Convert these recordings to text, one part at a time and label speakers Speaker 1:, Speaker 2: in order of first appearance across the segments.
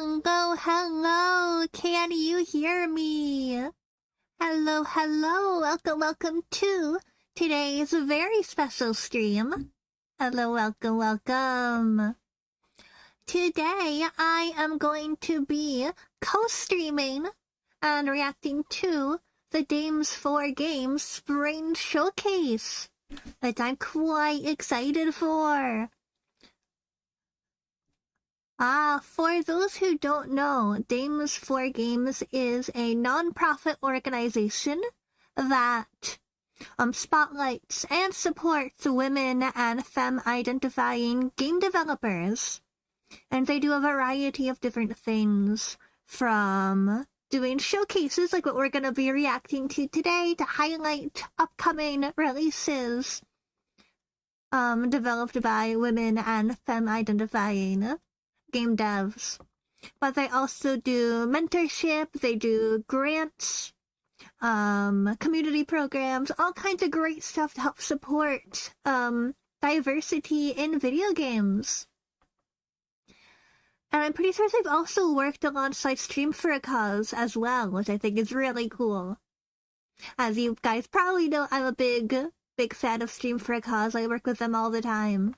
Speaker 1: Hello, hello, can you hear me? Hello, hello, welcome to today's very special stream. Hello, welcome. Today I am going to be co-streaming and reacting to the dames4games Spring Showcase that I'm quite excited for. For those who don't know, dames4games is a non-profit organization that spotlights and supports women and femme-identifying game developers. And they do a variety of different things, from doing showcases like what we're going to be reacting to today to highlight upcoming releases developed by women and femme-identifying game devs. But they also do mentorship, they do grants, community programs, all kinds of great stuff to help support diversity in video games. And I'm pretty sure they've also worked alongside Stream for a Cause as well, which I think is really cool. As you guys probably know, I'm a big fan of Stream for a Cause. I work with them all the time.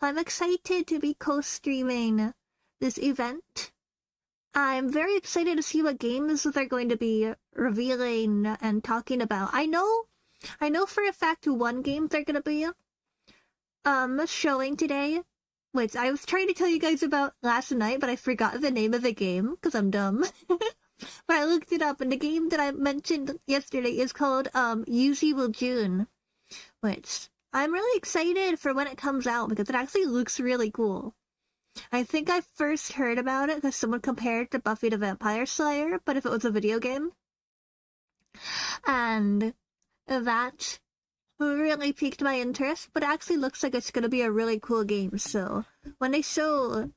Speaker 1: I'm excited to be co-streaming this event. I'm very excited to see what games they're going to be revealing and talking about. I know for a fact one game they're going to be showing today, which I was trying to tell you guys about last night, but I forgot the name of the game because I'm dumb. But I looked it up, and the game that I mentioned yesterday is called Usable June, which I'm really excited for when it comes out because it actually looks really cool. I think I first heard about it because someone compared it to Buffy the Vampire Slayer, but if it was a video game. And that really piqued my interest, but it actually looks like it's going to be a really cool game. So when they show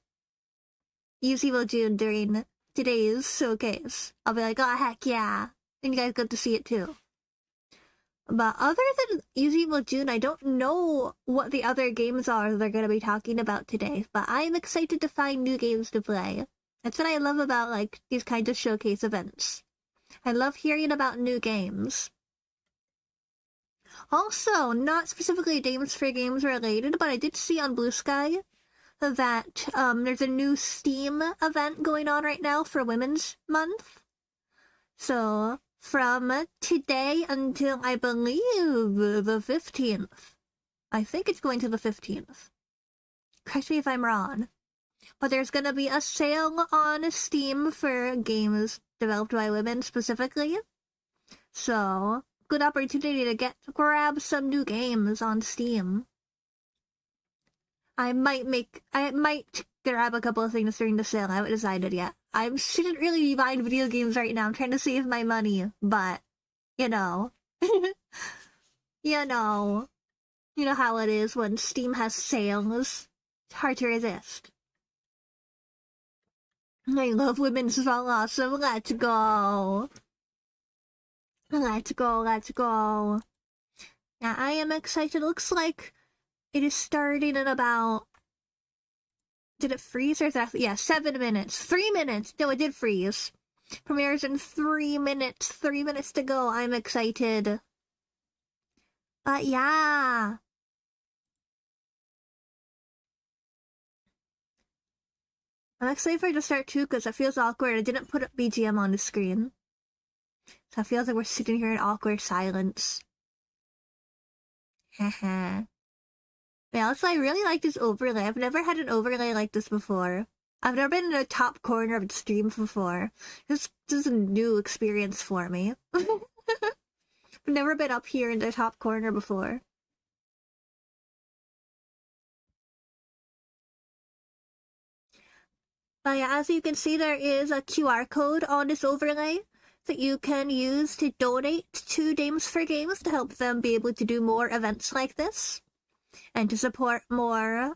Speaker 1: Usable June during today's showcase, I'll be like, oh heck yeah, and you guys get to see it too. But other than Usable June, I don't know what the other games are they're going to be talking about today, but I'm excited to find new games to play. That's what I love about like these kinds of showcase events. I love hearing about new games. Also, not specifically dames4games related, but I did see on Blue Sky that there's a new Steam event going on right now for Women's Month. So from today until, I believe, the 15th. I think it's going to the 15th. Correct me if I'm wrong. But there's gonna be a sale on Steam for games developed by women specifically. So, good opportunity to grab some new games on Steam. I might grab a couple of things during the sale. I haven't decided yet. I shouldn't really be buying video games right now. I'm trying to save my money, but, you know. You know how it is when Steam has sales. It's hard to resist. I love Women's Valhalla, so let's go. Let's go. Yeah, I am excited. Looks like it is starting in about... Did it freeze or is that... Yeah, 7 minutes. 3 minutes! No, it did freeze. Premieres in 3 minutes. 3 minutes to go. I'm excited. Yeah. I'm excited for it to start too because it feels awkward. I didn't put BGM on the screen. So it feels like we're sitting here in awkward silence. Haha. Yeah, also I really like this overlay. I've never had an overlay like this before. I've never been in the top corner of the stream before. This is a new experience for me. I've never been up here in the top corner before. But yeah, as you can see, there is a QR code on this overlay that you can use to donate to dames4games to help them be able to do more events like this. And to support more,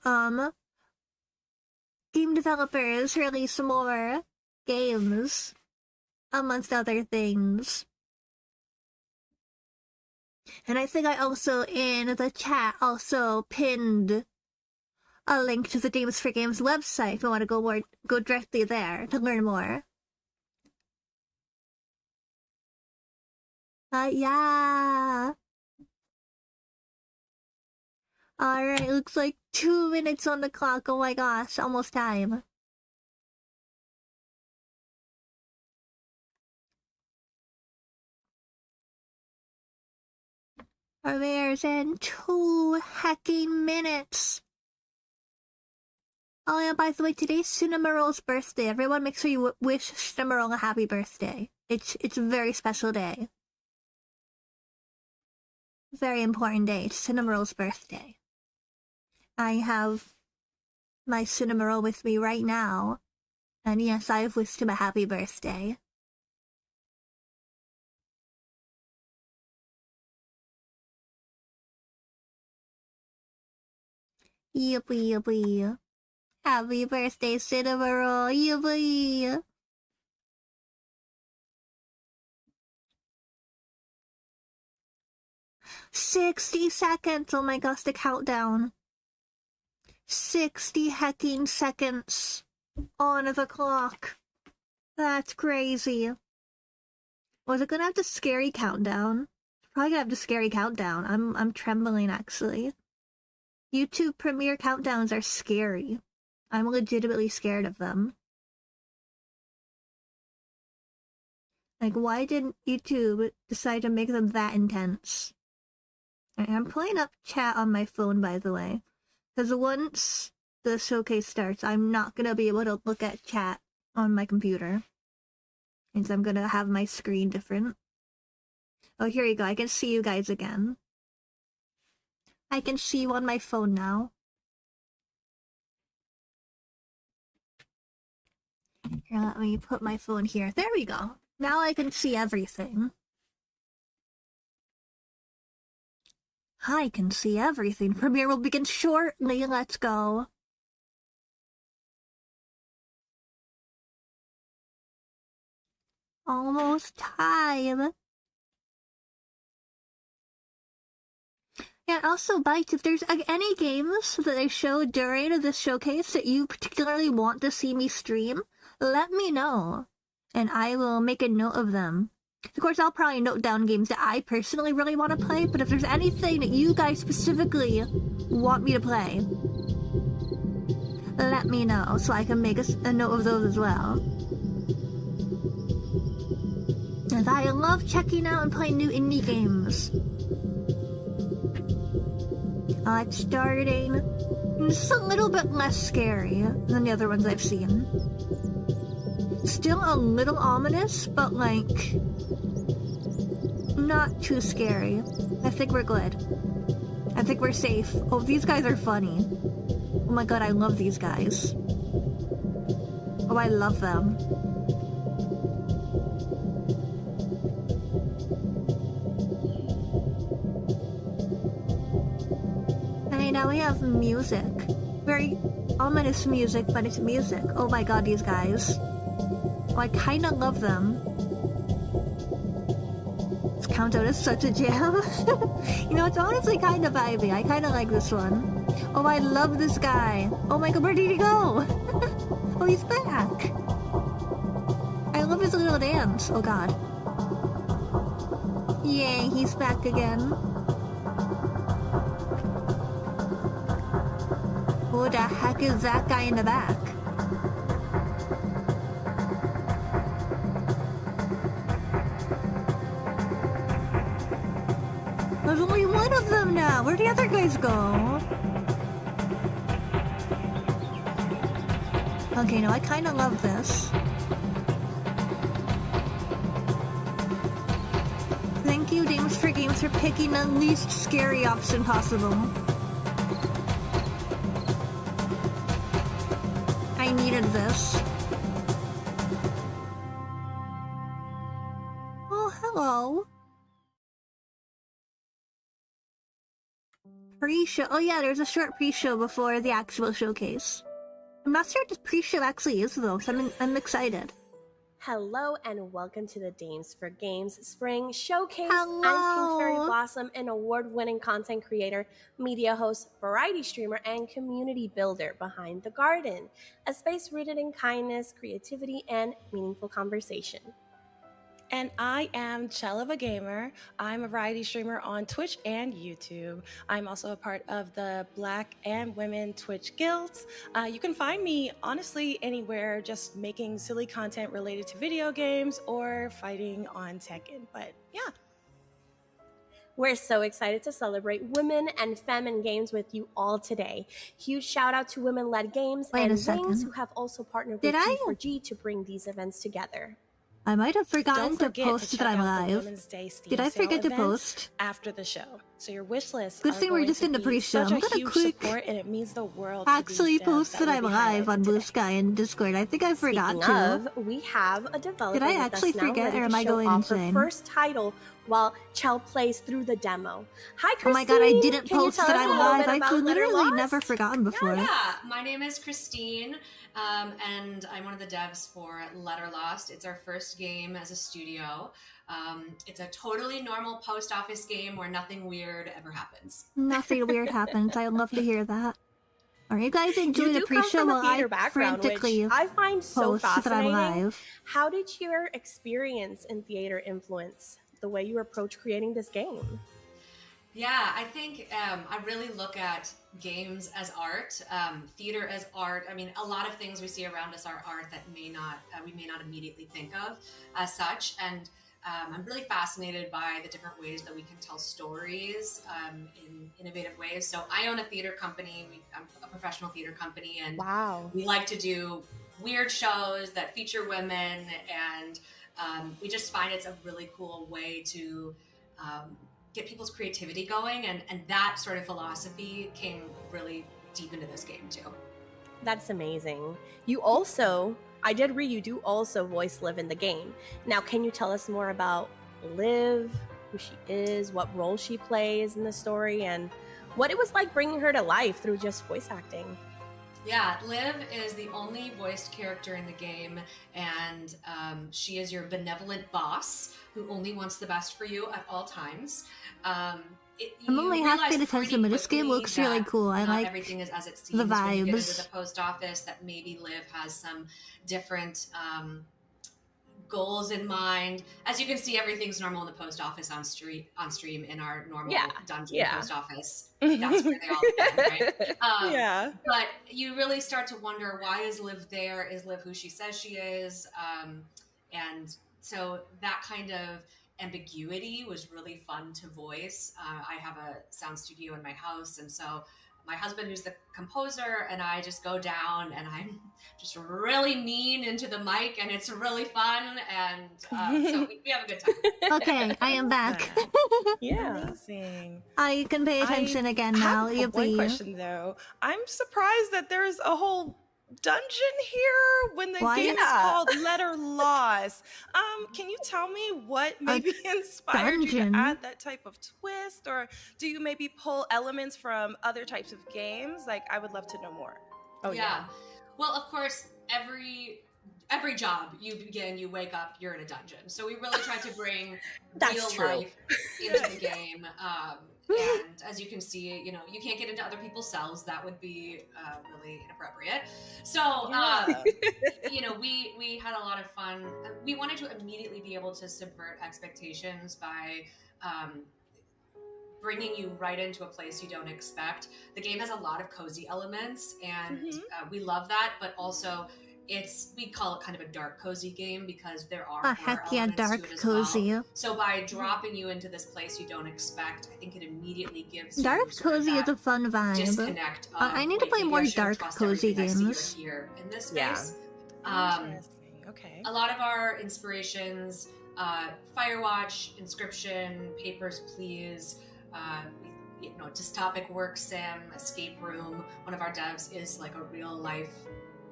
Speaker 1: game developers release more games, amongst other things. And I think I also, in the chat, also pinned a link to the dames4games website if you want to go directly there to learn more. Yeah. Alright, looks like 2 minutes on the clock. Oh my gosh, almost time. Our bears in 2 hecking minutes. Oh yeah, by the way, today's Cinnamoroll's birthday. Everyone make sure you wish Cinnamoroll a happy birthday. It's a very special day. Very important day. It's Cinnamoroll's birthday. I have my Cinnamoroll with me right now. And yes, I've wished him a happy birthday. Yippee yippee. Happy birthday, Cinnamoroll. Yippee. "60 seconds! Oh my gosh, the countdown. 60 hecking seconds on the clock. That's crazy. Was it gonna have the scary countdown? It's probably gonna have the scary countdown. I'm trembling actually. YouTube premiere countdowns are scary. I'm legitimately scared of them. Like, why didn't YouTube decide to make them that intense? I'm pulling up chat on my phone, by the way. Because once the showcase starts, I'm not gonna be able to look at chat on my computer. And so I'm gonna have my screen different. Oh, here you go. I can see you guys again. I can see you on my phone now. Here, let me put my phone here. There we go. Now I can see everything. I can see everything. Premiere will begin shortly. Let's go. Almost time. Yeah, also, Bytes, if there's any games that they show during this showcase that you particularly want to see me stream, let me know. And I will make a note of them. Of course, I'll probably note down games that I personally really want to play, but if there's anything that you guys specifically want me to play, let me know so I can make a note of those as well. As I love checking out and playing new indie games. It's starting. It's a little bit less scary than the other ones I've seen. Still a little ominous, but like, not too scary. I think we're good. I think we're safe. Oh, these guys are funny. Oh my god, I love these guys. Oh, I love them. And now we have music. Very ominous music, but it's music. Oh my god, these guys. Oh, I kinda love them. This countdown is such a jam. You know, it's honestly kinda vibey. I kinda like this one. Oh, I love this guy. Oh my god, where did he go? Oh, he's back. I love his little dance. Oh god. Yay, he's back again. Who the heck is that guy in the back? There's only one of them now. Where'd the other guys go? Okay, no, I kinda love this. Thank you, dames4games, for picking the least scary option possible. I needed this. Oh, hello. Pre-show. Oh yeah, there's a short pre-show before the actual showcase. I'm not sure what the pre-show actually is though, so I'm excited.
Speaker 2: Hello and welcome to the Dames4Games Spring Showcase.
Speaker 1: Hello.
Speaker 2: I'm Pink Fairy Blossom, an award-winning content creator, media host, variety streamer, and community builder behind The Garden, a space rooted in kindness, creativity, and meaningful conversation.
Speaker 3: And I am Chella Gamer. I'm a variety streamer on Twitch and YouTube. I'm also a part of the Black and Women Twitch Guilds. You can find me, honestly, anywhere, just making silly content related to video games or fighting on Tekken. But yeah.
Speaker 2: We're so excited to celebrate women and femme in games with you all today. Huge shout out to Women-Led Games and Wings, who have also partnered with dames4G to bring these events together.
Speaker 1: I might have forgotten to post that I'm live. Did I forget to post?
Speaker 3: After the show. So your wish list.
Speaker 1: Good thing we're just in the pre-show. I'm gonna quick
Speaker 3: and it means the world
Speaker 1: actually post that I'm live on Blue Sky and Discord. I think I forgot to.
Speaker 2: We have a developer.
Speaker 1: Did I actually forget, or am I going insane?
Speaker 2: First title while Chell plays through the demo. Hi, Christine.
Speaker 1: Oh my god, I didn't post that I'm live. I've literally never forgotten before.
Speaker 4: Yeah, my name is Christine, and I'm one of the devs for Letter Lost. It's our first game as a studio. It's a totally normal post office game where nothing weird ever happens.
Speaker 1: Nothing weird happens. I'd love to hear that. Are you guys enjoying the pre-show while I frantically
Speaker 2: I find so fascinating?
Speaker 1: That I'm live?
Speaker 2: How did your experience in theater influence the way you approach creating this game?
Speaker 4: Yeah, I think I really look at games as art, theater as art. I mean, a lot of things we see around us are art that we may not immediately think of as such. And I'm really fascinated by the different ways that we can tell stories in innovative ways. So I own a theater company. I'm a professional theater company, and we like to do weird shows that feature women, and we just find it's a really cool way to get people's creativity going, and that sort of philosophy came really deep into this game too.
Speaker 2: That's amazing. You also, I did read you do also voice Liv in the game. Now, can you tell us more about Liv, who she is, what role she plays in the story, and what it was like bringing her to life through just voice acting?
Speaker 4: Yeah, Liv is the only voiced character in the game, and she is your benevolent boss who only wants the best for you at all times.
Speaker 1: I'm only half paying attention, but this game looks really cool. I like
Speaker 4: everything is as it seems.
Speaker 1: The vibes.
Speaker 4: When you get into the post office, that maybe Liv has some different goals in mind. As you can see, everything's normal in the post office on stream in our normal dungeon post office. That's where they all begin, right? But you really start to wonder, why is Liv there? Is Liv who she says she is? And so that kind of ambiguity was really fun to voice. I have a sound studio in my house, and so my husband, who's the composer, and I just go down and I'm just really mean into the mic, and it's really fun, and so we have a good time.
Speaker 1: Okay, I am back.
Speaker 3: Amazing.
Speaker 1: I can pay attention again now.
Speaker 3: I have one question though. I'm surprised that there's a whole dungeon here when the game is called Letter Lost. Can you tell me what maybe inspired you to add that type of twist, or do you maybe pull elements from other types of games? Like, I would love to know more.
Speaker 4: Well, of course, every job you begin, you wake up, you're in a dungeon. So we really tried to bring real life into the game. And as you can see, you know, you can't get into other people's cells. That would be really inappropriate. So, you know, we had a lot of fun. We wanted to immediately be able to subvert expectations by bringing you right into a place you don't expect. The game has a lot of cozy elements, and we love that, but also we call it kind of a dark cozy game because there are elements
Speaker 1: dark
Speaker 4: to it as
Speaker 1: cozy.
Speaker 4: Well. So by dropping you into this place you don't expect, I think it immediately gives
Speaker 1: dark
Speaker 4: you
Speaker 1: cozy is a fun vibe.
Speaker 4: Disconnect.
Speaker 1: I need to play more dark cozy games.
Speaker 4: Here in this space.
Speaker 3: Okay.
Speaker 4: A lot of our inspirations: Firewatch, Inscription, Papers, Please. You know, dystopic work sim, escape room. One of our devs is like a real life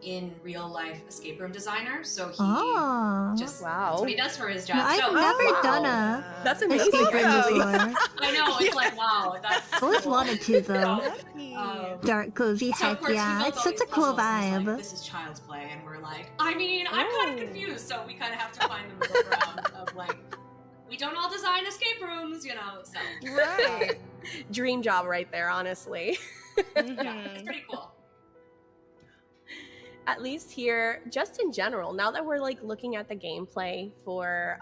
Speaker 4: in real life escape room designer. So he that's what he does for his job.
Speaker 1: No, I've never done
Speaker 2: That's
Speaker 1: a
Speaker 2: amazing.
Speaker 1: escape room before.
Speaker 4: I know, it's like, wow, that's
Speaker 1: Always
Speaker 4: cool.
Speaker 1: wanted to, though. Dark, cozy,
Speaker 4: So
Speaker 1: heck yeah. It's such a cool vibe.
Speaker 4: Like, this is child's play, and we're like, I mean, I'm kind of confused, so we kind of have to find the middle ground of like, we don't all design escape rooms, you know, so.
Speaker 3: Right.
Speaker 2: Dream job right there, honestly.
Speaker 4: Yeah, it's pretty cool.
Speaker 2: At least here, just in general, now that we're like looking at the gameplay for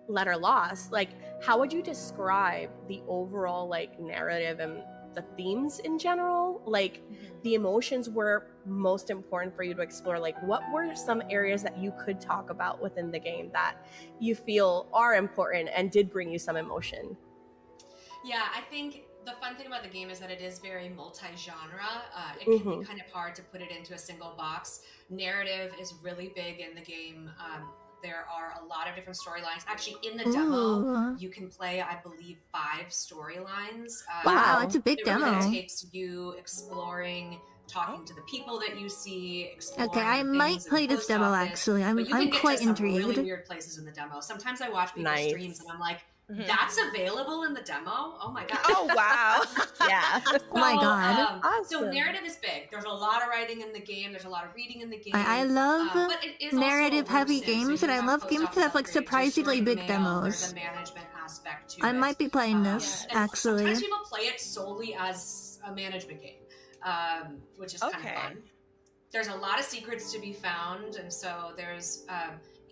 Speaker 2: Letter Lost, like how would you describe the overall like narrative and the themes in general? Like the emotions were most important for you to explore. Like what were some areas that you could talk about within the game that you feel are important and did bring you some emotion?
Speaker 4: Yeah, I think the fun thing about the game is that it is very multi-genre. It can be kind of hard to put it into a single box. Narrative is really big in the game. There are a lot of different storylines. Actually, in the demo, you can play, I believe, 5 storylines.
Speaker 1: Wow, it's a big demo.
Speaker 4: It really takes you exploring, talking to the people that you see, exploring.
Speaker 1: Okay, I might play this demo actually. I'm quite intrigued.
Speaker 4: Really weird places in the demo. Sometimes I watch people's streams and I'm like, that's available in the demo? Oh my god.
Speaker 3: Oh wow.
Speaker 2: Yeah.
Speaker 1: Oh my god.
Speaker 2: Awesome.
Speaker 4: So narrative is big. There's a lot of writing in the game. There's a lot of reading in the game.
Speaker 1: I love
Speaker 4: but it is
Speaker 1: narrative heavy
Speaker 4: also
Speaker 1: games,
Speaker 4: so
Speaker 1: and I love games that have like surprisingly big demos.
Speaker 4: There's a management aspect to
Speaker 1: I
Speaker 4: it.
Speaker 1: might be playing this actually.
Speaker 4: Sometimes people play it solely as a management game, which is kind of fun. There's a lot of secrets to be found, and so there's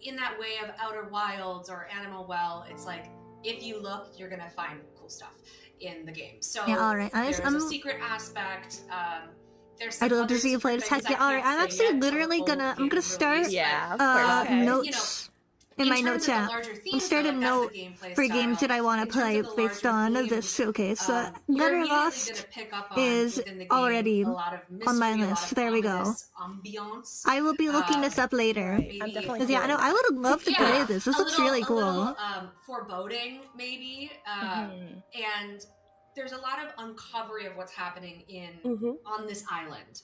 Speaker 4: in that way of Outer Wilds or Animal Well, it's like, if you look, you're gonna find cool stuff in the game. So
Speaker 1: yeah, all right.
Speaker 4: there's a secret aspect. There's
Speaker 1: I'd love to see you play this. Heck yeah, all right. I'm actually literally gonna start notes in my notes app. I'm starting a note for games that I want to play based on this showcase. So Letter Lost is already on my list. There we go. I will be looking this up later.
Speaker 2: I'm definitely
Speaker 1: I would love to play this. This looks really cool.
Speaker 4: A little, foreboding, maybe. And there's a lot of uncovery of what's happening on this island.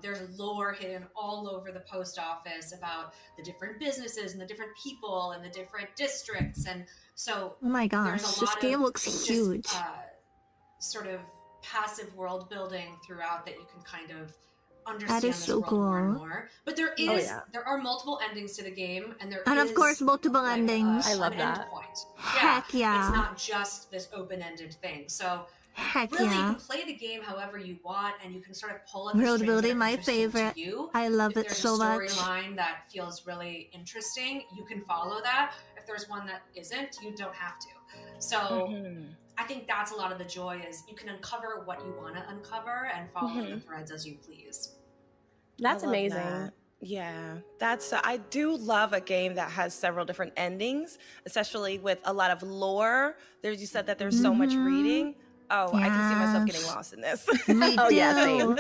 Speaker 4: There's lore hidden all over the post office about the different businesses and the different people and the different districts, and so
Speaker 1: oh my gosh, this game looks huge.
Speaker 4: Sort of passive world building throughout that you can kind of understand.
Speaker 1: That is
Speaker 4: this
Speaker 1: so
Speaker 4: world
Speaker 1: cool.
Speaker 4: more and more. But there are multiple endings to the game, and
Speaker 1: of course multiple endings.
Speaker 2: I love that.
Speaker 1: Heck yeah!
Speaker 4: It's not just this open-ended thing. So.
Speaker 1: Heck
Speaker 4: really,
Speaker 1: yeah.
Speaker 4: you can play the game however you want, and you can sort of pull up
Speaker 1: world building, my favorite. I love it so much.
Speaker 4: If there's a storyline that feels really interesting, you can follow that. If there's one that isn't, you don't have to. So I think that's a lot of the joy, is you can uncover what you want to uncover and follow the threads as you please.
Speaker 2: That's amazing.
Speaker 3: That. Yeah, I do love a game that has several different endings, especially with a lot of lore. You said that there's so much reading. Oh, yes. I can see myself getting lost in this.
Speaker 1: Me too.
Speaker 2: Yeah, same.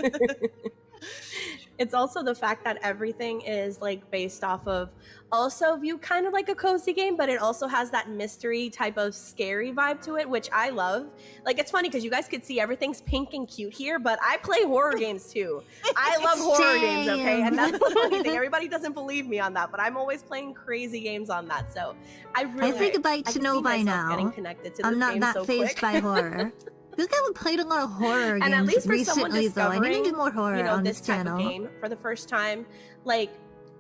Speaker 2: It's also the fact that everything is like based off of also viewed kind of like a cozy game, but it also has that mystery type of scary vibe to it, which I love. Like, it's funny because you guys could see everything's pink and cute here, but I play horror games too. I love horror games, okay? And that's the funny thing. Everybody doesn't believe me on that, but I'm always playing crazy games on that. So I think
Speaker 1: about to know by now.
Speaker 2: Getting connected to this
Speaker 1: I'm not
Speaker 2: game
Speaker 1: that
Speaker 2: so
Speaker 1: phased
Speaker 2: quick.
Speaker 1: by horror. I feel like I haven't played a lot of horror games
Speaker 2: and at least for
Speaker 1: recently, though. I need to do more horror on this channel.
Speaker 2: Type of game for the first time, like,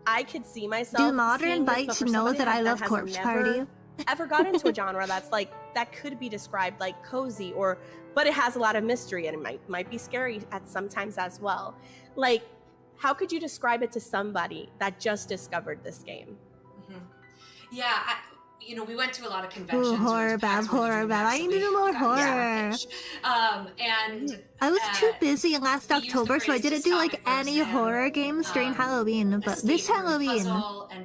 Speaker 2: I could see myself.
Speaker 1: Do modern bites know that I love Corpse Party?
Speaker 2: Ever got into a genre that's like, that could be described like cozy, but it has a lot of mystery and it might be scary at sometimes as well. Like, how could you describe it to somebody that just discovered this game?
Speaker 4: Yeah, we went to a lot of conventions.
Speaker 1: Ooh, horror bab. I need to do more horror.
Speaker 4: And
Speaker 1: I was too busy last October, so I didn't do like any horror games during Halloween. But this Halloween,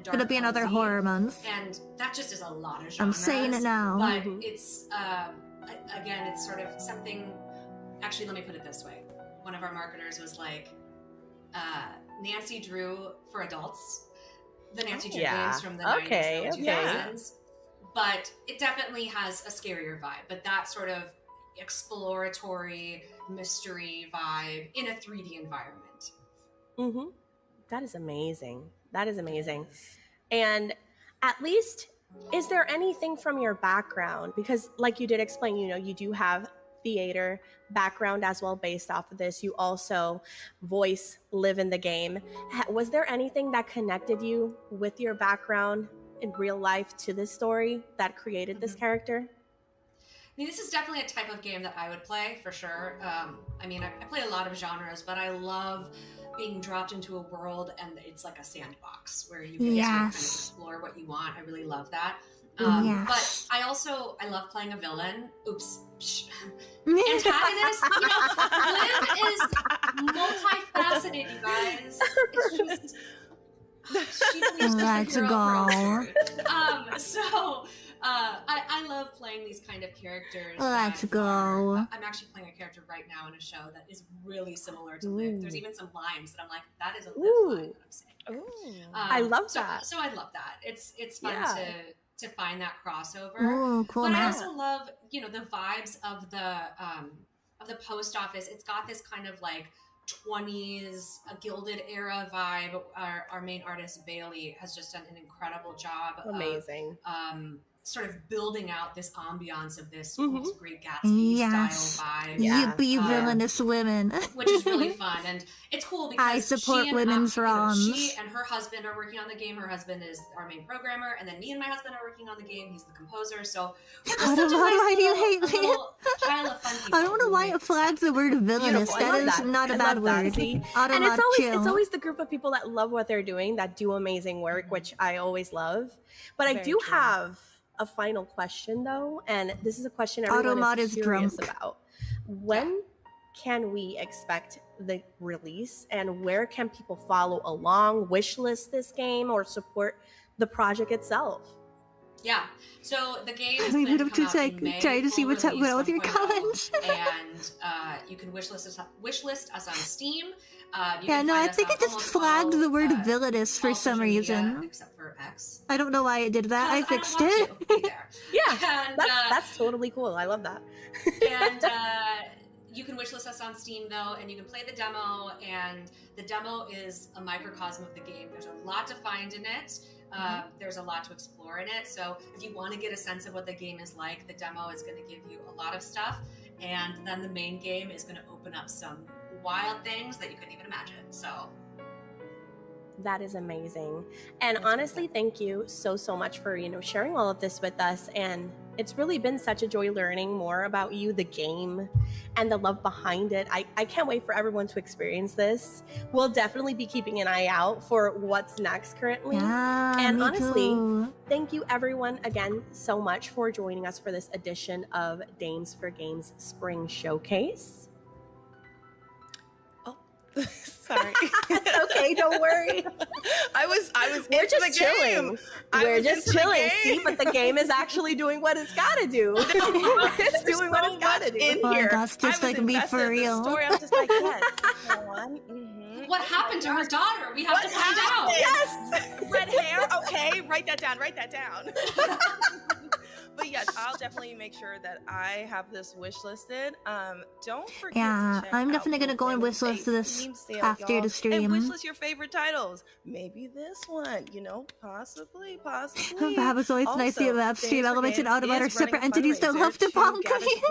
Speaker 1: gonna be another horror month.
Speaker 4: And that just is a lot of genres.
Speaker 1: I'm saying it now.
Speaker 4: But it's again, it's sort of something. Actually, let me put it this way. One of our marketers was like, Nancy Drew for adults. The Nancy Drew games from the 90s and 2000s. But it definitely has a scarier vibe. But that sort of exploratory mystery vibe in a 3D environment.
Speaker 2: That is amazing. That is amazing. And at least, is there anything from your background? Because like you did explain, you know, you do have theater background as well based off of this. You also live in the game. Was there anything that connected you with your background in real life to this story that created this character?
Speaker 4: I mean, this is definitely a type of game that I would play for sure. I mean, I play a lot of genres, but I love being dropped into a world and it's like a sandbox where you get to kind of explore what you want. I really love that. But I love playing a villain. Oops. Antagonist. You know, Liv is multifaceted, you guys. It's just she believes
Speaker 1: Let's go.
Speaker 4: I love playing these kind of characters.
Speaker 1: Let's go.
Speaker 4: I'm actually playing a character right now in a show that is really similar to Liv. There's even some lines that I'm like, that is a Liv line that I'm saying.
Speaker 2: I love that.
Speaker 4: So I love that. It's fun to find that crossover.
Speaker 1: Ooh, cool.
Speaker 4: But I also love, you know, the vibes of the post office. It's got this kind of like 20s, a Gilded era vibe. Our main artist Bailey has just done an incredible job.
Speaker 2: Amazing.
Speaker 4: Of, sort of building out this ambiance of this almost Great Gatsby style vibe.
Speaker 1: Yippee villainous women.
Speaker 4: Which is really fun. And it's cool because
Speaker 1: I support women's wrongs.
Speaker 4: She and her husband are working on the game. Her husband is our main programmer. And then me and my husband are working on the game. He's the composer. So
Speaker 1: why do you hate me?
Speaker 4: Pile of fun people.
Speaker 1: I don't know why it flags the word villainous. That is not a bad word.
Speaker 2: And it's always the group of people that love what they're doing, that do amazing work, which I always love. But I do have a final question though, and this is a question everyone is curious about. When can we expect the release, and where can people follow along, wishlist this game, or support the project itself?
Speaker 4: Yeah, so the game is going to come out in May,
Speaker 1: try to see what's going on with your comments.
Speaker 4: And you can wishlist us on Steam.
Speaker 1: I think it just flagged the word villainous for some reason.
Speaker 4: Except for X.
Speaker 1: I don't know why it did that. I fixed it.
Speaker 2: And, that's totally cool. I love that.
Speaker 4: And you can wishlist us on Steam though, and you can play the demo. And the demo is a microcosm of the game. There's a lot to find in it. There's a lot to explore in it. So if you want to get a sense of what the game is like, the demo is going to give you a lot of stuff. And then the main game is going to open up some wild things that you couldn't even imagine. So
Speaker 2: that is amazing. And honestly, thank you so much for, you know, sharing all of this with us. And it's really been such a joy learning more about you, the game, and the love behind it. I can't wait for everyone to experience this. We'll definitely be keeping an eye out for what's next currently. And honestly, thank you everyone again so much for joining us for this edition of Dames4Games Spring Showcase.
Speaker 3: Sorry.
Speaker 2: It's okay, don't worry.
Speaker 3: I was
Speaker 2: We're
Speaker 3: into
Speaker 2: just
Speaker 3: the
Speaker 2: chilling.
Speaker 3: game.
Speaker 2: We're just chilling. See, but the game is actually doing what it's gotta do. It's doing what it's gotta do.
Speaker 3: In here.
Speaker 1: That's just like me for real.
Speaker 3: Story, I'm just like, yes.
Speaker 4: What happened to her daughter? We have to find out.
Speaker 3: Yes. Red hair. Okay, write that down. But yes, I'll definitely make sure that I have this wish listed. Don't forget to check
Speaker 1: I'm definitely
Speaker 3: out
Speaker 1: gonna go and wish list this after the stream.
Speaker 3: And wish list your favorite titles. Maybe this one, you know, possibly.
Speaker 1: That was always nice to live stream elements and Automata are separate entities that love to punk me.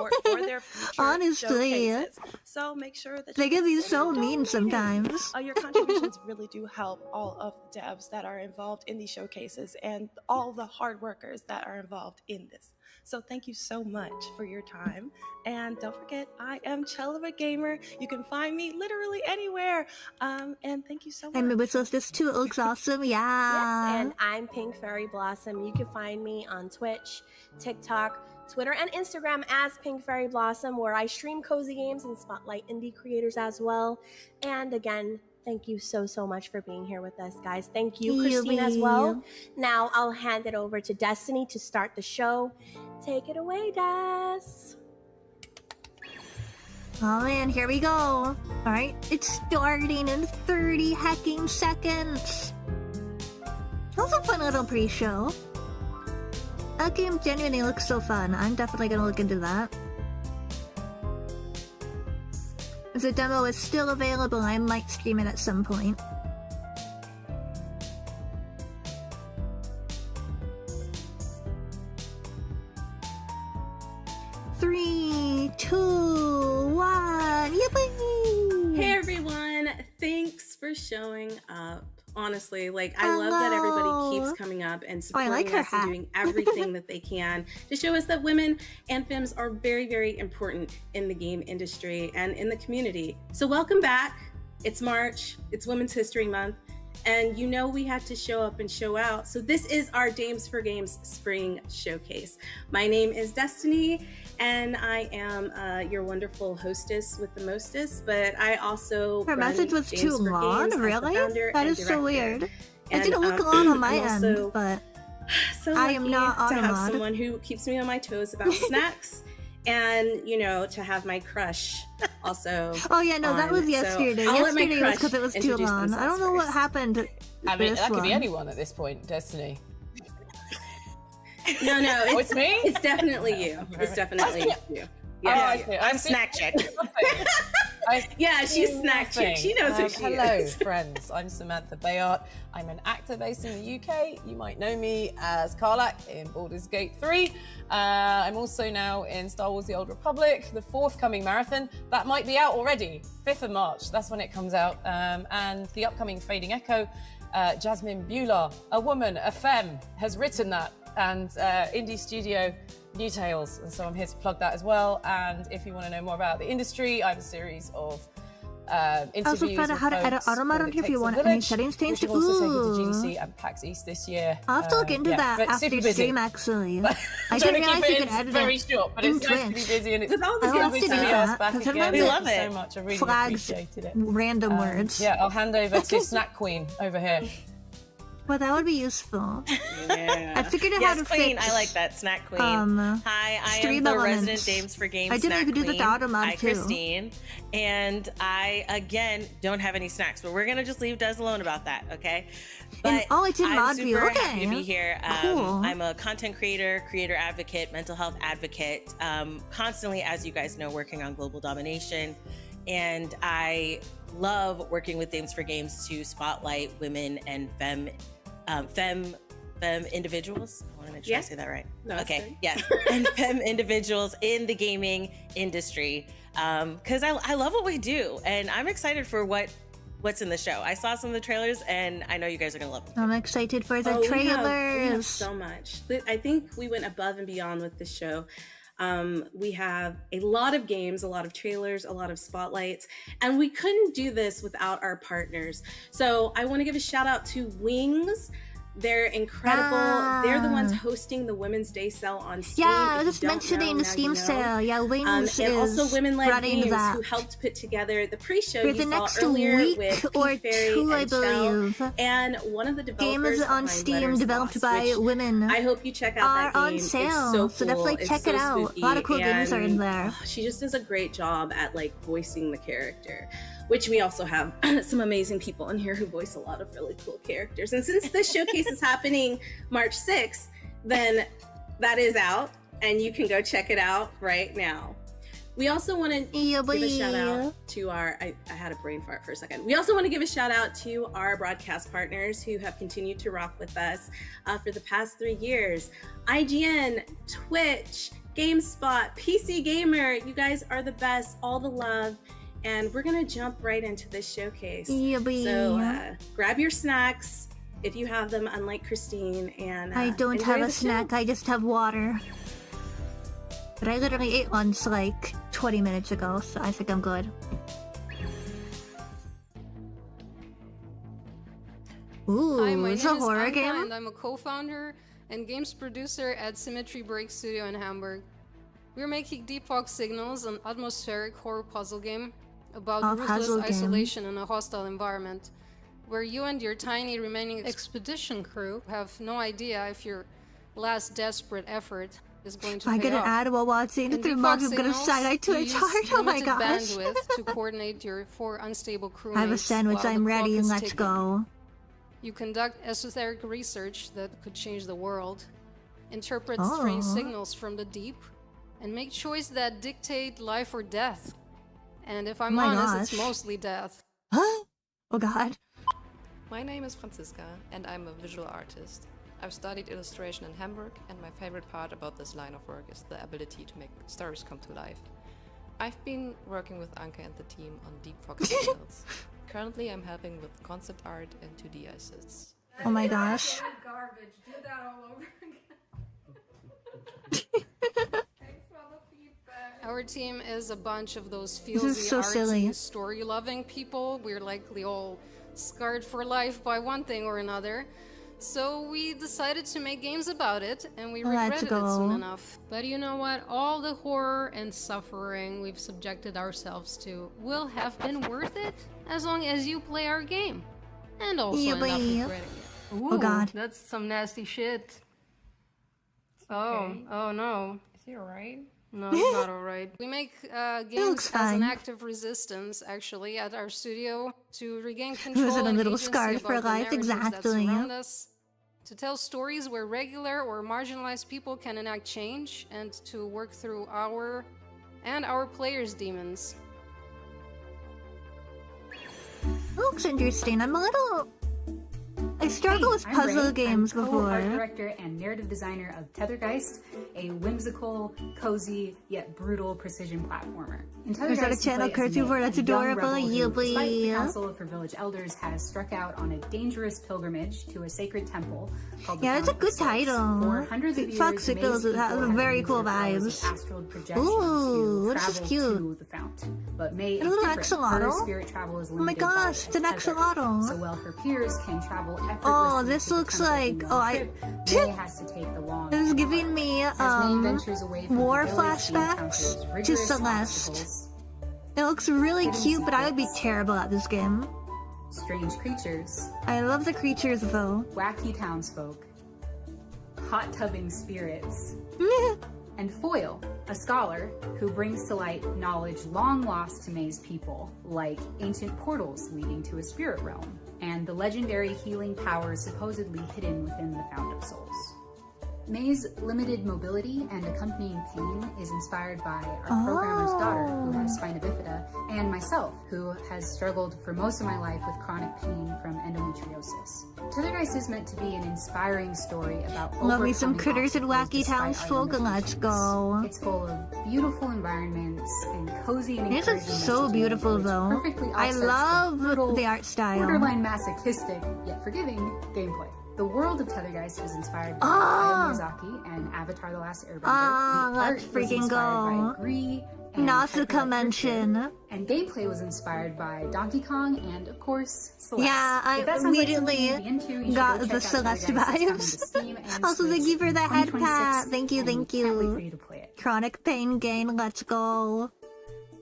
Speaker 1: Honestly.
Speaker 3: So make sure that
Speaker 1: they can be so mean sometimes.
Speaker 3: Your contributions really do help all of the devs that are involved in these showcases and all the hard workers that are involved in this. So thank you so much for your time. And don't forget, I am Chelva Gamer. You can find me literally anywhere. And thank you so much.
Speaker 1: And wish list this too. It looks awesome. Yeah.
Speaker 2: Yes, and I'm Pink Fairy Blossom. You can find me on Twitch, TikTok, Twitter, and Instagram as Pink Fairy Blossom, where I stream cozy games and spotlight indie creators as well. And again, thank you so much for being here with us, guys. Thank you, Christine, as well. Now I'll hand it over to Destiny to start the show. Take it away, Des.
Speaker 1: Oh man, here we go. All right, it's starting in 30 hecking seconds. That was a fun little pre-show. That game genuinely looks so fun. I'm definitely gonna look into that. If the demo is still available, I might stream it at some point.
Speaker 5: showing up. Honestly, like, I love that everybody keeps coming up and supporting us and doing everything that they can to show us that women and femmes are very, very important in the game industry and in the community. So welcome back. It's March, it's Women's History Month, and you know we had to show up and show out. So this is our Dames for Games Spring Showcase. My name is Destiny, and I am your wonderful hostess with the mostest, but I also
Speaker 1: Her message was
Speaker 5: Dames
Speaker 1: too
Speaker 5: for
Speaker 1: long,
Speaker 5: Games
Speaker 1: really?
Speaker 5: That
Speaker 1: is so weird.
Speaker 5: And,
Speaker 1: it didn't look long on my end, but
Speaker 5: so
Speaker 1: I am not
Speaker 5: to have
Speaker 1: automod.
Speaker 5: someone who keeps me on my toes about snacks, and you know, to have my crush also.
Speaker 1: Oh yeah, no, that was yesterday.
Speaker 5: So
Speaker 1: yesterday was because it was too long. I don't know what happened.
Speaker 6: I mean, that could be anyone at this point, Destiny.
Speaker 5: No,
Speaker 6: Oh, it's me?
Speaker 5: It's definitely you. It's definitely you.
Speaker 6: Yeah,
Speaker 3: I'm Snack Chick.
Speaker 5: Yeah, she's Snack Chick. She knows who she
Speaker 6: hello,
Speaker 5: is.
Speaker 6: friends. I'm Samantha Bayard. I'm an actor based in the UK. You might know me as Karlak in Baldur's Gate 3. I'm also now in Star Wars The Old Republic, the forthcoming marathon. That might be out already, 5th of March. That's when it comes out. And the upcoming Fading Echo, Jasmine Beulah, a woman, a femme, has written that. And indie studio New Tales, and so I'm here to plug that as well. And if you want to know more about the industry, I have a series of interviews.
Speaker 1: Also find out how to edit Automod on here if you want any settings changed.
Speaker 6: Which also taken to GDC and PAX East this year.
Speaker 1: I'll have to look into that after stream, actually. I didn't realize you could edit
Speaker 6: very
Speaker 1: it
Speaker 6: short, but
Speaker 1: in
Speaker 6: it's nice to be
Speaker 1: Twitch.
Speaker 6: busy, and it's
Speaker 1: I'll have to do that,
Speaker 6: back
Speaker 1: because
Speaker 6: again.
Speaker 1: sometimes
Speaker 6: We
Speaker 1: it
Speaker 6: love it so much. I really
Speaker 1: flags
Speaker 6: appreciated it.
Speaker 1: random words.
Speaker 6: Yeah, I'll hand over to Snack Queen over here.
Speaker 1: Well, that would be useful.
Speaker 3: Yeah.
Speaker 1: I figured out how to
Speaker 3: Queen.
Speaker 1: fix.
Speaker 3: I like that, Snack Queen.
Speaker 1: Hi,
Speaker 3: I am
Speaker 1: stream
Speaker 3: the
Speaker 1: elements.
Speaker 3: resident Dames for Games
Speaker 1: I didn't
Speaker 3: Snack
Speaker 1: even do the
Speaker 3: Queen.
Speaker 1: Automod
Speaker 3: Hi,
Speaker 1: too.
Speaker 3: Christine. And I, again, don't have any snacks, but we're going to just leave Des alone about that, okay? But
Speaker 1: I did
Speaker 3: I'm
Speaker 1: mod view.
Speaker 3: super
Speaker 1: Okay.
Speaker 3: happy to be here.
Speaker 1: Cool.
Speaker 3: I'm a content creator advocate, mental health advocate, constantly, as you guys know, working on global domination. And I love working with Dames for Games to spotlight women and femme individuals. I want to make sure I say that right.
Speaker 5: No,
Speaker 3: okay, yes, and femme individuals in the gaming industry, because I love what we do, and I'm excited for what's in the show. I saw some of the trailers, and I know you guys are gonna love them.
Speaker 1: I'm excited for the
Speaker 5: We
Speaker 1: trailers.
Speaker 5: have so much. I think we went above and beyond with this show. We have a lot of games, a lot of trailers, a lot of spotlights, and we couldn't do this without our partners. So I want to give a shout out to Wings. They're incredible. They're the ones hosting the Women's Day sale on Steam.
Speaker 1: Yeah, I was just mentioning the Steam sale. Yeah, Wings
Speaker 5: and
Speaker 1: is
Speaker 5: also Women-Led
Speaker 1: running
Speaker 5: Games,
Speaker 1: that.
Speaker 5: who helped put together the pre-show
Speaker 1: For
Speaker 5: you
Speaker 1: the
Speaker 5: saw
Speaker 1: next
Speaker 5: earlier
Speaker 1: week
Speaker 5: with
Speaker 1: or
Speaker 5: Pete Ferry
Speaker 1: two, I
Speaker 5: and Shell.
Speaker 1: believe.
Speaker 5: And one of the
Speaker 1: Game
Speaker 5: developers
Speaker 1: is on
Speaker 5: behind
Speaker 1: Steam,
Speaker 5: Letters
Speaker 1: developed
Speaker 5: Lost,
Speaker 1: by
Speaker 5: which
Speaker 1: women.
Speaker 5: I hope you check out
Speaker 1: Are
Speaker 5: that game.
Speaker 1: on sale,
Speaker 5: It's so cool.
Speaker 1: so definitely
Speaker 5: It's
Speaker 1: check
Speaker 5: so
Speaker 1: it out.
Speaker 5: spooky,
Speaker 1: A lot of cool games are in
Speaker 5: and,
Speaker 1: there.
Speaker 5: she just does a great job at like voicing the character, which we also have some amazing people in here who voice a lot of really cool characters. And since this showcase is happening March 6th, then that is out, and you can go check it out right now. We also want to give a shout out to our, I had a brain fart for a second. We also want to give a shout out to our broadcast partners who have continued to rock with us for the past 3 years. IGN, Twitch, GameSpot, PC Gamer, you guys are the best, all the love. And we're going to jump right into this showcase. So grab your snacks if you have them, unlike Christine. And
Speaker 1: I don't have a snack, I just have water. But I literally ate lunch like 20 minutes ago, so I think I'm good. Ooh,
Speaker 7: Hi, my
Speaker 1: it's
Speaker 7: name
Speaker 1: a
Speaker 7: is
Speaker 1: horror
Speaker 7: Anka,
Speaker 1: game?
Speaker 7: and I'm a co-founder and games producer at Symmetry Break Studio in Hamburg. We're making Deep Fog Signals, an atmospheric horror puzzle game about ruthless isolation in a hostile environment, where you and your tiny remaining expedition crew have no idea if your last desperate effort is going to
Speaker 1: I
Speaker 7: pay
Speaker 1: get an
Speaker 7: off.
Speaker 1: ad while watching
Speaker 7: In
Speaker 1: the
Speaker 7: Deep
Speaker 1: mug.
Speaker 7: Fog
Speaker 1: I'm gonna
Speaker 7: Signals,
Speaker 1: side-eye to
Speaker 7: you
Speaker 1: a
Speaker 7: use
Speaker 1: chart. Oh my
Speaker 7: limited
Speaker 1: gosh.
Speaker 7: bandwidth to coordinate your 4 unstable crewmates.
Speaker 1: I have a sandwich.
Speaker 7: while
Speaker 1: I'm
Speaker 7: the clock
Speaker 1: ready.
Speaker 7: is
Speaker 1: Let's
Speaker 7: ticking.
Speaker 1: go.
Speaker 7: You conduct esoteric research that could change the world, interpret strange signals from the deep, and make choices that dictate life or death. And if I'm honest, it's mostly death.
Speaker 1: Oh god.
Speaker 8: My name is Franziska, and I'm a visual artist. I've studied illustration in Hamburg, and my favorite part about this line of work is the ability to make stories come to life. I've been working with Anke and the team on Deep Fog Signals. Currently, I'm helping with concept art and 2D assets.
Speaker 1: Oh my gosh.
Speaker 7: Garbage. Do that all over again. Our team is a bunch of those feelsy,
Speaker 1: so
Speaker 7: artsy,
Speaker 1: silly.
Speaker 7: story-loving people. We're likely all scarred for life by one thing or another. So we decided to make games about it, and we regretted it soon enough. But you know what? All the horror and suffering we've subjected ourselves to will have been worth it as long as you play our game. And also enough regretting it. Ooh,
Speaker 1: oh god.
Speaker 7: That's some nasty shit. Oh no.
Speaker 6: Is he alright?
Speaker 7: No, it's not alright. We make games as an act of resistance, actually, at our studio to regain control
Speaker 1: Who's in a
Speaker 7: and
Speaker 1: little
Speaker 7: agency
Speaker 1: scarred for
Speaker 7: about the
Speaker 1: life,
Speaker 7: narratives that
Speaker 1: exactly.
Speaker 7: surround us, to tell stories where regular or marginalized people can enact change, and to work through our and our players' demons.
Speaker 1: Looks interesting. I struggled with puzzle games before.
Speaker 9: I'm co-art director and narrative designer of Tethergeist, a whimsical, cozy, yet brutal precision platformer. In Tethergeist,
Speaker 1: Is that a channel curse you for? That's adorable.
Speaker 9: Despite the Council for Village Elders has struck out on a dangerous pilgrimage to a sacred temple called the
Speaker 1: it's a
Speaker 9: Fount
Speaker 1: good
Speaker 9: of Souls.
Speaker 1: title.
Speaker 9: For hundreds of years,
Speaker 1: Foxicles has very cool vibes. Ooh, this is cute.
Speaker 9: To the fount. But May is
Speaker 1: a little
Speaker 9: different. Her
Speaker 1: axolotl.
Speaker 9: spirit travel is
Speaker 1: Oh my
Speaker 9: limited by
Speaker 1: gosh, it's an
Speaker 9: tether.
Speaker 1: axolotl.
Speaker 9: So while her peers can travel effortlessly
Speaker 1: Oh, this
Speaker 9: to the
Speaker 1: looks
Speaker 9: temple
Speaker 1: like
Speaker 9: in one trip, May has to take the long
Speaker 1: This is giving me
Speaker 9: As May ventures away from
Speaker 1: war
Speaker 9: the village, she
Speaker 1: flashbacks
Speaker 9: encounters
Speaker 1: to
Speaker 9: rigorous
Speaker 1: Celeste.
Speaker 9: obstacles,
Speaker 1: It looks really
Speaker 9: hidden
Speaker 1: cute, but I would be
Speaker 9: secrets,
Speaker 1: terrible at this game.
Speaker 9: strange creatures,
Speaker 1: I love the creatures though.
Speaker 9: wacky townsfolk, hot tubbing spirits, and Foyle, a scholar who brings to light knowledge long lost to May's people, like ancient portals leading to a spirit realm, and the legendary healing powers supposedly hidden within the Fount of Souls. May's limited mobility and accompanying pain is inspired by our programmer's daughter, who has spina bifida, and myself, who has struggled for most of my life with chronic pain from endometriosis. Tethergeist is meant to be an inspiring story about
Speaker 1: Love me some
Speaker 9: overcoming
Speaker 1: critters and
Speaker 9: obstacles
Speaker 1: wacky
Speaker 9: despite our
Speaker 1: townsfolk, and let's
Speaker 9: limitations.
Speaker 1: go.
Speaker 9: It's full of beautiful environments and cozy and
Speaker 1: This
Speaker 9: encouraging
Speaker 1: is so
Speaker 9: messaging,
Speaker 1: beautiful
Speaker 9: which
Speaker 1: though.
Speaker 9: perfectly
Speaker 1: I
Speaker 9: offsets
Speaker 1: love
Speaker 9: brutal,
Speaker 1: the art style.
Speaker 9: borderline masochistic, yet forgiving gameplay. The world of Tethergeist was inspired by
Speaker 1: Ah!
Speaker 9: Hayao Miyazaki and Avatar: The Last Airbender.
Speaker 1: Ah,
Speaker 9: the art
Speaker 1: let's
Speaker 9: was
Speaker 1: freaking
Speaker 9: inspired
Speaker 1: go.
Speaker 9: by Gree and
Speaker 1: Nausicaa
Speaker 9: Hyperlight
Speaker 1: mention.
Speaker 9: Drifter, and gameplay was inspired by Donkey Kong and, of course, Celeste.
Speaker 1: Yeah, I
Speaker 9: If that sounds like
Speaker 1: immediately
Speaker 9: something you'd be into, you should
Speaker 1: got
Speaker 9: go
Speaker 1: the
Speaker 9: check out
Speaker 1: Celeste
Speaker 9: Tethergeist. It's coming to
Speaker 1: vibes.
Speaker 9: Steam and
Speaker 1: Also, thank
Speaker 9: Switch
Speaker 1: you for the
Speaker 9: in
Speaker 1: head
Speaker 9: 2026,
Speaker 1: pat. Thank you,
Speaker 9: and
Speaker 1: thank
Speaker 9: we can't wait
Speaker 1: you.
Speaker 9: for you to play it.
Speaker 1: Chronic pain gain, let's go.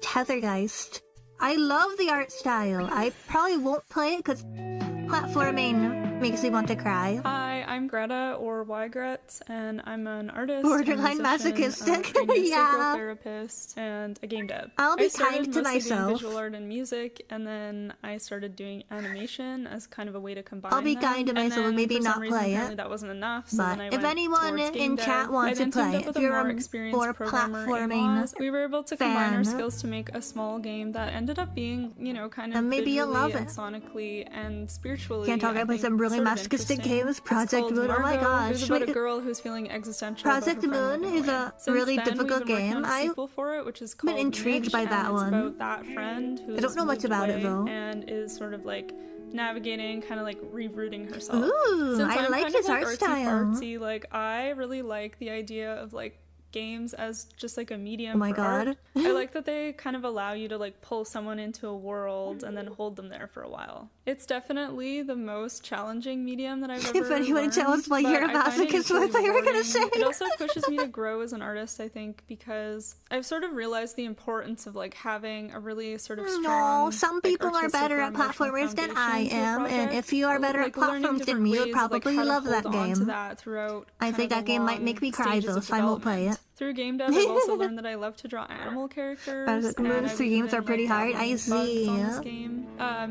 Speaker 1: Tethergeist. I love the art style. I probably won't play it because platforming makes me want to cry.
Speaker 10: Hi, I'm Greta, or Ygret, and I'm an artist,
Speaker 1: Borderline
Speaker 10: a musician,
Speaker 1: masochistic.
Speaker 10: a
Speaker 1: Yeah.
Speaker 10: therapist, and a game dev.
Speaker 1: I'll be
Speaker 10: I started
Speaker 1: kind to
Speaker 10: mostly doing
Speaker 1: myself.
Speaker 10: visual art and music, and then I started doing animation as kind of a way to combine
Speaker 1: I'll be
Speaker 10: them.
Speaker 1: kind to
Speaker 10: And
Speaker 1: myself and
Speaker 10: then
Speaker 1: maybe
Speaker 10: for some
Speaker 1: not
Speaker 10: reason,
Speaker 1: play it.
Speaker 10: apparently that wasn't enough, so
Speaker 1: But
Speaker 10: then I
Speaker 1: if
Speaker 10: went
Speaker 1: anyone
Speaker 10: towards game
Speaker 1: in
Speaker 10: dev.
Speaker 1: chat wants
Speaker 10: I then
Speaker 1: to play
Speaker 10: teamed up
Speaker 1: it,
Speaker 10: with
Speaker 1: if
Speaker 10: a
Speaker 1: you're
Speaker 10: more
Speaker 1: a
Speaker 10: experienced
Speaker 1: more
Speaker 10: programmer,
Speaker 1: platforming
Speaker 10: Amos. We were able to combine our
Speaker 1: fan,
Speaker 10: skills to make a small game that ended up being, kind of
Speaker 1: then maybe you'll
Speaker 10: visually
Speaker 1: love
Speaker 10: and
Speaker 1: it.
Speaker 10: sonically and spiritually.
Speaker 1: Can't talk
Speaker 10: I
Speaker 1: about
Speaker 10: think,
Speaker 1: some really
Speaker 10: sort of
Speaker 1: masochistic
Speaker 10: interesting.
Speaker 1: games.
Speaker 10: It's
Speaker 1: Project
Speaker 10: called
Speaker 1: Moon. Oh my
Speaker 10: Margot.
Speaker 1: gosh.
Speaker 10: It's about a
Speaker 1: Wait,
Speaker 10: girl who's feeling existential.
Speaker 1: Project
Speaker 10: about her friend
Speaker 1: Moon
Speaker 10: running
Speaker 1: is
Speaker 10: away.
Speaker 1: a
Speaker 10: Since
Speaker 1: really
Speaker 10: then,
Speaker 1: difficult
Speaker 10: we've been working
Speaker 1: game.
Speaker 10: on a
Speaker 1: I've
Speaker 10: sequel for it, which is
Speaker 1: been
Speaker 10: called
Speaker 1: intrigued
Speaker 10: Midge,
Speaker 1: by
Speaker 10: and
Speaker 1: that
Speaker 10: it's
Speaker 1: one.
Speaker 10: about that friend who
Speaker 1: I don't know much
Speaker 10: moved
Speaker 1: about it,
Speaker 10: away
Speaker 1: though.
Speaker 10: and is sort of like navigating, kind of like rerouting herself.
Speaker 1: Ooh,
Speaker 10: Since
Speaker 1: I
Speaker 10: I'm
Speaker 1: like
Speaker 10: kind
Speaker 1: his
Speaker 10: of, like,
Speaker 1: art style.
Speaker 10: artsy, like I really like the idea of like games as just like a medium
Speaker 1: Oh my
Speaker 10: for art.
Speaker 1: god.
Speaker 10: I like that they kind of allow you to like pull someone into a world and then hold them there for a while. It's definitely the most challenging medium that I've ever
Speaker 1: If anyone
Speaker 10: learned,
Speaker 1: tells us why
Speaker 10: but
Speaker 1: you're a
Speaker 10: I find it
Speaker 1: masochist, what I
Speaker 10: equally
Speaker 1: thought you were gonna
Speaker 10: rewarding.
Speaker 1: say.
Speaker 10: It also pushes me to grow as an artist, I think, because I've sort of realized the importance of like having a really sort of strong.
Speaker 1: No, some
Speaker 10: like,
Speaker 1: people are
Speaker 10: artistic
Speaker 1: better
Speaker 10: or
Speaker 1: at
Speaker 10: emotional
Speaker 1: platformers than I
Speaker 10: foundation to a
Speaker 1: am, and
Speaker 10: project.
Speaker 1: if you are better
Speaker 10: Like,
Speaker 1: at
Speaker 10: learning
Speaker 1: platforms than
Speaker 10: different
Speaker 1: me, you'll
Speaker 10: ways of, like,
Speaker 1: probably
Speaker 10: how to
Speaker 1: love that
Speaker 10: hold on to
Speaker 1: game.
Speaker 10: that throughout
Speaker 1: I
Speaker 10: kind
Speaker 1: think
Speaker 10: of
Speaker 1: that
Speaker 10: the
Speaker 1: game might
Speaker 10: long
Speaker 1: make me cry
Speaker 10: stages
Speaker 1: though,
Speaker 10: of
Speaker 1: so I won't play it.
Speaker 10: development. Through game dev, I've also learned that I love to draw animal characters.
Speaker 1: Project
Speaker 10: and
Speaker 1: Moon's
Speaker 10: I've
Speaker 1: three games
Speaker 10: even,
Speaker 1: are pretty
Speaker 10: like,
Speaker 1: hard.
Speaker 10: gotten
Speaker 1: I
Speaker 10: bugs
Speaker 1: see.
Speaker 10: on this game.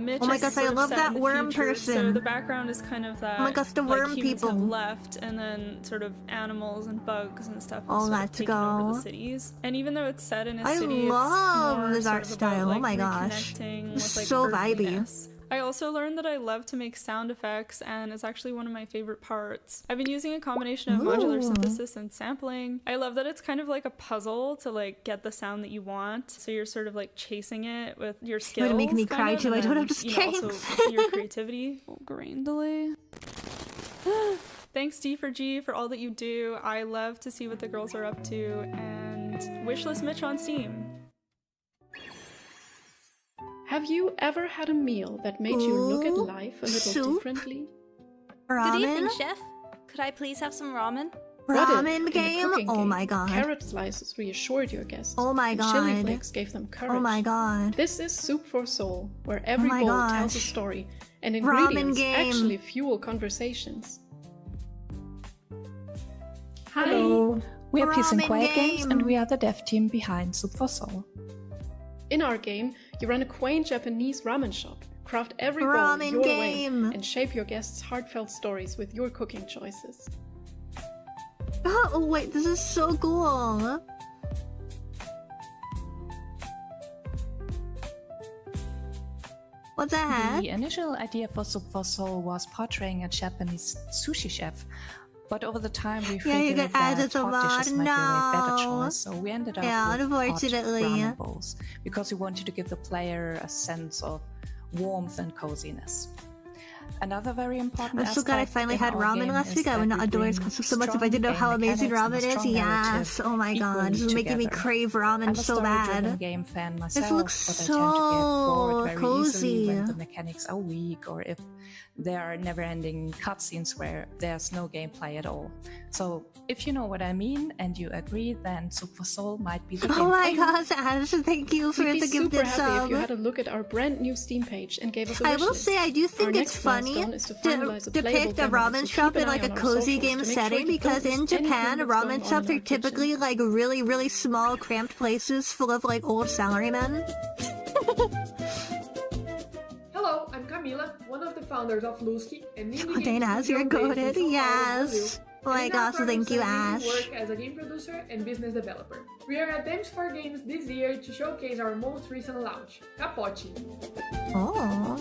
Speaker 10: Mitch
Speaker 1: Oh my
Speaker 10: is
Speaker 1: gosh, I
Speaker 10: sort of
Speaker 1: love
Speaker 10: set
Speaker 1: that
Speaker 10: in the
Speaker 1: worm
Speaker 10: future, So
Speaker 1: person.
Speaker 10: the background is kind of that.
Speaker 1: Oh my gosh, the
Speaker 10: like,
Speaker 1: worm
Speaker 10: humans have
Speaker 1: people.
Speaker 10: left, and then sort of animals and bugs and stuff.
Speaker 1: Oh,
Speaker 10: have sort of
Speaker 1: let's
Speaker 10: taken over
Speaker 1: go.
Speaker 10: the cities. And even though it's set in a
Speaker 1: I
Speaker 10: city,
Speaker 1: love
Speaker 10: it's more
Speaker 1: this
Speaker 10: sort
Speaker 1: art
Speaker 10: of
Speaker 1: style.
Speaker 10: About, like,
Speaker 1: Oh my gosh.
Speaker 10: reconnecting
Speaker 1: It's
Speaker 10: with, like,
Speaker 1: so vibey.
Speaker 10: earthiness. I also learned that I love to make sound effects, and it's actually one of my favorite parts. I've been using a combination of modular synthesis and sampling. I love that it's kind of like a puzzle to like get the sound that you want. So you're sort of like chasing it with your skills.
Speaker 1: You're making me cry too. I don't understand.
Speaker 10: Also your creativity. Oh, grain delay. Thanks D4G for all that you do. I love to see what the girls are up to, and Wishlist Mitch on Steam.
Speaker 11: Have you ever had a meal that made you look at life a little differently?
Speaker 1: Ramen?
Speaker 12: Good evening, chef. Could I please have some ramen?
Speaker 1: Ramen game? Oh my god.
Speaker 11: Carrot slices reassured your guests.
Speaker 1: Oh my god.
Speaker 11: Chili flakes gave them courage.
Speaker 1: Oh my god.
Speaker 11: This is Soup for Soul, where every bowl tells a story, and ingredients actually fuel conversations.
Speaker 13: Hello. We are Peace and Quiet Games, and we are the dev team behind Soup for Soul.
Speaker 11: In our game, you run a quaint Japanese ramen shop, craft every bowl your way, and shape your guests' heartfelt stories with your cooking choices.
Speaker 1: Oh wait, this is so cool. What's that?
Speaker 13: The initial idea for Soup for Soul was portraying a Japanese sushi chef. But over the time we figured that hot dishes might be a way better choice, so we ended up with hot ramen bowls, because we wanted to give the player a sense of warmth and coziness. Another very important
Speaker 1: I'm so glad I finally had ramen last week. I would not adore it so much if I didn't know how amazing ramen is. Yes! Oh my god, this is making me crave ramen so bad.
Speaker 13: Game fan myself,
Speaker 1: this looks so cozy.
Speaker 13: When the mechanics are weak, or if there are never-ending cutscenes where there's no gameplay at all. So if you know what I mean and you agree, then Soup for Soul might be the game.
Speaker 1: Oh my gosh, Ash, thank you for the gifted sub.
Speaker 11: If you had a look at our brand new Steam page and gave us a wish
Speaker 1: I will say I do think it's funny to depict a ramen shop in like a cozy game setting, because in Japan ramen shops are typically like really small cramped places full of like old salarymen.
Speaker 14: Hello, I'm Camila, one of the founders of Lusky, and
Speaker 1: Dana, you're goated. Yes. Oh my gosh, thank you, Ash.
Speaker 14: Work as a game producer and business developer. We are at dames4games this year to showcase our most recent launch, Capote.
Speaker 1: Oh.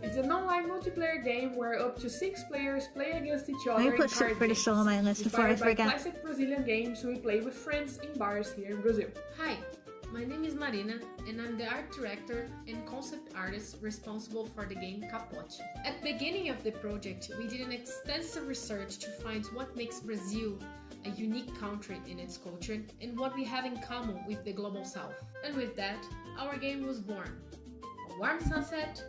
Speaker 14: It's an online multiplayer game where up to 6 players play against each other.
Speaker 1: Let me put Super to Soul on my list before I forget.
Speaker 14: Classic Brazilian games we play with friends in bars here in Brazil.
Speaker 15: Hi. My name is Marina, and I'm the art director and concept artist responsible for the game Capote. At the beginning of the project, we did an extensive research to find what makes Brazil a unique country in its culture and what we have in common with the global south. And with that, our game was born. A warm sunset,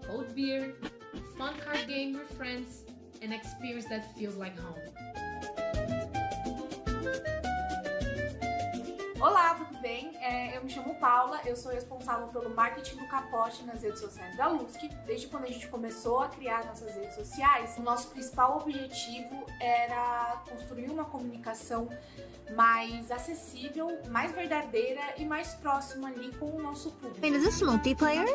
Speaker 15: cold beer, a fun card game with friends, an experience that feels like home.
Speaker 16: Olá, tudo bem? Eu me chamo Paula, eu sou responsável pelo marketing do Capote nas redes sociais da Lusky. Desde quando a gente começou a criar nossas redes sociais, o nosso principal objetivo era construir uma comunicação mais acessível, mais verdadeira e mais próxima ali com o nosso público.
Speaker 1: Wait, is this multiplayer?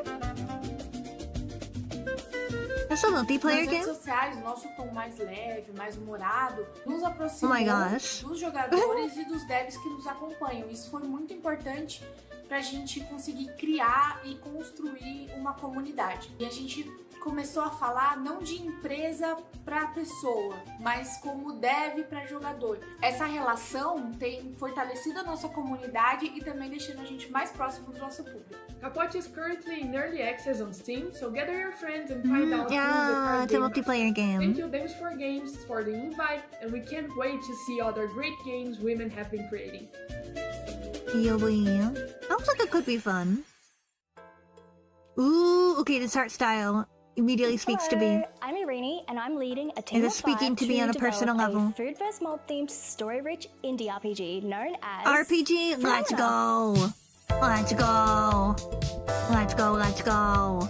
Speaker 1: It's a multiplayer game?
Speaker 16: Nas redes sociais, o nosso tom mais leve, mais humorado, nos aproximou dos jogadores e dos devs que nos acompanham. Isso foi muito importante pra gente conseguir criar e construir uma comunidade. E a gente começou a falar não de empresa para pessoa, mas como dev para jogador. Essa relação tem fortalecido a nossa comunidade e também deixando a gente mais próximo do nosso público.
Speaker 14: Capote is currently in early access on Steam, so gather your friends and find out
Speaker 1: yeah, it's a multiplayer game.
Speaker 14: Thank you dames4games for the invite, and we can't wait to see other great games women have been creating.
Speaker 1: Sounds like it could be fun. Ooh, okay, this art style immediately speaks to me.
Speaker 17: I'm Irini, and I'm leading a team
Speaker 1: of 5 speaking to me on a personal level.
Speaker 17: A food vs. mold themed story-rich indie RPG known as
Speaker 1: RPG. Let's go. Let's go. Let's go. Let's go.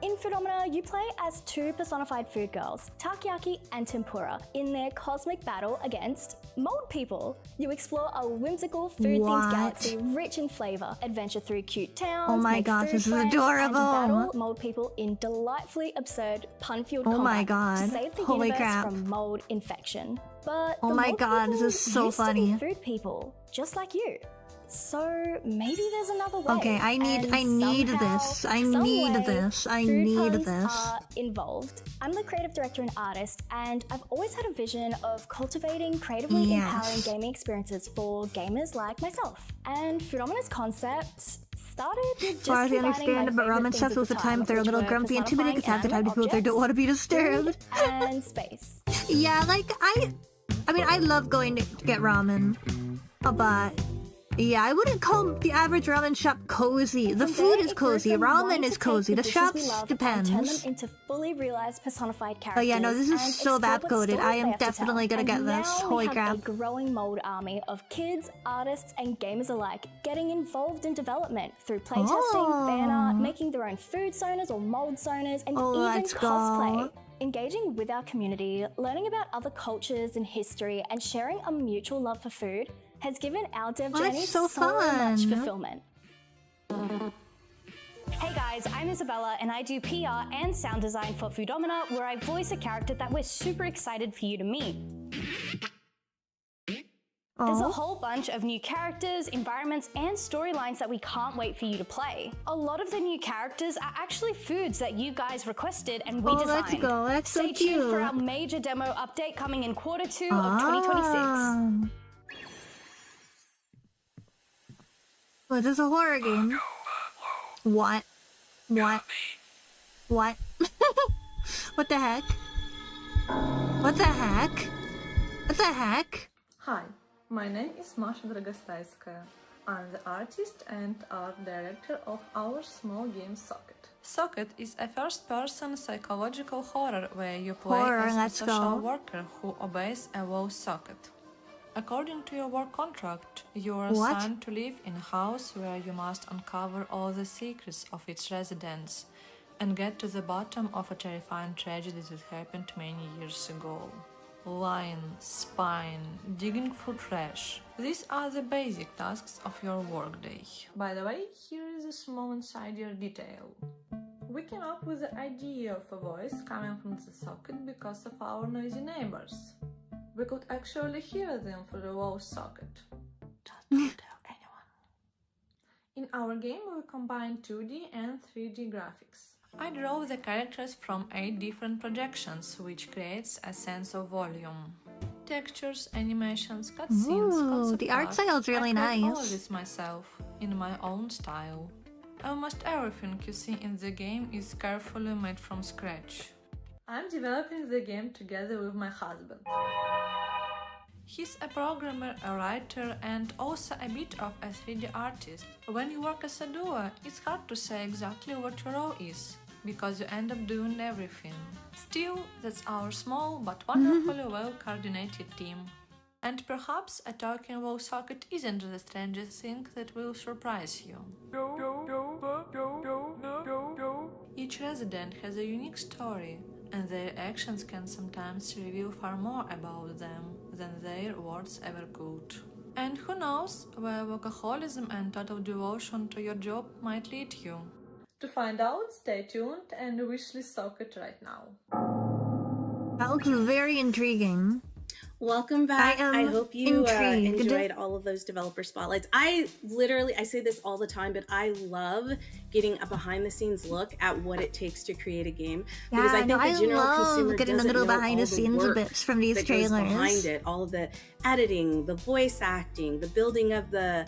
Speaker 17: In Foodmona, you play as 2 personified food girls, Takoyaki and Tempura, in their cosmic battle against mold people. You explore a whimsical food-themed galaxy rich in flavor, adventure through cute towns,
Speaker 1: oh my gosh, this is adorable,
Speaker 17: and battle mold people in delightfully absurd pun-fueled combat to save the universe from mold infection. But
Speaker 1: oh my god, this is so funny.
Speaker 17: Food people just like you. So maybe there's another way.
Speaker 1: Okay, I need this. I need this.
Speaker 17: Are involved. I'm the creative director and artist, and I've always had a vision of cultivating creatively empowering gaming experiences for gamers like myself. And Foodomina's concept started with just
Speaker 1: I understand, but ramen chefs was the time they're a little grumpy and too many have the time to people they don't want to be disturbed.
Speaker 17: And space.
Speaker 1: Yeah, like I mean, I love going to get ramen, but yeah, I wouldn't call the average ramen shop cozy. The food is cozy, ramen is cozy, the shops depends.
Speaker 17: Turn them into fully realized personified characters.
Speaker 1: Oh yeah, no, this is so bad-coded. I am definitely gonna get this. Holy crap.
Speaker 17: A growing mold army of kids, artists, and gamers alike getting involved in development through playtesting, fan art, making their own food soners or mold soners, and even cosplay. Engaging with our community, learning about other cultures and history, and sharing a mutual love for food has given our dev journey so much fulfillment. Hey guys, I'm Isabella and I do PR and sound design for Foodomina, where I voice a character that we're super excited for you to meet. There's a whole bunch of new characters, environments, and storylines that we can't wait for you to play. A lot of the new characters are actually foods that you guys requested and we designed.
Speaker 1: Let's go. That's so cute.
Speaker 17: Stay tuned for our major demo update coming in Q2 of 2026.
Speaker 1: Well, this is a horror game. What? What? What? What the heck? What the heck? What the heck?
Speaker 18: Hi, my name is Masha Dragostayskaya. I'm the artist and art director of our small game Socket. Socket is a first-person psychological horror where you play as a social worker who obeys a WoW socket. According to your work contract, you are assigned to live in a house where you must uncover all the secrets of its residents and get to the bottom of a terrifying tragedy that happened many years ago. Lying, spying, digging for trash. These are the basic tasks of your workday. By the way, here is a small insider detail. We came up with the idea of a voice coming from the socket because of our noisy neighbors. We could actually hear them through the WoW socket. Just don't tell anyone. In our game, we combine 2D and 3D graphics. I draw the characters from 8 different projections, which creates a sense of volume. Textures, animations, cutscenes,
Speaker 1: the art style is really nice.
Speaker 18: I all this myself, in my own style. Almost everything you see in the game is carefully made from scratch. I'm developing the game together with my husband. He's a programmer, a writer, and also a bit of a 3D artist. When you work as a duo, it's hard to say exactly what your role is, because you end up doing everything. Still, that's our small but wonderfully well-coordinated team. And perhaps a talking WoW socket isn't the strangest thing that will surprise you. Each resident has a unique story, and their actions can sometimes reveal far more about them than their words ever could. And who knows where workaholism and total devotion to your job might lead you. To find out, stay tuned and wishlist Socket right now.
Speaker 1: That looks very intriguing.
Speaker 5: Welcome back. I hope you enjoyed all of those developer spotlights. I say this all the time, but I love getting a behind-the-scenes look at what it takes to create a game. Because I think the general consumer
Speaker 1: getting a little behind-the-scenes bits from these trailers.
Speaker 5: Behind it, all of the editing, the voice acting, the building of the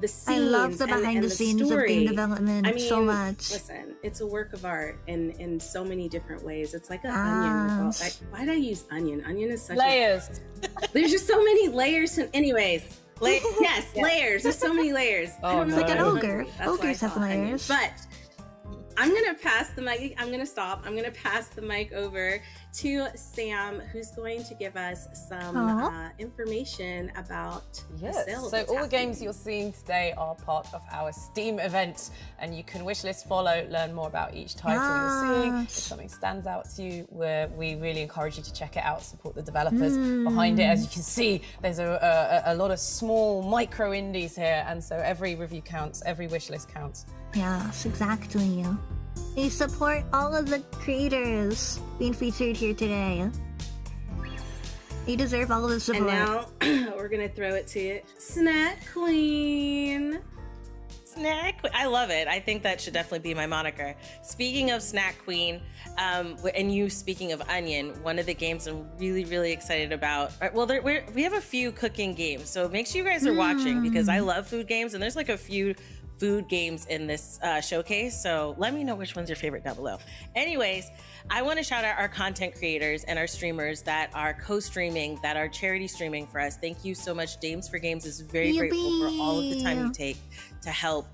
Speaker 5: scenes. I love the
Speaker 1: behind-the-scenes of game development so much.
Speaker 5: Listen, it's a work of art in so many different ways. It's like an onion. Why did I use onion? Onion is such
Speaker 6: layers.
Speaker 5: There's just so many layers. Anyways, yes, layers. There's so many layers.
Speaker 1: It's like an ogre. Ogres have layers.
Speaker 5: But I'm gonna pass the mic. I'm gonna stop. I'm gonna pass the mic over to Sam, who's going to give us some information about the sale.
Speaker 6: So all the games you're seeing today are part of our Steam event, and you can wishlist, follow, learn more about each title you're seeing. If something stands out to you, we really encourage you to check it out, support the developers behind it. As you can see, there's a lot of small micro indies here, and so every review counts, every wishlist counts.
Speaker 1: Yes, exactly. We support all of the creators being featured here today. You deserve all of the support.
Speaker 5: And now we're gonna throw it to Snack Queen.
Speaker 19: I love it. I think that should definitely be my moniker. Speaking of Snack Queen, and you speaking of Onion, one of the games I'm really, really excited about. Well, we have a few cooking games, so make sure you guys are watching because I love food games, and there's like a few food games in this showcase. So let me know which one's your favorite down below. Anyways, I want to shout out our content creators and our streamers that are co-streaming, that are charity streaming for us. Thank you so much. Dames4games is very grateful for all of the time you take to help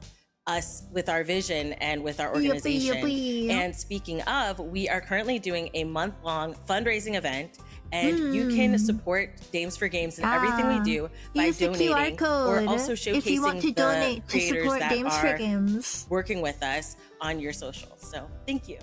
Speaker 19: us with our vision and with our organization. And speaking of, we are currently doing a month-long fundraising event, and you can support Dames4games and everything we do by donating,
Speaker 1: QR code
Speaker 19: or also showcasing
Speaker 1: if you want to donate
Speaker 19: the
Speaker 1: to
Speaker 19: creators
Speaker 1: support
Speaker 19: that
Speaker 1: Dames4games
Speaker 19: working with us on your socials. So thank you.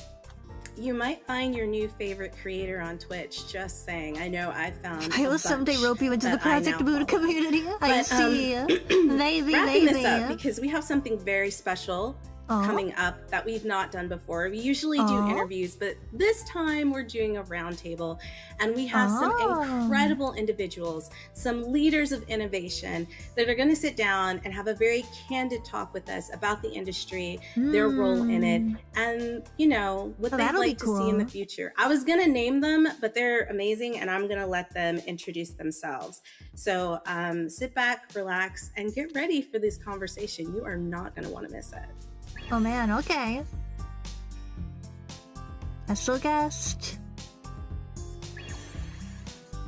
Speaker 5: You might find your new favorite creator on Twitch, just saying. I know I found
Speaker 1: I will someday rope you into the Project Buddha community. I see.
Speaker 5: Wrapping this up, because we have something very special coming up that we've not done before. We usually do interviews, but this time we're doing a roundtable, and we have some incredible individuals, some leaders of innovation that are going to sit down and have a very candid talk with us about the industry, their role in it, and what they'd like to see in the future. I was going to name them, but they're amazing, and I'm going to let them introduce themselves. So sit back, relax, and get ready for this conversation. You are not going to want to miss it.
Speaker 1: Oh man, okay. Special guest.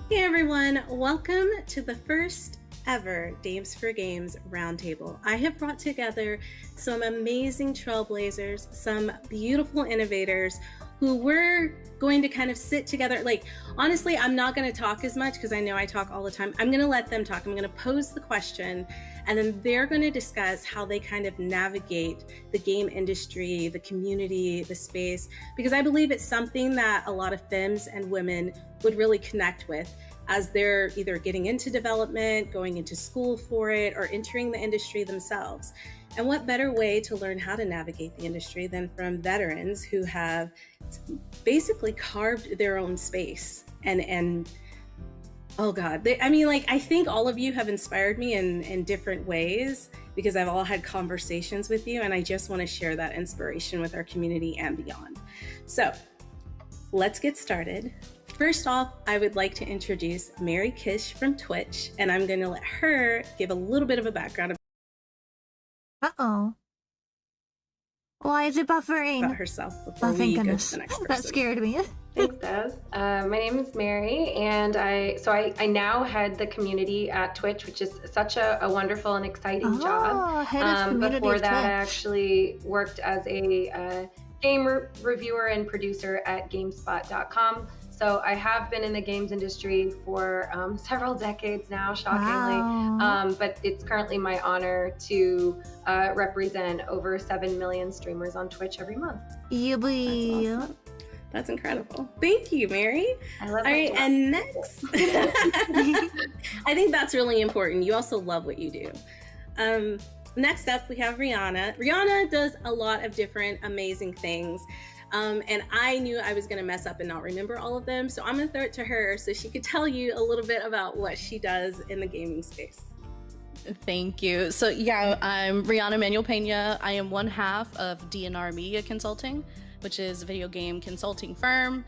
Speaker 5: Hey everyone, welcome to the first ever Dames4games Roundtable. I have brought together some amazing trailblazers, some beautiful innovators who we're going to kind of sit together. Like, honestly, I'm not going to talk as much because I know I talk all the time. I'm going to let them talk. I'm going to pose the question, and then they're going to discuss how they kind of navigate the game industry, the community, the space, because I believe it's something that a lot of femmes and women would really connect with as they're either getting into development, going into school for it, or entering the industry themselves. And what better way to learn how to navigate the industry than from veterans who have basically carved their own space. And oh God, I think all of you have inspired me in different ways because I've all had conversations with you, and I just want to share that inspiration with our community and beyond. So let's get started. First off, I would like to introduce Mary Kish from Twitch, and I'm going to let her give a little bit of a background
Speaker 1: Uh-oh. Why is it buffering?
Speaker 5: About herself before we go to the next person.
Speaker 1: That scared me.
Speaker 20: Thanks, Des. My name is Mary, and I now head the community at Twitch, which is such a wonderful and exciting job.
Speaker 1: Head of community
Speaker 20: before
Speaker 1: of
Speaker 20: that,
Speaker 1: Twitch.
Speaker 20: I actually worked as a game reviewer and producer at GameSpot.com. So I have been in the games industry for several decades now, shockingly.
Speaker 1: Wow.
Speaker 20: But it's currently my honor to represent over 7 million streamers on Twitch every month.
Speaker 1: Yeah, boy.
Speaker 5: That's awesome. That's incredible. Thank you, Mary.
Speaker 20: I love
Speaker 5: All right, and next, I think that's really important. You also love what you do. Next up, we have Rihanna. Rihanna does a lot of different amazing things. And I knew I was going to mess up and not remember all of them. So I'm going to throw it to her so she could tell you a little bit about what she does in the gaming space.
Speaker 21: Thank you. So yeah, I'm Rihanna Manuel Pena. I am one half of DNR Media Consulting, which is a video game consulting firm.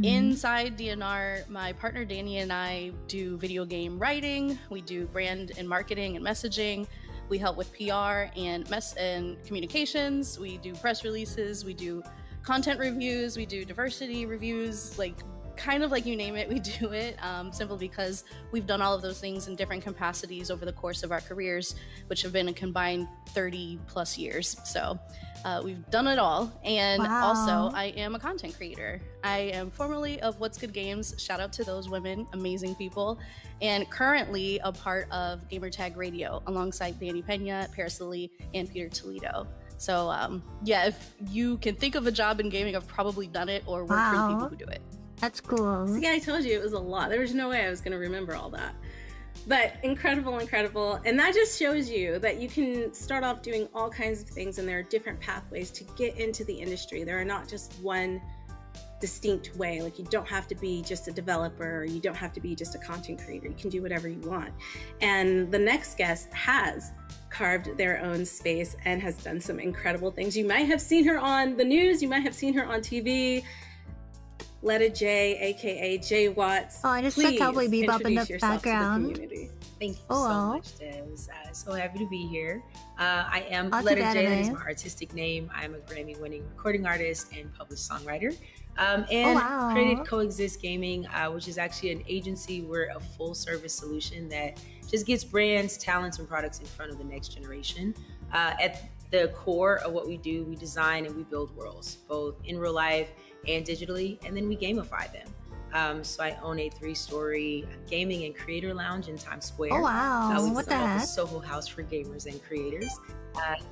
Speaker 21: Inside DNR, my partner Danny and I do video game writing. We do brand and marketing and messaging. We help with PR and communications. We do press releases. We do content reviews. We do diversity reviews, kind of like you name it, we do it, simply because we've done all of those things in different capacities over the course of our careers, which have been a combined 30 plus years. So we've done it all. And also I am a content creator. I am formerly of What's Good Games. Shout out to those women, amazing people. And currently a part of Gamertag Radio alongside Danny Pena, Paris Lilly, and Peter Toledo. So yeah, if you can think of a job in gaming, I've probably done it or worked for the people who do it.
Speaker 1: That's cool.
Speaker 5: See, I told you it was a lot. There was no way I was going to remember all that. But incredible, incredible. And that just shows you that you can start off doing all kinds of things, and there are different pathways to get into the industry. There are not just one distinct way. Like, you don't have to be just a developer, or you don't have to be just a content creator. You can do whatever you want. And the next guest has carved their own space and has done some incredible things. You might have seen her on the news, you might have seen her on TV. Letta J, aka J Watts.
Speaker 1: Oh, I just saw Cowboy Bebop in the background.
Speaker 4: Thank you so much, Des. So happy to be here. I am Letta J, that is my artistic name. I'm a Grammy-winning recording artist and published songwriter. And created Coexist Gaming, which is actually an agency. We're a full-service solution that just gets brands, talents, and products in front of the next generation. At the core of what we do, we design and we build worlds, both in real life and digitally, and then we gamify them. So I own a 3-story gaming and creator lounge in Times Square.
Speaker 1: Oh, wow.
Speaker 4: What the heck? A Soho house for gamers and creators.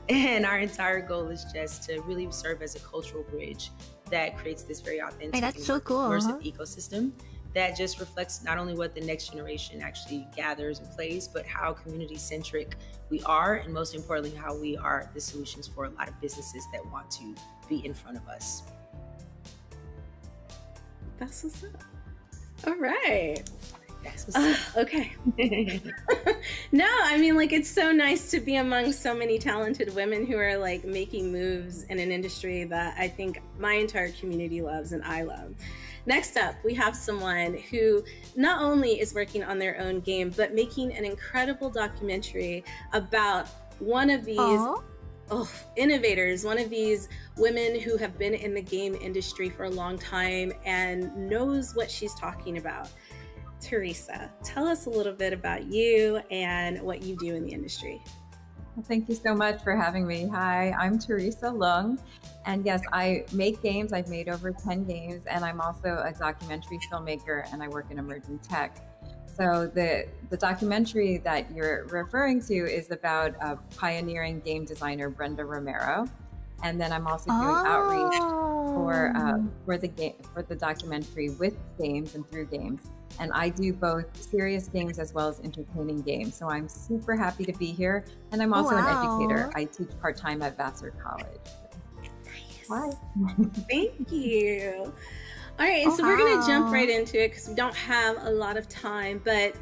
Speaker 4: And our entire goal is just to really serve as a cultural bridge that creates this very authentic
Speaker 1: that's so cool.
Speaker 4: immersive ecosystem that just reflects not only what the next generation actually gathers and plays, but how community-centric we are, and most importantly, how we are the solutions for a lot of businesses that want to be in front of us.
Speaker 5: That's what's up. All right. Okay. No, I mean, like, it's so nice to be among so many talented women who are like making moves in an industry that I think my entire community loves and I love. Next up, we have someone who not only is working on their own game, but making an incredible documentary about one of these innovators, one of these women who have been in the game industry for a long time and knows what she's talking about. Teresa, tell us a little bit about you and what you do in the industry.
Speaker 22: Well, thank you so much for having me. Hi, I'm Teresa Lung, and yes, I make games. I've made over 10 games, and I'm also a documentary filmmaker, and I work in emerging tech. So the documentary that you're referring to is about pioneering game designer Brenda Romero, and then I'm also doing outreach for the documentary with games and through games. And I do both serious games as well as entertaining games. So I'm super happy to be here. And I'm also an educator. I teach part-time at Vassar College.
Speaker 5: Nice. Hi. Thank you. All right, so we're going to jump right into it because we don't have a lot of time, but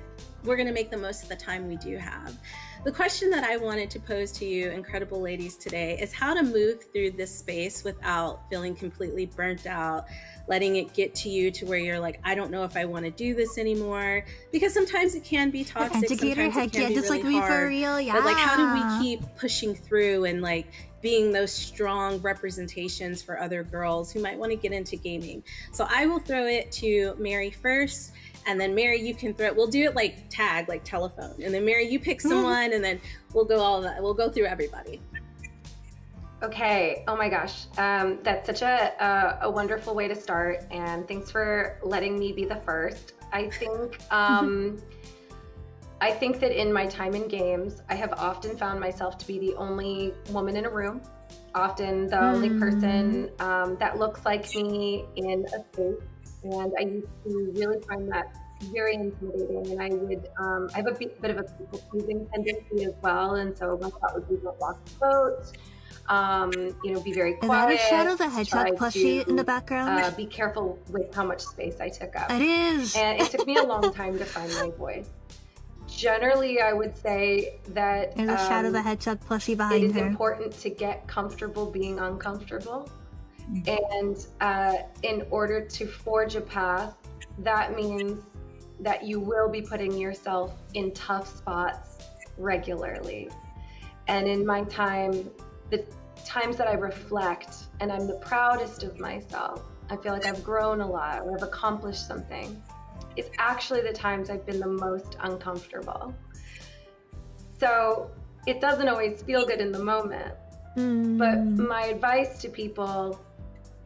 Speaker 5: we're going to make the most of the time we do have. The question that I wanted to pose to you, incredible ladies, today is how to move through this space without feeling completely burnt out, letting it get to you to where you're like, I don't know if I want to do this anymore, because sometimes it can be toxic, sometimes it can be
Speaker 1: just
Speaker 5: really
Speaker 1: like
Speaker 5: hard.
Speaker 1: For real, yeah.
Speaker 5: But like, how do we keep pushing through and like being those strong representations for other girls who might want to get into gaming? So I will throw it to Mary first, and then Mary, you can throw it. We'll do it like tag, like telephone, and then Mary, you pick someone, and then we'll go through everybody.
Speaker 20: Okay. Oh my gosh. That's such a wonderful way to start. And thanks for letting me be the first. I think, I think that in my time in games, I have often found myself to be the only woman in a room, often the only person that looks like me in a space. And I used to really find that very intimidating. And I would, I have a bit of a people-pleasing tendency as well. And so my thought would be don't rock the boat. Be very quiet.
Speaker 1: Is that a Shadow the Hedgehog plushie in the background?
Speaker 20: Be careful with how much space I took up.
Speaker 1: It is.
Speaker 20: And it took me a long time to find my voice. Generally, I would say that
Speaker 1: there's a Shadow the Hedgehog plushie behind her.
Speaker 20: It is important to get comfortable being uncomfortable. And in order to forge a path, that means that you will be putting yourself in tough spots regularly. And in my time, the times that I reflect and I'm the proudest of myself, I feel like I've grown a lot or I've accomplished something, it's actually the times I've been the most uncomfortable. So it doesn't always feel good in the moment, but my advice to people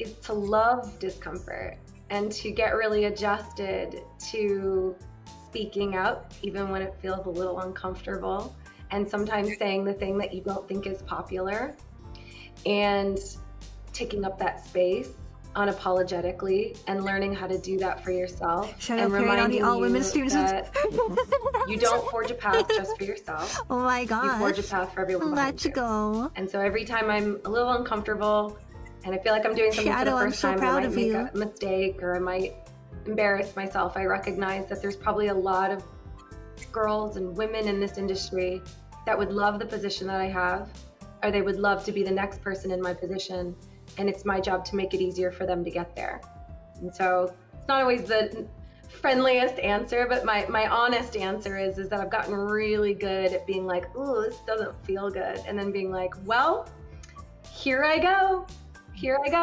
Speaker 20: is to love discomfort and to get really adjusted to speaking up even when it feels a little uncomfortable, and sometimes saying the thing that you don't think is popular and taking up that space unapologetically and learning how to do that for yourself.
Speaker 1: And reminding
Speaker 20: you
Speaker 1: all women students
Speaker 20: that you don't forge a path just for yourself.
Speaker 1: Oh my gosh.
Speaker 20: You forge a path for everyone behind you.
Speaker 1: Let's go.
Speaker 20: And so every time I'm a little uncomfortable, And I feel like I'm doing something for the first
Speaker 1: I'm so
Speaker 20: time.
Speaker 1: proud
Speaker 20: I might
Speaker 1: of
Speaker 20: make
Speaker 1: you.
Speaker 20: a mistake or I might embarrass myself. I recognize that there's probably a lot of girls and women in this industry that would love the position that I have, or they would love to be the next person in my position. And it's my job to make it easier for them to get there. And so it's not always the friendliest answer, but my honest answer is that I've gotten really good at being like, ooh, this doesn't feel good. And then being like, well, here I go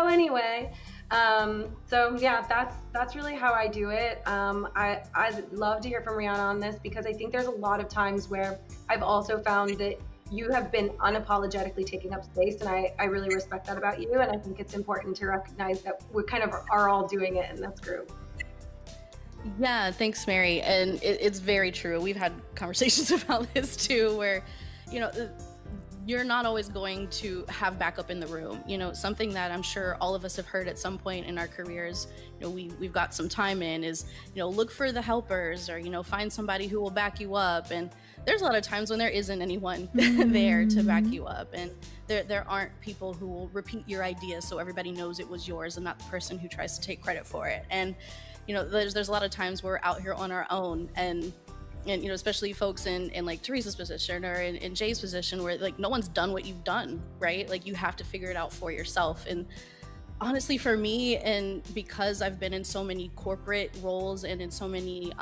Speaker 20: anyway. So yeah, that's really how I do it. I'd love to hear from Rihanna on this, because I think there's a lot of times where I've also found that you have been unapologetically taking up space, and I really respect that about you, and I think it's important to recognize that we kind of are all doing it in this group.
Speaker 21: Yeah, thanks, Mary. And it's very true. We've had conversations about this too, where, you're not always going to have backup in the room. Something that I'm sure all of us have heard at some point in our careers, we've got some time in, is, look for the helpers, or, find somebody who will back you up. And there's a lot of times when there isn't anyone there to back you up. And there aren't people who will repeat your ideas so everybody knows it was yours and not the person who tries to take credit for it. And, there's a lot of times we're out here on our own, and especially folks in like Teresa's position or in Jay's position, where like no one's done what you've done, right? Like you have to figure it out for yourself. And honestly, for me, and because I've been in so many corporate roles and in so many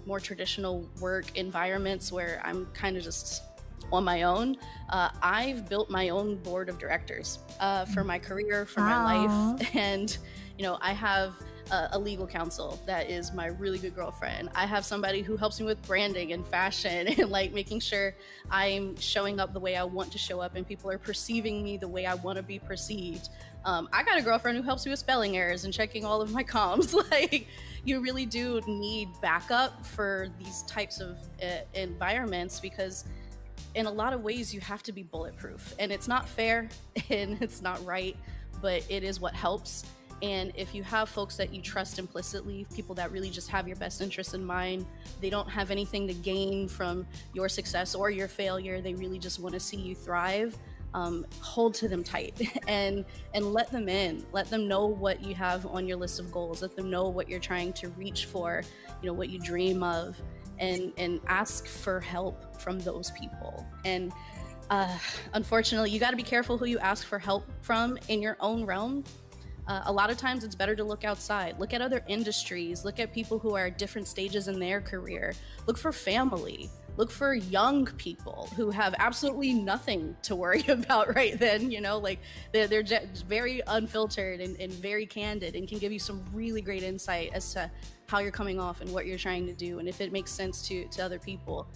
Speaker 21: more traditional work environments where I'm kind of just on my own, I've built my own board of directors for my career, for my life. And I have a legal counsel that is my really good girlfriend. I have somebody who helps me with branding and fashion and like making sure I'm showing up the way I want to show up and people are perceiving me the way I want to be perceived. I got a girlfriend who helps me with spelling errors and checking all of my comms. Like, you really do need backup for these types of environments, because in a lot of ways you have to be bulletproof, and it's not fair and it's not right, but it is what helps. And if you have folks that you trust implicitly, people that really just have your best interests in mind, they don't have anything to gain from your success or your failure, they really just want to see you thrive, hold to them tight and let them in. Let them know what you have on your list of goals. Let them know what you're trying to reach for, what you dream of, and ask for help from those people. And unfortunately, you got to be careful who you ask for help from in your own realm. A lot of times it's better to look outside, look at other industries, look at people who are at different stages in their career, look for family, look for young people who have absolutely nothing to worry about right then, like they're just very unfiltered and very candid and can give you some really great insight as to how you're coming off and what you're trying to do. And if it makes sense to other people,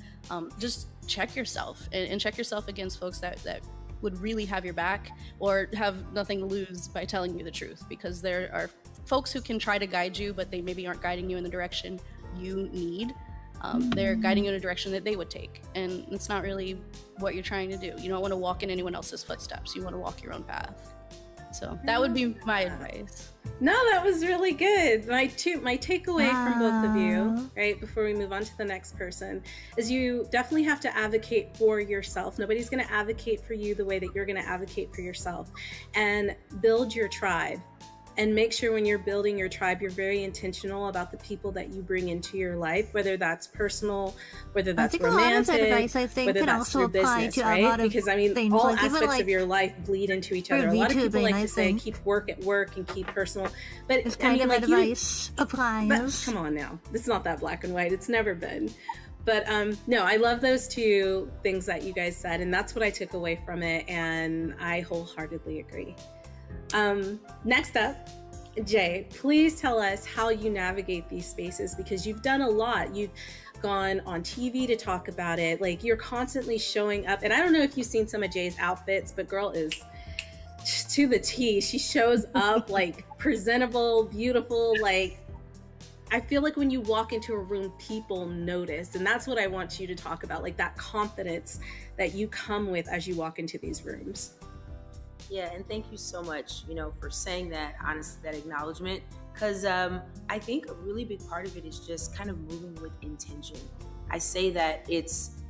Speaker 21: just check yourself and check yourself against folks that would really have your back or have nothing to lose by telling you the truth, because there are folks who can try to guide you, but they maybe aren't guiding you in the direction you need. They're guiding you in a direction that they would take, and it's not really what you're trying to do. You don't want to walk in anyone else's footsteps. You want to walk your own path. So that would be my advice.
Speaker 5: No, that was really good. My takeaway from both of you, right, before we move on to the next person, is you definitely have to advocate for yourself. Nobody's going to advocate for you the way that you're going to advocate for yourself. And build your tribe. And make sure when you're building your tribe, you're very intentional about the people that you bring into your life, whether that's personal, whether that's romantic, whether that's through business, right? Because all aspects of your life bleed into each other. A lot of people like to say, keep work at work and keep personal. But
Speaker 1: it's kind of advice applies.
Speaker 5: But come on now. It's not that black and white. It's never been. But no, I love those two things that you guys said. And that's what I took away from it. And I wholeheartedly agree. Next up, Jay, please tell us how you navigate these spaces, because you've done a lot. You've gone on TV to talk about it. Like, you're constantly showing up. And I don't know if you've seen some of Jay's outfits, but girl is to the T. She shows up like presentable, beautiful. Like, I feel like when you walk into a room, people notice. And that's what I want you to talk about, like that confidence that you come with as you walk into these rooms.
Speaker 2: Yeah, and thank you so much, for saying that, honest, that acknowledgement, because I think a really big part of it is just kind of moving with intention. I say that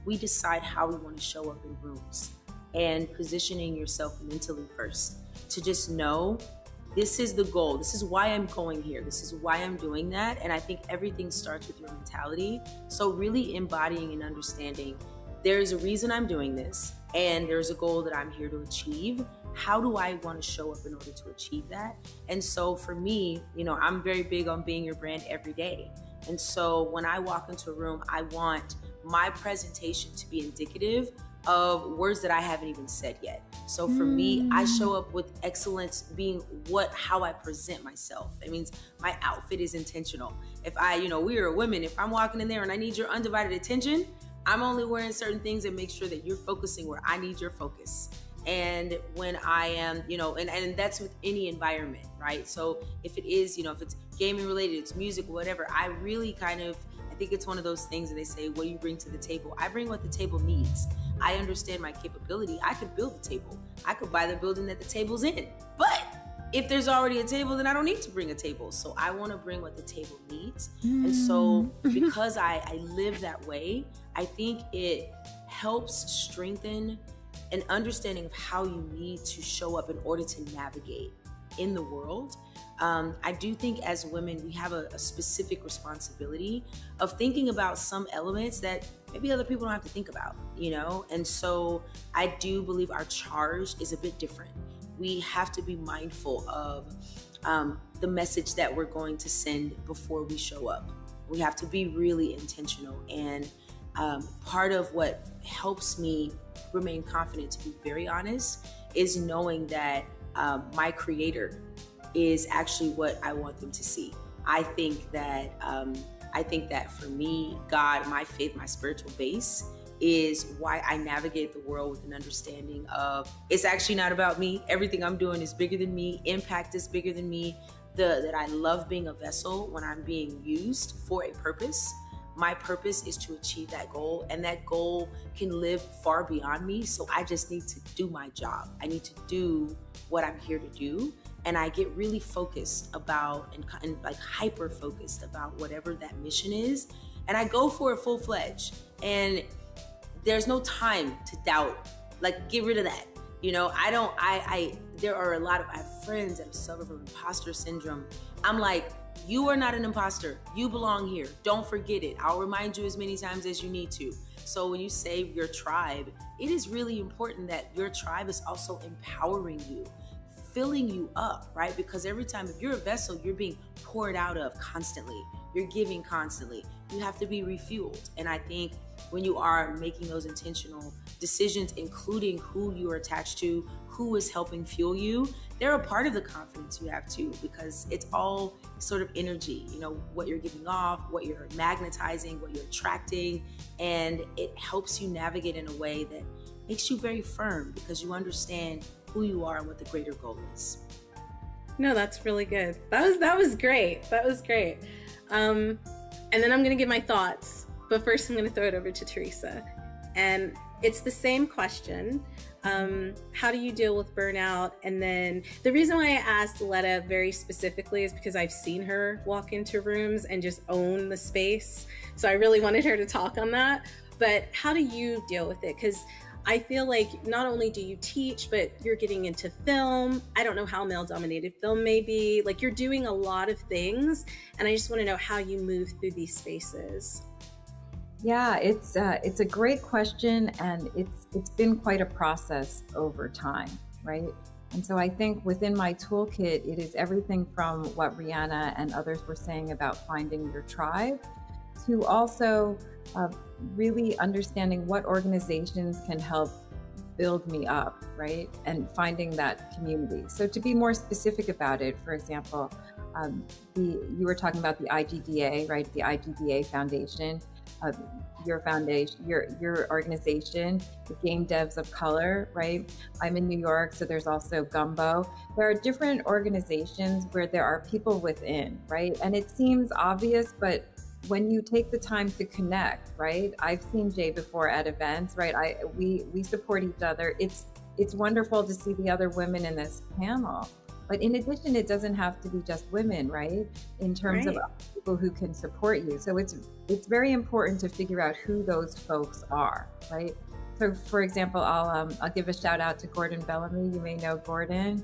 Speaker 2: we decide how we want to show up in rooms, and positioning yourself mentally first to just know this is the goal. This is why I'm going here. This is why I'm doing that. And I think everything starts with your mentality. So really embodying and understanding there's a reason I'm doing this and there's a goal that I'm here to achieve. How do I want to show up in order to achieve that? And so for me, you know, I'm very big on being your brand every day. And so when I walk into a room, I want my presentation to be indicative of words that I haven't even said yet. So for me, I show up with excellence being how I present myself. That means my outfit is intentional. If we are women, if I'm walking in there and I need your undivided attention, I'm only wearing certain things that make sure that you're focusing where I need your focus. And when I am, and that's with any environment, right? So if it is, if it's gaming related, it's music, whatever, I really I think it's one of those things that they say, what do you bring to the table? I bring what the table needs. I understand my capability. I could build the table. I could buy the building that the table's in. But if there's already a table, then I don't need to bring a table. So I want to bring what the table needs. And so because I live that way, I think it helps strengthen an understanding of how you need to show up in order to navigate in the world. I do think as women, we have a specific responsibility of thinking about some elements that maybe other people don't have to think about, And so I do believe our charge is a bit different. We have to be mindful of the message that we're going to send before we show up. We have to be really intentional. And part of what helps me remain confident, to be very honest, is knowing that my creator is actually what I want them to see. I think that for me, God, my faith, my spiritual base is why I navigate the world with an understanding of it's actually not about me. Everything I'm doing is bigger than me. Impact is bigger than me. That I love being a vessel when I'm being used for a purpose. My purpose is to achieve that goal, and that goal can live far beyond me. So I just need to do my job. I need to do what I'm here to do. And I get really focused about and like hyper focused about whatever that mission is. And I go for it full-fledged. And there's no time to doubt. Like, get rid of that. There are I have friends that suffer from imposter syndrome. I'm like, you are not an imposter. You belong here. Don't forget it. I'll remind you as many times as you need to. So when you say your tribe, it is really important that your tribe is also empowering you, filling you up, right? Because every time, if you're a vessel, you're being poured out of constantly. You're giving constantly. You have to be refueled. And I think when you are making those intentional decisions, including who you are attached to, who is helping fuel you, they're a part of the confidence you have too, because it's all sort of energy, what you're giving off, what you're magnetizing, what you're attracting, and it helps you navigate in a way that makes you very firm because you understand who you are and what the greater goal is.
Speaker 5: No, that's really good. That was great. That was great. And then I'm going to give my thoughts, but first I'm going to throw it over to Teresa. And it's the same question. How do you deal with burnout? And then the reason why I asked Letta very specifically is because I've seen her walk into rooms and just own the space. So I really wanted her to talk on that. But how do you deal with it? Because I feel like not only do you teach, but you're getting into film. I don't know how male-dominated film may be. Like, you're doing a lot of things. And I just want to know how you move through these spaces.
Speaker 22: Yeah, it's a great question, and it's been quite a process over time, right? And so I think within my toolkit, it is everything from what Rihanna and others were saying about finding your tribe, to also really understanding what organizations can help build me up, right? And finding that community. So to be more specific about it, for example, you were talking about the IGDA, right? The IGDA Foundation. Your foundation, your organization, the Game Devs of Color, right? I'm in New York, so there's also Gumbo. There are different organizations where there are people within, right? And it seems obvious, but when you take the time to connect, right? I've seen Jay before at events, right? We support each other. It's wonderful to see the other women in this panel. But in addition, it doesn't have to be just women, right? In terms of people who can support you. So it's very important to figure out who those folks are, right? So, for example, I'll give a shout out to Gordon Bellamy. You may know Gordon,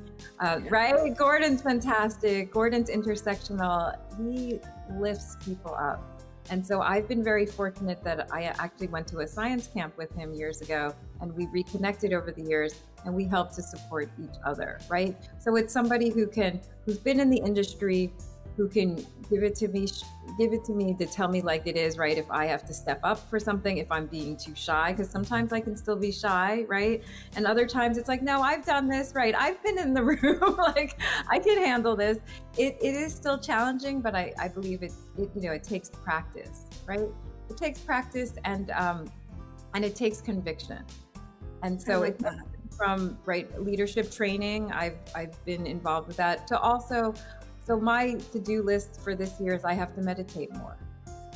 Speaker 22: right? Gordon's fantastic. Gordon's intersectional. He lifts people up. And so I've been very fortunate that I actually went to a science camp with him years ago, and we reconnected over the years, and we help to support each other, right? So it's somebody who's been in the industry, who can give it to me to tell me like it is, right? If I have to step up for something, if I'm being too shy, because sometimes I can still be shy, right? And other times it's like, no, I've done this, right? I've been in the room, like I can handle this. It is still challenging, but I believe it takes practice, right? It takes practice and it takes conviction. And so it's from leadership training, I've been involved with that, to also. So my to-do list for this year is I have to meditate more,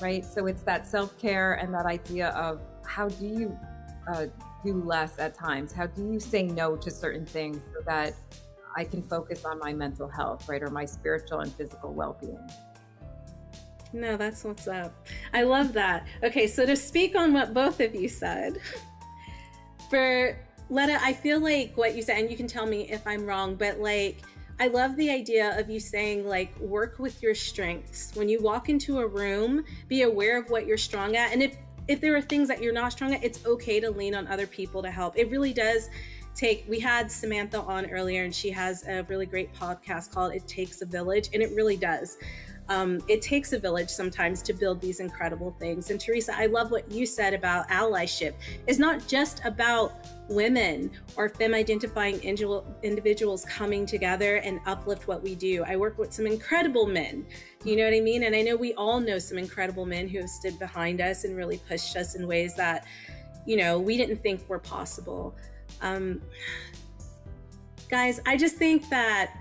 Speaker 22: right? So it's that self-care and that idea of how do you do less at times? How do you say no to certain things so that I can focus on my mental health, right? Or my spiritual and physical well-being.
Speaker 5: No, that's what's up. I love that. Okay, so to speak on what both of you said, for Letta, I feel like what you said, and you can tell me if I'm wrong, but like, I love the idea of you saying like, work with your strengths. When you walk into a room, be aware of what you're strong at. And if there are things that you're not strong at, it's okay to lean on other people to help. It really does we had Samantha on earlier, and she has a really great podcast called It Takes a Village, and it really does. It takes a village sometimes to build these incredible things. And Teresa, I love what you said about allyship. It's not just about women or femme-identifying individuals coming together and uplift what we do. I work with some incredible men, you know what I mean? And I know we all know some incredible men who have stood behind us and really pushed us in ways that, we didn't think were possible. Guys, I just think that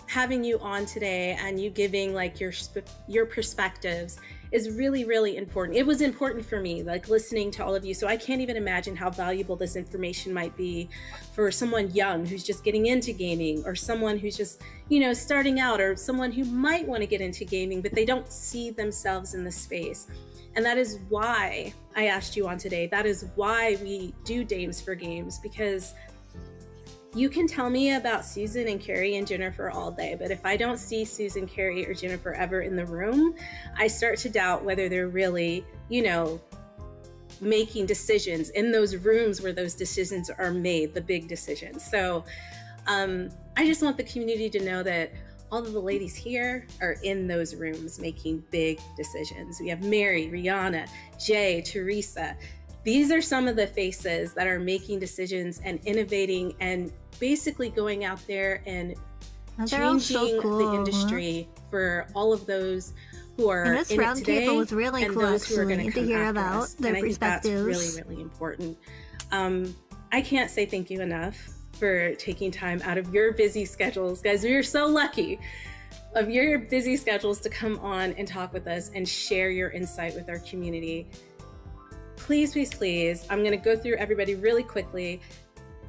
Speaker 5: having you on today and you giving like your perspectives is really, really important. It was important for me, like listening to all of you. So I can't even imagine how valuable this information might be for someone young who's just getting into gaming, or someone who's just, starting out, or someone who might want to get into gaming, but they don't see themselves in the space. And that is why I asked you on today. That is why we do Dames for Games, because you can tell me about Susan and Carrie and Jennifer all day, but if I don't see Susan, Carrie, or Jennifer ever in the room, I start to doubt whether they're really, making decisions in those rooms where those decisions are made, the big decisions. So I just want the community to know that all of the ladies here are in those rooms making big decisions. We have Mary, Rihanna, Jay, Teresa. These are some of the faces that are making decisions and innovating and basically going out there and changing the industry for all of those who are in it today,
Speaker 1: was really
Speaker 5: and
Speaker 1: cool,
Speaker 5: those who are going to
Speaker 1: to hear about
Speaker 5: us.
Speaker 1: their
Speaker 5: and I think that's
Speaker 1: perspectives.
Speaker 5: really, really important. I can't say thank you enough for taking time out of your busy schedules. Guys, we are so lucky of your busy schedules to come on and talk with us and share your insight with our community. Please, please, please, I'm going to go through everybody really quickly.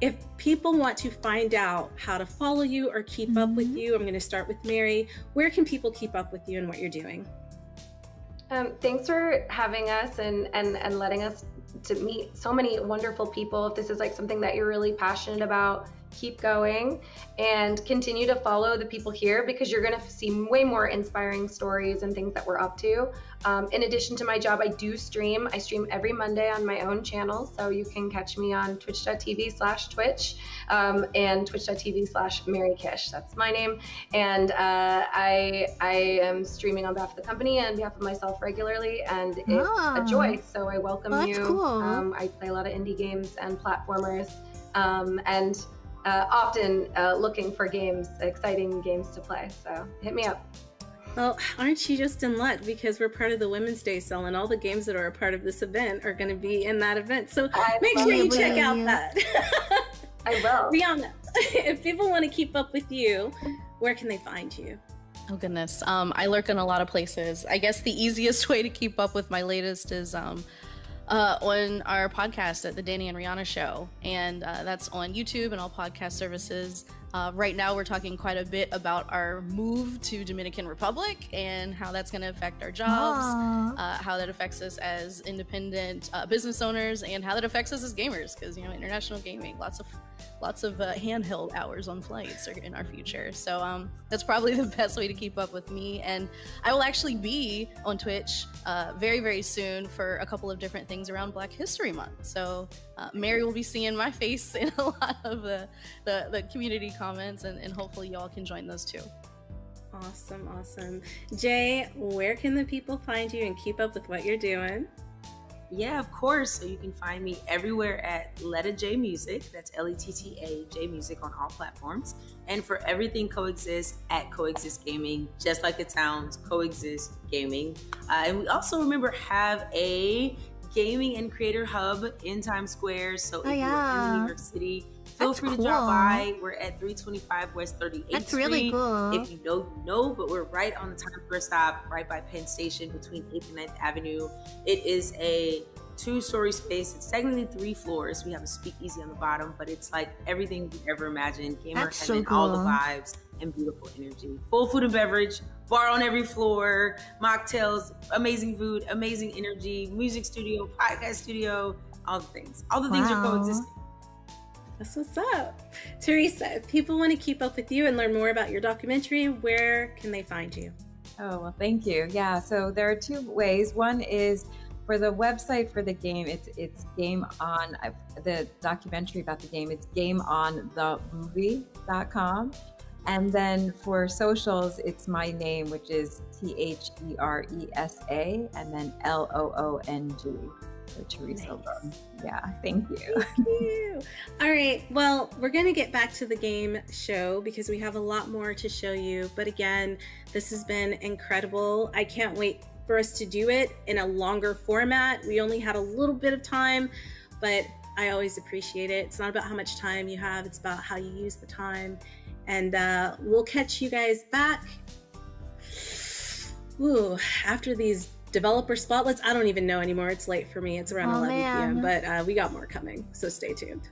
Speaker 5: If people want to find out how to follow you or keep up with you, I'm going to start with Mary. Where can people keep up with you and what you're doing?
Speaker 20: Thanks for having us and letting us to meet so many wonderful people. If this is like something that you're really passionate about, keep going and continue to follow the people here, because you're going to see way more inspiring stories and things that we're up to. In addition to my job, I do stream. I stream every Monday on my own channel, so you can catch me on twitch.tv/twitch and twitch.tv/MaryKish. That's my name. And I am streaming on behalf of the company and on behalf of myself regularly, and it's a joy. So I welcome you.
Speaker 1: Cool.
Speaker 20: I play a lot of indie games and platformers, and often looking for exciting games to play. So hit me up.
Speaker 5: Well, aren't you just in luck, because we're part of the Women's Day sale, and all the games that are a part of this event are going to be in that event. So make sure you check out that.
Speaker 20: I will.
Speaker 5: Rihanna, if people want to keep up with you, where can they find you?
Speaker 21: Oh goodness, I lurk in a lot of places. I guess the easiest way to keep up with my latest is on our podcast at the Danny and Rihanna Show, and that's on YouTube and all podcast services. Right now, we're talking quite a bit about our move to Dominican Republic and how that's going to affect our jobs, how that affects us as independent business owners, and how that affects us as gamers. Because international gaming, lots of handheld hours on flights are in our future. So that's probably the best way to keep up with me. And I will actually be on Twitch very, very soon for a couple of different things around Black History Month. So Mary will be seeing my face in a lot of the community comments, and hopefully y'all can join those too.
Speaker 5: Awesome. Jay, where can the people find you and keep up with what you're doing?
Speaker 2: Yeah, of course. So you can find me everywhere at Letta J Music. That's Letta J Music on all platforms. And for everything Coexist at Coexist Gaming, just like it sounds, Coexist Gaming. And we also have a gaming and creator hub in Times Square. So if you're in New York City, feel free to drop by. We're at 325 West 38th Street.
Speaker 1: That's really cool.
Speaker 2: If you know, you know, but we're right on the Times Square stop, right by Penn Station between 8th and 9th Avenue. It is a 2-story space. It's technically 3 floors. We have a speakeasy on the bottom, but it's like everything you ever imagined. Gamer heaven, all the vibes and beautiful energy. Full food and beverage, bar on every floor, mocktails, amazing food, amazing energy, music studio, podcast studio, all the things. All the things are coexisting.
Speaker 5: That's what's up. Teresa, if people want to keep up with you and learn more about your documentary, where can they find you?
Speaker 22: Oh, well, thank you. Yeah, so there are 2 ways. One is for the website for the game, it's Game On, the documentary about the game, it's gameonthemovie.com. And then for socials, it's my name, which is THERESA, and then LOONG. So Teresa Lung. Yeah, thank you.
Speaker 5: Thank you. All right, well, we're going to get back to the game show because we have a lot more to show you. But again, this has been incredible. I can't wait for us to do it in a longer format. We only had a little bit of time, but I always appreciate it. It's not about how much time you have, it's about how you use the time. And we'll catch you guys back after these developer spotlights. I don't even know anymore. It's late for me. It's around 11 p.m. But we got more coming, so stay tuned.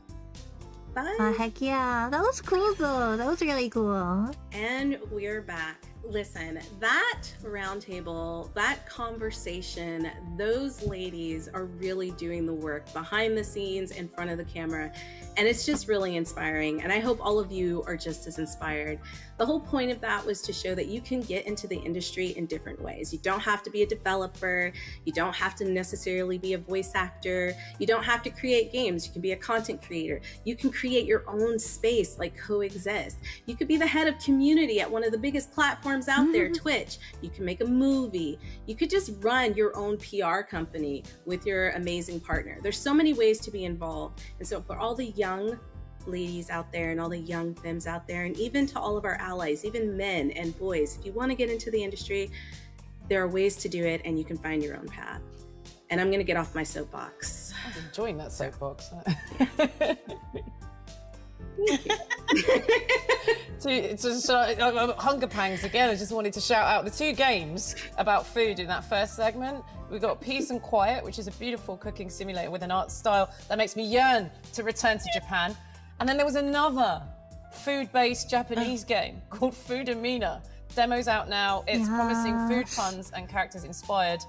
Speaker 5: Bye.
Speaker 1: Heck yeah. That was cool though. That was really cool.
Speaker 5: And we're back. Listen, that roundtable, that conversation, those ladies are really doing the work behind the scenes, in front of the camera, and it's just really inspiring. And I hope all of you are just as inspired. The whole point of that was to show that you can get into the industry in different ways. You don't have to be a developer. You don't have to necessarily be a voice actor. You don't have to create games. You can be a content creator. You can create your own space like Coexist. You could be the head of community at one of the biggest platforms out there, Twitch. You can make a movie. You could just run your own PR company with your amazing partner. There's so many ways to be involved. And so for all the young ladies out there and all the young femmes out there, and even to all of our allies, even men and boys, if you want to get into the industry, there are ways to do it, and you can find your own path. And I'm going to get off my soapbox.
Speaker 6: I was enjoying that soapbox. Hunger pangs again. I just wanted to shout out the 2 games about food in that first segment. We've got Peace and Quiet, which is a beautiful cooking simulator with an art style that makes me yearn to return to Japan. And then there was another food-based Japanese game called Food Amina. Demo's out now. It's promising food puns and characters inspired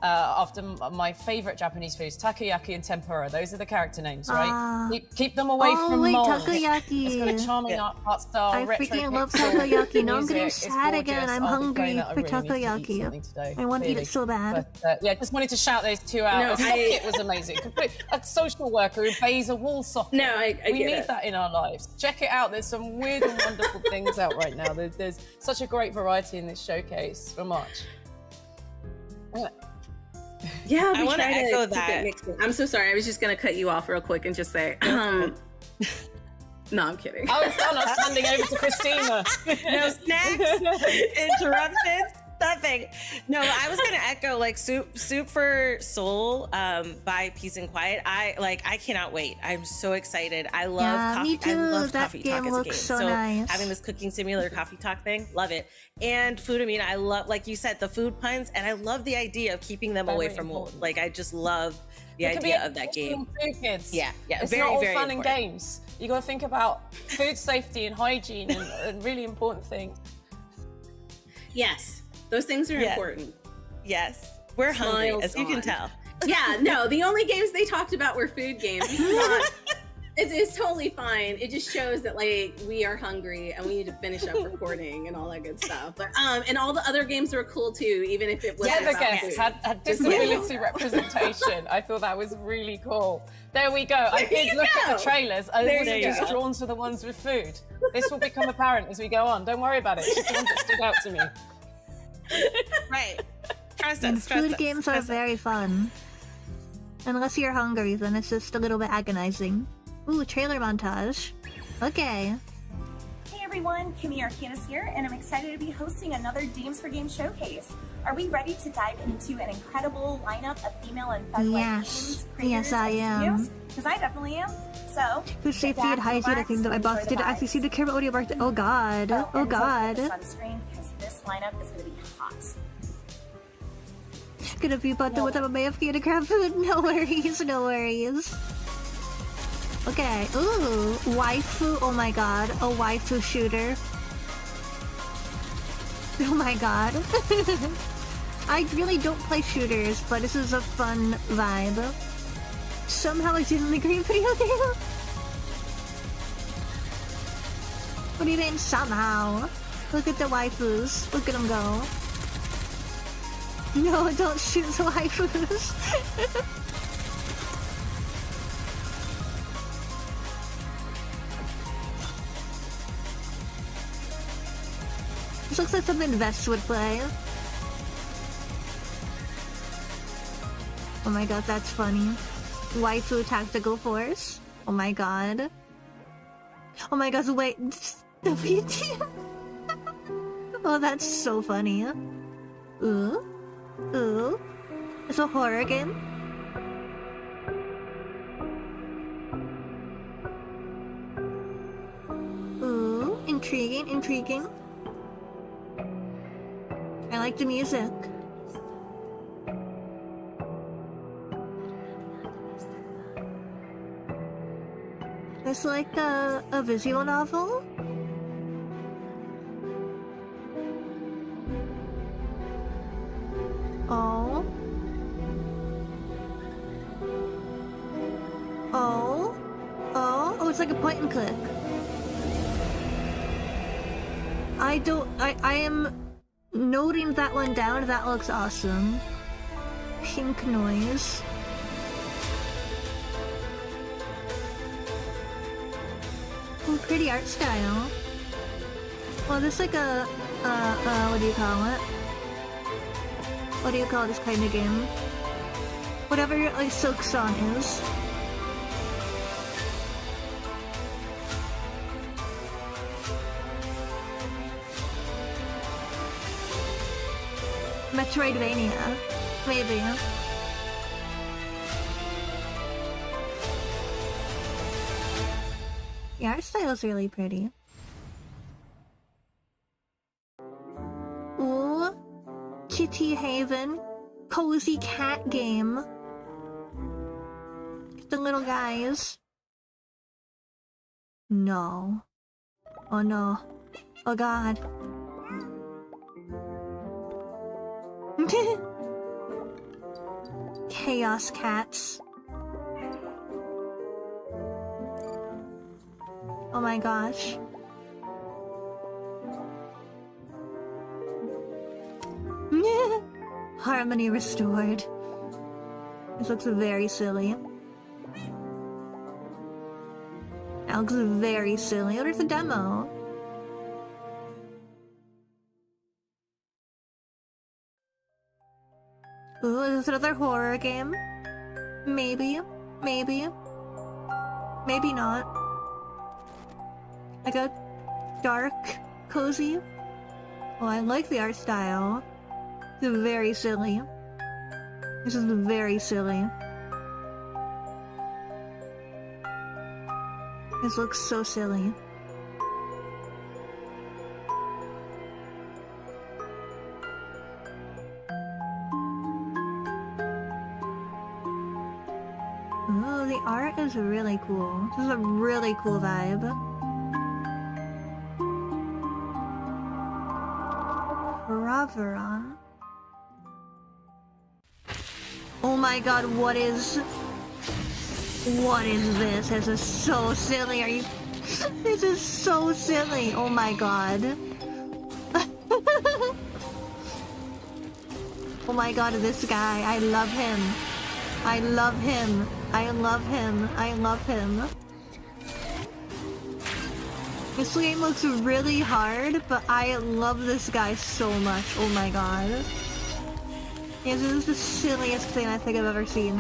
Speaker 6: after my favorite Japanese foods, takoyaki and tempura. Those are the character names, right? Keep them away from mold.
Speaker 1: Takoyaki.
Speaker 6: It's got a charming art style.
Speaker 1: I freaking love takoyaki. Now I'm getting sad again. I'm hungry for takoyaki. I want to eat it so bad.
Speaker 6: But, yeah, just wanted to shout those 2 out. Socket was amazing. A social worker who obeys a wall socket.
Speaker 5: No, we
Speaker 6: need that in our lives. Check it out. There's some weird and wonderful things out right now. There's such a great variety in this showcase for March.
Speaker 5: Yeah,
Speaker 19: I want to echo that.
Speaker 5: I'm so sorry. I was just going to cut you off real quick and just say, no, I'm kidding.
Speaker 6: I was handing over to Christina.
Speaker 19: No snacks, interruptions, nothing. No, I was gonna echo like Soup for Soul by Peace and Quiet. I cannot wait. I'm so excited. I love coffee.
Speaker 1: Me too.
Speaker 19: I love
Speaker 1: that
Speaker 19: coffee
Speaker 1: game
Speaker 19: talk as a
Speaker 1: looks
Speaker 19: game.
Speaker 1: so nice.
Speaker 19: Having this cooking simulator coffee talk thing, love it. And Food Amina, I love, like you said, the food puns, and I love the idea of keeping them away from mold. Like I just love the idea of that game.
Speaker 6: Kids.
Speaker 19: Yeah,
Speaker 6: it's
Speaker 19: very,
Speaker 6: not all
Speaker 19: very
Speaker 6: fun
Speaker 19: important.
Speaker 6: and games. You got to think about food safety and hygiene and really important thing.
Speaker 5: Yes, those things are important.
Speaker 19: Yes, we're hungry, as you can tell.
Speaker 5: Yeah, no, the only games they talked about were food games. It's totally fine. It just shows that like we are hungry and we need to finish up recording and all that good stuff. But and all the other games were cool too, even if it wasn't about
Speaker 6: guests
Speaker 5: food.
Speaker 6: had disability representation. I thought that was really cool. There we go. I did look at the trailers. I wasn't just drawn to the ones with food. This will become apparent as we go on. Don't worry about it. It's just the ones that stood out to me.
Speaker 19: Right. Trust
Speaker 1: And
Speaker 19: us.
Speaker 1: food games are very fun. Unless you're hungry, then it's just a little bit agonizing. Ooh, trailer montage. Okay.
Speaker 3: Hey everyone, Kimmy Arcanis here, and I'm excited to be hosting another Dames for Games showcase. Are we ready to dive into an incredible lineup of female and fun-like games, creators,
Speaker 1: Yes, I am.
Speaker 3: studios? Because I definitely am. So,
Speaker 1: Food safety and hygiene, I think that my boss did actually seem to care about what he worked. Oh god. Oh god.
Speaker 3: Sunscreen, because this lineup is going to be hot.
Speaker 1: Gonna be about with a AFK to grab food. No worries, no worries. Okay. Ooh, waifu. Oh my god, a waifu shooter. Oh my god. I really don't play shooters, but this is a fun vibe. Somehow I didn't agree video game. What do you mean somehow? Look at the waifus. Look at them go. No, don't shoot the waifus. This looks like something Vest would play. Oh my god, that's funny. Waifu Tactical Force. Oh my god. Oh my god, wait. WTF? Oh, that's so funny. Ooh. Ooh. It's a horror game. Ooh. Intriguing, intriguing. I like the music. It's like a visual novel? Oh. Oh. Oh. Oh, it's like a point and click. I am noting that one down. That looks awesome. Pink noise. Oh, pretty art style. Well, this is like a, what do you call it? What do you call this kind of game? Whatever, like, Silk Song is. Metroidvania. Maybe. Yeah, art style is really pretty. Ooh. Kitty Haven. Cozy cat game. Get the little guys. No. Oh no. Oh god. Chaos cats. Oh my gosh. Harmony restored. This looks very silly. That looks very silly. What is the demo? Ooh, is this another horror game? Maybe. Maybe. Maybe not. Like a dark, cozy. Oh, I like the art style. It's very silly. This is very silly. This looks so silly. Oh, the art is really cool. This is a really cool vibe. Braveron. Oh my god, what is this? This is so silly. Are you... This is so silly. Oh my god. Oh my god, this guy. I love him. I love him. I love him. I love him. This game looks really hard, but I love this guy so much. Oh my god. Yes, this is the silliest thing I think I've ever seen.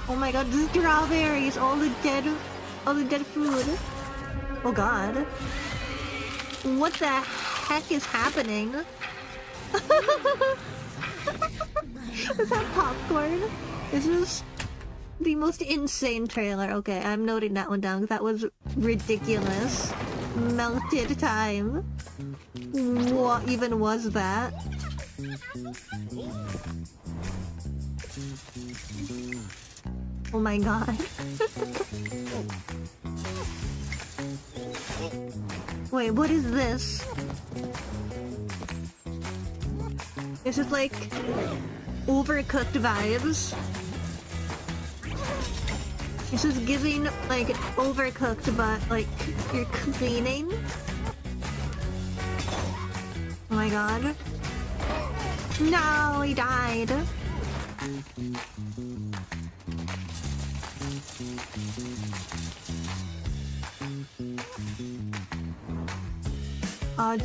Speaker 1: Oh my god, the strawberries! All the dead food. Oh god. What the heck is happening? Is that popcorn? This is the most insane trailer. Okay, I'm noting that one down because that was ridiculous. Melted time. What even was that? Oh my god. Wait, what is this? This is like overcooked vibes. This is giving like overcooked, but like you're cleaning. Oh my god. No, he died.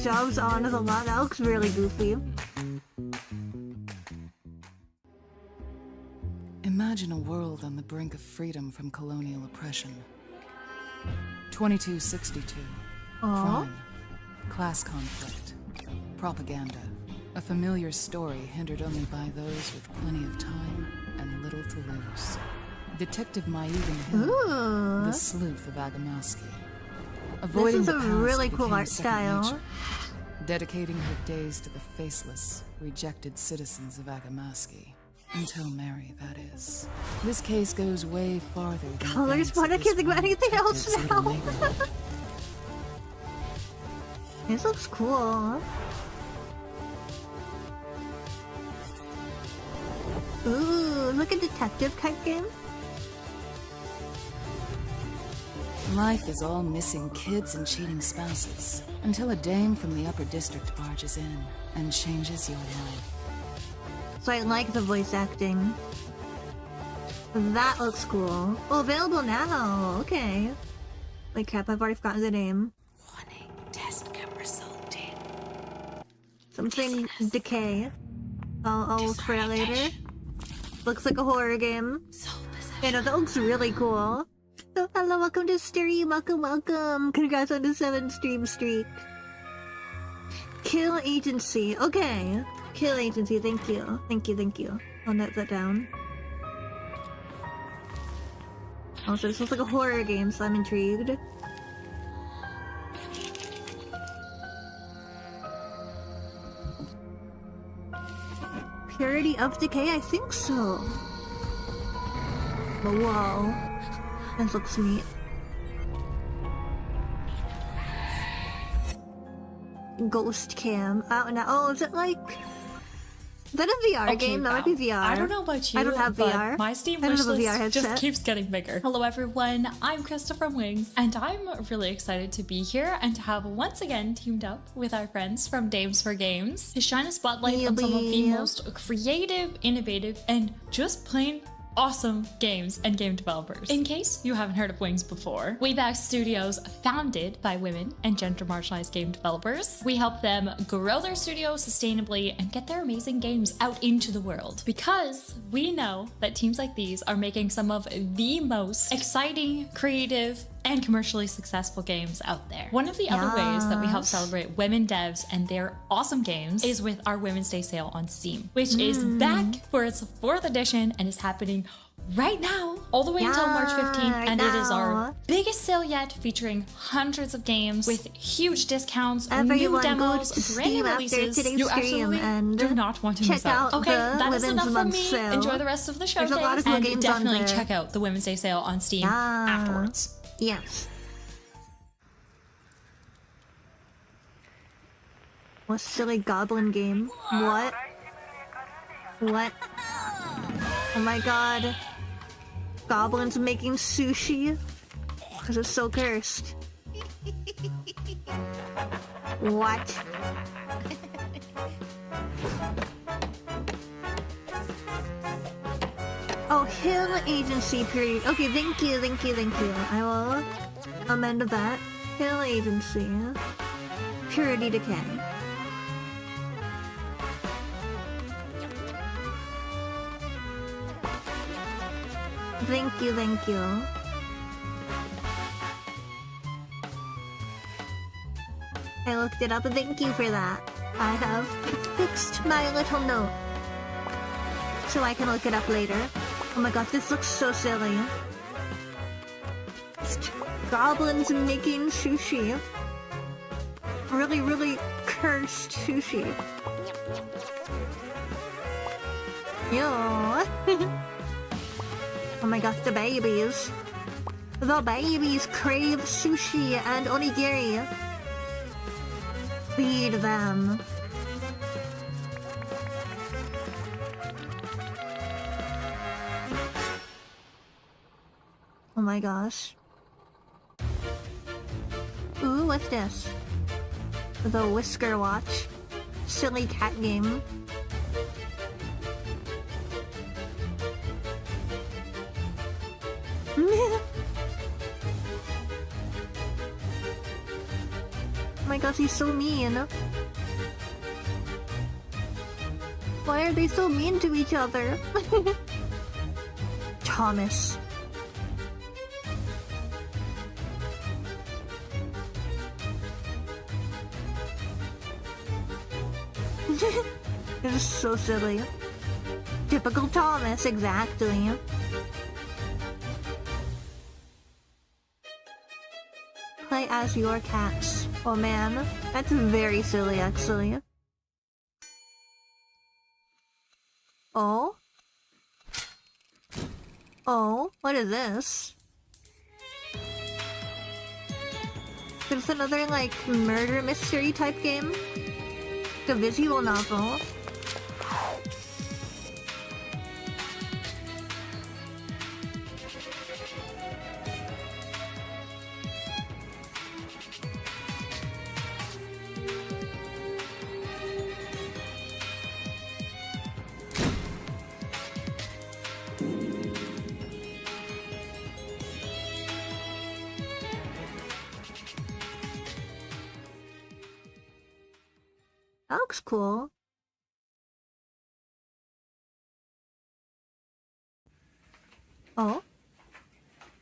Speaker 1: Jobs on is a lot. That looks really goofy.
Speaker 7: Imagine a world on the brink of freedom from colonial oppression. 2262. Crime. Class conflict. Propaganda. A familiar story hindered only by those with plenty of time and little to lose. Detective Maiden Hill, the sleuth of Agamaskie. Avoiding
Speaker 1: this is
Speaker 7: the
Speaker 1: a
Speaker 7: past
Speaker 1: really cool
Speaker 7: became
Speaker 1: art
Speaker 7: second
Speaker 1: style.
Speaker 7: nature, dedicating her days to the faceless, rejected citizens of Agamaskie. Until Mary, that is. This case goes way farther than
Speaker 1: Colors, but I can't think about anything else now. This looks cool. Ooh, look at detective type game.
Speaker 7: Life is all missing kids and cheating spouses, until a dame from the upper district barges in and changes your life.
Speaker 1: So I like the voice acting. That looks cool. Oh, available now. Okay. Wait, crap, I've already forgotten the name.
Speaker 8: Warning, test camera resulted.
Speaker 1: Something Decay. I'll look for that later. Looks like a horror game. Yeah, no, that looks really cool. Oh, hello, welcome to stream. Welcome. Congrats on the 7-stream streak. Kill Agency. Okay. Kill Agency, thank you. Thank you. I'll note that down. Also, this looks like a horror game, so I'm intrigued. Purity of Decay? I think so. Oh, wow. This looks neat. Ghost Cam. Oh, is it like... Is that a VR game? That might be VR.
Speaker 23: I don't know about you,
Speaker 1: I don't have
Speaker 23: but
Speaker 1: VR.
Speaker 23: my Steam
Speaker 1: I don't
Speaker 23: wish
Speaker 1: have a VR
Speaker 23: list just
Speaker 1: headset.
Speaker 23: keeps getting bigger. Hello everyone, I'm Krista from Wings, and I'm really excited to be here and to have once again teamed up with our friends from Dames4games to shine a spotlight on some of the most creative, innovative, and just plain awesome games and game developers. In case you haven't heard of Wings before, Wayback Studios, founded by women and gender marginalized game developers. We help them grow their studio sustainably and get their amazing games out into the world, because we know that teams like these are making some of the most exciting, creative, and commercially successful games out there. One of the other ways that we help celebrate women devs and their awesome games is with our Women's Day sale on Steam, which is back for its 4th edition and is happening right now, all the way until March 15th, and it is our biggest sale yet, featuring hundreds of games with huge discounts, new demos, brand new releases. You absolutely do not want to miss out. Okay, that is enough from me.
Speaker 1: Sale.
Speaker 23: Enjoy the rest of the showcase, and definitely check out the Women's Day sale on Steam afterwards.
Speaker 1: Yes. What silly goblin game? What? What? Oh my god. Goblins making sushi? Because it's so cursed. What? Oh, Hill Agency period. Okay, thank you. I will amend that. Hill Agency. Purity Decay. Thank you. I looked it up. Thank you for that. I have fixed my little note so I can look it up later. Oh my god, this looks so silly. Goblins making sushi. Really, really cursed sushi. Yo. Oh my god, the babies. The babies crave sushi and onigiri. Feed them. Oh my gosh. Ooh, what's this? The Whisker Watch. Silly cat game. Oh my gosh, he's so mean. Why are they so mean to each other? Thomas. This is so silly. Typical Thomas, exactly. Play as your cats. Oh man, that's very silly actually. Oh? Oh, what is this? There's another like murder mystery type game. A visual novel. That looks cool. Oh?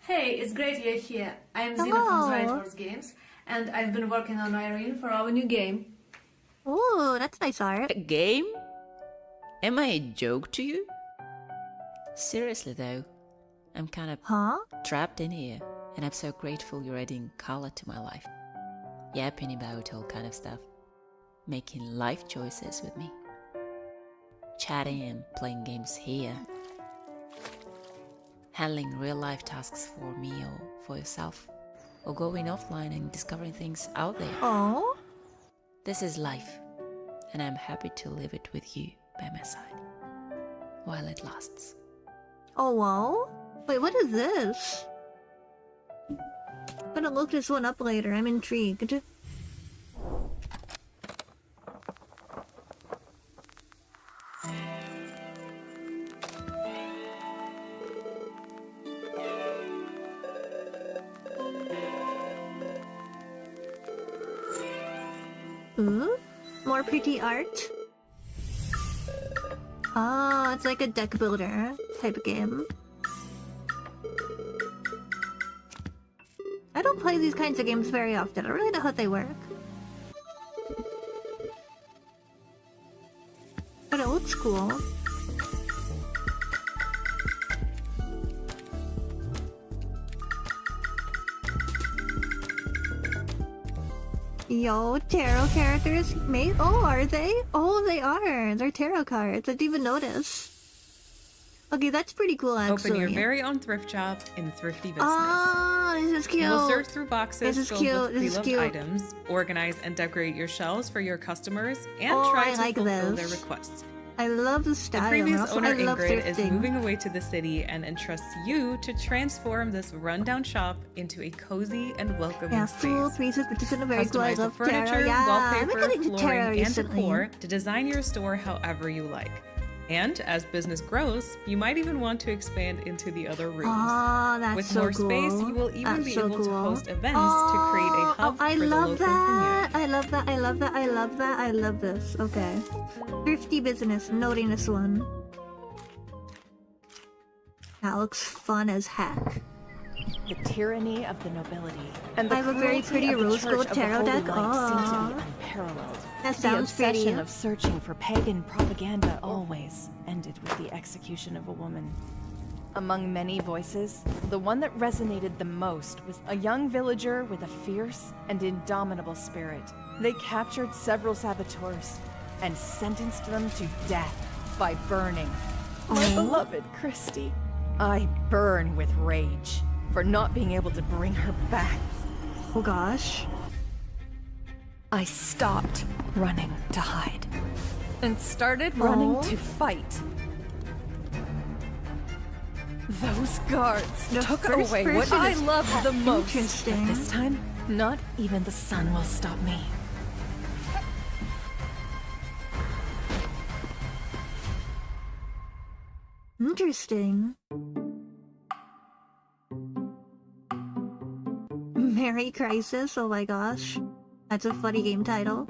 Speaker 9: Hey, it's great you're here. I'm Zina from Riot Games, and I've been working on Irene for our new game.
Speaker 1: Ooh, that's nice art.
Speaker 10: A game? Am I a joke to you? Seriously though, I'm kind of trapped in here, and I'm so grateful you're adding color to my life. Yapping about all kind of stuff. Making life choices with me. Chatting and playing games here. Handling real life tasks for me or for yourself. Or going offline and discovering things out there.
Speaker 1: Oh?
Speaker 10: This is life, and I'm happy to live it with you by my side. While it lasts.
Speaker 1: Oh wow? Wait, what is this? I'm gonna look this one up later, I'm intrigued. Ooh, more pretty art. Oh, it's like a deck builder type of game. I don't play these kinds of games very often. I don't really know how they work. But it looks cool. Yo, tarot characters? Oh, are they? Oh, they are. They're tarot cards. I didn't even notice. Okay, that's pretty cool, actually.
Speaker 11: Open your very own thrift shop in thrifty business.
Speaker 1: Oh, this is cute.
Speaker 11: You will search through boxes filled with
Speaker 1: This is
Speaker 11: pre-loved
Speaker 1: cute.
Speaker 11: items, organize and decorate your shelves for your customers, and try to fulfill their requests.
Speaker 1: I love the
Speaker 11: The
Speaker 1: style.
Speaker 11: previous owner,
Speaker 1: I love
Speaker 11: Ingrid, is
Speaker 1: thrifting.
Speaker 11: moving away to the city and entrusts you to transform this rundown shop into a cozy and welcoming
Speaker 1: Yeah,
Speaker 11: space.
Speaker 1: full pieces, which is very cool. I
Speaker 11: Customize the
Speaker 1: love
Speaker 11: furniture,
Speaker 1: tarot. Yeah, I've been
Speaker 11: wallpaper,
Speaker 1: getting into tarot
Speaker 11: flooring, and
Speaker 1: recently.
Speaker 11: decor to design your store however you like. And as business grows, you might even want to expand into the other rooms.
Speaker 1: Oh, that's
Speaker 11: With
Speaker 1: so
Speaker 11: more
Speaker 1: cool.
Speaker 11: space, you will even
Speaker 1: That's
Speaker 11: be
Speaker 1: so
Speaker 11: able to
Speaker 1: cool.
Speaker 11: host events to create a hub
Speaker 1: I
Speaker 11: for the
Speaker 1: love
Speaker 11: local
Speaker 1: that.
Speaker 11: community.
Speaker 1: I love that. I love that. I love that. I love this. Okay. Thrifty business. Noting this one. That looks fun as heck.
Speaker 12: The tyranny of the nobility and the
Speaker 1: I have a very
Speaker 12: cruelty
Speaker 1: pretty
Speaker 12: of the
Speaker 1: rose
Speaker 12: Church
Speaker 1: gold
Speaker 12: of the
Speaker 1: tarot
Speaker 12: Holy
Speaker 1: deck.
Speaker 12: Light seem to
Speaker 1: Aw.
Speaker 12: be unparalleled.
Speaker 1: That
Speaker 12: The
Speaker 1: sounds
Speaker 12: obsession
Speaker 1: pretty.
Speaker 12: of searching for pagan propaganda always ended with the execution of a woman. Among many voices, the one that resonated the most was a young villager with a fierce and indomitable spirit. They captured several saboteurs and sentenced them to death by burning. My beloved Christy, I burn with rage for not being able to bring her back.
Speaker 1: Oh gosh.
Speaker 12: I stopped running to hide and started running to fight. Those guards took
Speaker 1: first
Speaker 12: away what
Speaker 1: person
Speaker 12: I
Speaker 1: is
Speaker 12: loved the most.
Speaker 1: interesting.
Speaker 12: But this time, not even the sun will stop me.
Speaker 1: Interesting. Merry Crisis, oh my gosh. That's a funny game title.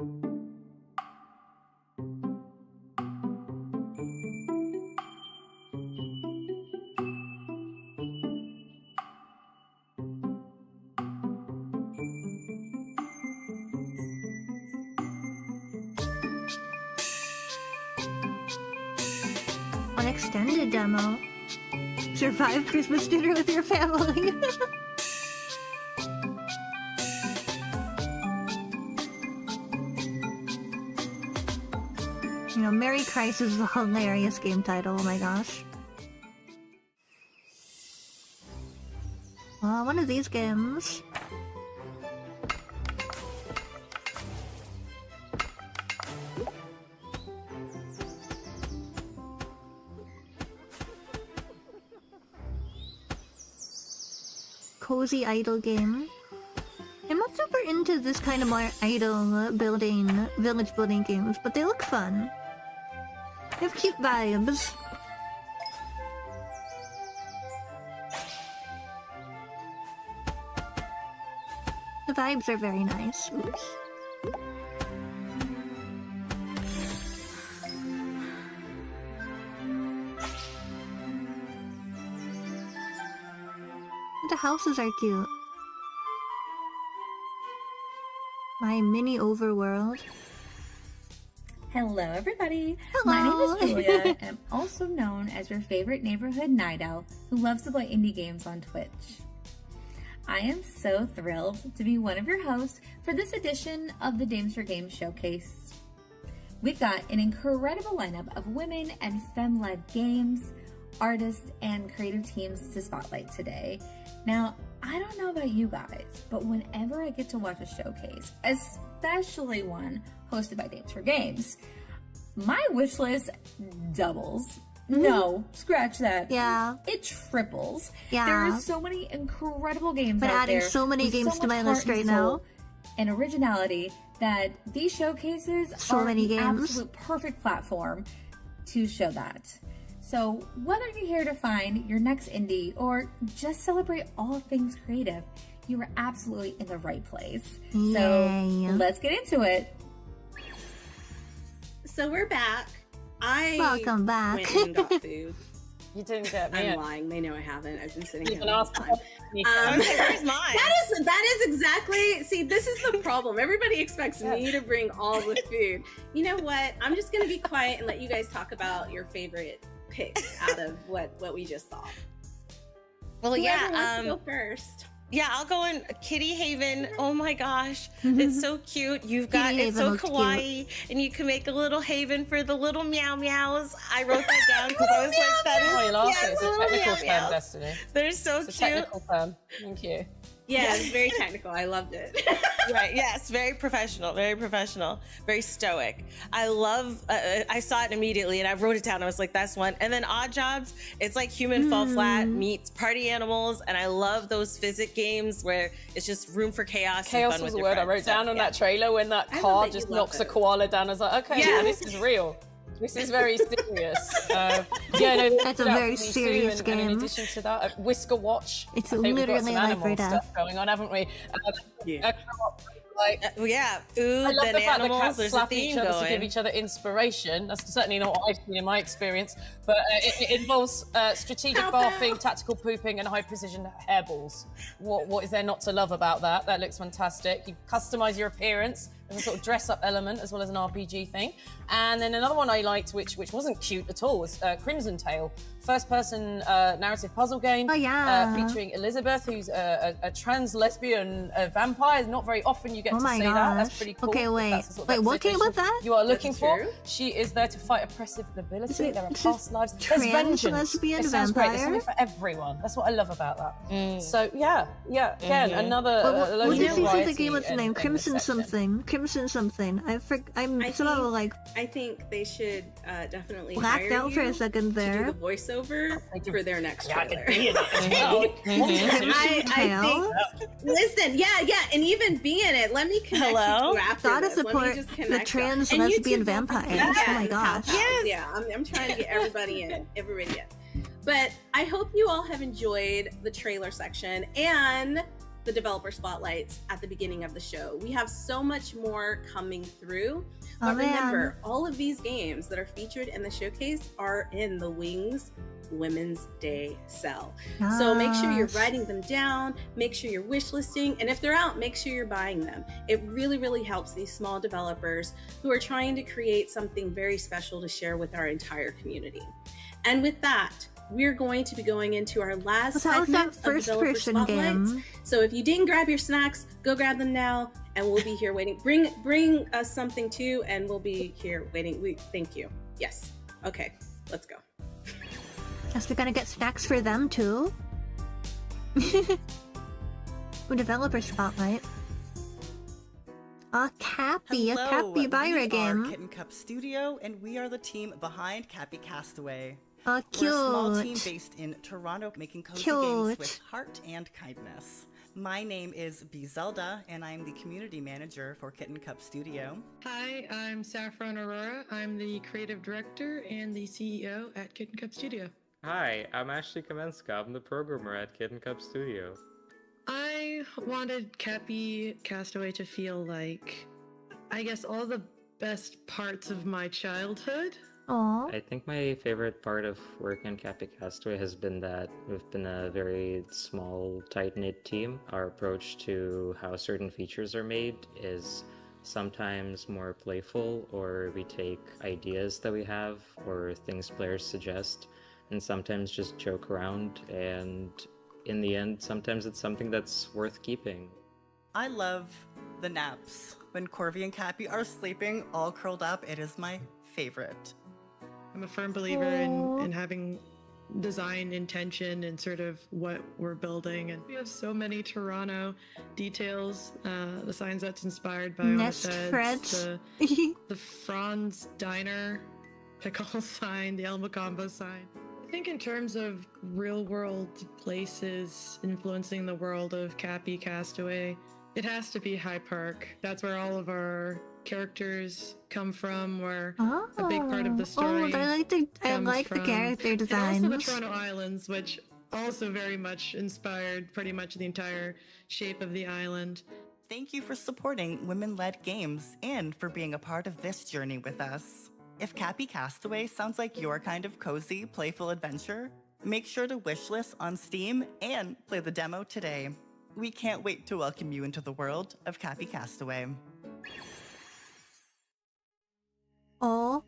Speaker 1: An extended demo. Survive Christmas dinner with your family. You know, Merry Crisis is a hilarious game title, oh my gosh. One of these games. Cozy idle game. I'm not super into this kind of more idle building, village building games, but they look fun. They have cute vibes. The vibes are very nice. Oops. The houses are cute. My mini overworld.
Speaker 13: Hello, everybody.
Speaker 1: Hello.
Speaker 13: My name is Julia, and I'm also known as your favorite neighborhood night owl who loves to play indie games on Twitch. I am so thrilled to be one of your hosts for this edition of the Dames4games Showcase. We've got an incredible lineup of women and femme-led games, artists, and creative teams to spotlight today. Now, I don't know about you guys, but whenever I get to watch a showcase, especially one hosted by dames4games, my wish list doubles. No, scratch that.
Speaker 1: Yeah.
Speaker 13: It triples.
Speaker 1: Yeah.
Speaker 13: There are so many incredible games
Speaker 1: Been
Speaker 13: out
Speaker 1: adding
Speaker 13: there
Speaker 1: so many
Speaker 13: with
Speaker 1: games
Speaker 13: so
Speaker 1: to
Speaker 13: much
Speaker 1: my list
Speaker 13: heart and
Speaker 1: right now.
Speaker 13: soul and originality that these showcases
Speaker 1: So
Speaker 13: are
Speaker 1: many
Speaker 13: the
Speaker 1: games.
Speaker 13: absolute perfect platform to show that. So whether you're here to find your next indie or just celebrate all things creative, you are absolutely in the right place.
Speaker 1: Yay.
Speaker 13: So let's get into it.
Speaker 5: So we're back.
Speaker 1: Welcome back.
Speaker 5: Went and got food.
Speaker 6: You didn't get me.
Speaker 5: I'm lying. They know I haven't. I've been sitting
Speaker 6: You
Speaker 5: here
Speaker 6: can
Speaker 5: all
Speaker 6: ask
Speaker 5: the time.
Speaker 19: Where's mine?
Speaker 5: That is exactly. See, this is the problem. Everybody expects me to bring all the food. You know what? I'm just gonna be quiet and let you guys talk about your favorite picks out of what we just saw.
Speaker 19: Well,
Speaker 5: Whoever
Speaker 19: yeah.
Speaker 5: wants to go first.
Speaker 19: Yeah, I'll go in Kitty Haven. Oh my gosh, it's so cute. You've got it's so kawaii, and you can make a little haven for the little meow meows. I wrote that down because I was like, that is
Speaker 6: it's a technical term, Destiny.
Speaker 19: They're so
Speaker 6: it's
Speaker 19: cute.
Speaker 6: A technical term. Thank you.
Speaker 5: Yeah, it's very technical. I loved it.
Speaker 19: Right, yes, very professional, very stoic. I love, I saw it immediately and I wrote it down. I was like, that's one. And then Odd Jobs, it's like Human Fall Flat meets Party Animals. And I love those physic games where it's just room for chaos.
Speaker 6: Chaos was a word I wrote down on that trailer when that car just knocks a koala down. I was like, okay, yeah, this is real. This is very serious.
Speaker 1: That's a very serious game.
Speaker 6: And in addition to that, Whisker Watch.
Speaker 1: It's
Speaker 6: I think
Speaker 1: literally
Speaker 6: we've got some
Speaker 1: life or
Speaker 6: animal
Speaker 1: death
Speaker 6: stuff going on, haven't we?
Speaker 19: Food
Speaker 6: I love
Speaker 19: and
Speaker 6: the fact
Speaker 19: animals.
Speaker 6: that cats
Speaker 19: There's a
Speaker 6: slap
Speaker 19: theme
Speaker 6: each other
Speaker 19: going.
Speaker 6: to give each other inspiration. That's certainly not what I've seen in my experience. But it involves strategic barfing, tactical pooping, and high-precision hairballs. What is there not to love about that? That looks fantastic. You customize your appearance. There's a sort of dress-up element as well as an RPG thing. And then another one I liked, which wasn't cute at all, was Crimson Tale, first-person narrative puzzle game.
Speaker 1: Oh yeah.
Speaker 6: Featuring Elizabeth, who's a trans lesbian vampire. Not very often you get to say that. That's pretty cool.
Speaker 1: Okay, wait. Wait, what game was that?
Speaker 6: You are looking for? She is there to fight oppressive nobility. There are past lives. There's vengeance.
Speaker 1: Lesbian
Speaker 6: It sounds great. There's
Speaker 1: vampire?
Speaker 6: something for everyone. That's what I love about that. So yeah. Again, another.
Speaker 1: What did you say the game was
Speaker 6: in-
Speaker 1: name?
Speaker 6: in
Speaker 1: Crimson
Speaker 6: this section.
Speaker 1: something. Crimson something.
Speaker 5: I think they should definitely
Speaker 1: blacked
Speaker 5: hire
Speaker 1: out
Speaker 5: you
Speaker 1: for a second there.
Speaker 5: to do the voiceover for their next trailer.
Speaker 1: I
Speaker 5: think. Listen, yeah, and even be in it. Let me connect you two after
Speaker 1: Gotta
Speaker 5: this. Let me
Speaker 1: support
Speaker 5: just
Speaker 1: the
Speaker 5: connect
Speaker 1: trans
Speaker 5: you. And you
Speaker 1: lesbian
Speaker 5: two both
Speaker 1: vampires.
Speaker 5: can do that.
Speaker 1: Oh my gosh.
Speaker 5: Yeah, I'm trying to get everybody in. But I hope you all have enjoyed the trailer section and the developer spotlights at the beginning of the show. We have so much more coming through. But remember, all of these games that are featured in the showcase are in the Wings Women's Day sale. So make sure you're writing them down, make sure you're wish listing, and if they're out, make sure you're buying them. It really, really helps these small developers who are trying to create something very special to share with our entire community. And with that, we're going to be going into our last segment of developer spotlights. So if you didn't grab your snacks, go grab them now, and we'll be here waiting. Bring us something too, and we'll be here waiting. Thank you. Yes. Okay, let's go.
Speaker 1: Guess we're gonna get snacks for them too. Developer spotlight. A Cappy Byra game.
Speaker 14: We are Kitten Cup Studio, and we are the team behind Cappy Castaway.
Speaker 1: Cute.
Speaker 14: We're a small team based in Toronto, making cozy games with heart and kindness. My name is B. Zelda, and I'm the community manager for Kitten Cup Studio.
Speaker 15: Hi, I'm Saffron Aurora. I'm the creative director and the CEO at Kitten Cup Studio.
Speaker 16: Hi, I'm Ashley Kamenska. I'm the programmer at Kitten Cup Studio.
Speaker 15: I wanted Cappy Castaway to feel like, I guess, all the best parts of my childhood.
Speaker 1: Aww.
Speaker 16: I think my favorite part of working on Cappy Castaway has been that we've been a very small, tight-knit team. Our approach to how certain features are made is sometimes more playful, or we take ideas that we have or things players suggest and sometimes just joke around, and in the end, sometimes it's something that's worth keeping.
Speaker 14: I love the naps. When Corby and Cappy are sleeping all curled up, it is my favorite.
Speaker 15: I'm a firm believer in having design intention and sort of what we're building. And we have so many Toronto details. The signs that's inspired by
Speaker 1: Nest
Speaker 15: Sheds, the Franz Diner pickle sign, the El Macombo sign. I think in terms of real world places influencing the world of Cappy Castaway, it has to be High Park. That's where all of our characters come from, where a big part of the story
Speaker 1: I like the character designs.
Speaker 15: And also the Toronto Islands, which also very much inspired pretty much the entire shape of the island.
Speaker 14: Thank you for supporting women-led games and for being a part of this journey with us. If Cappy Castaway sounds like your kind of cozy, playful adventure, make sure to wishlist on Steam and play the demo today. We can't wait to welcome you into the world of Cappy Castaway.
Speaker 1: Oh,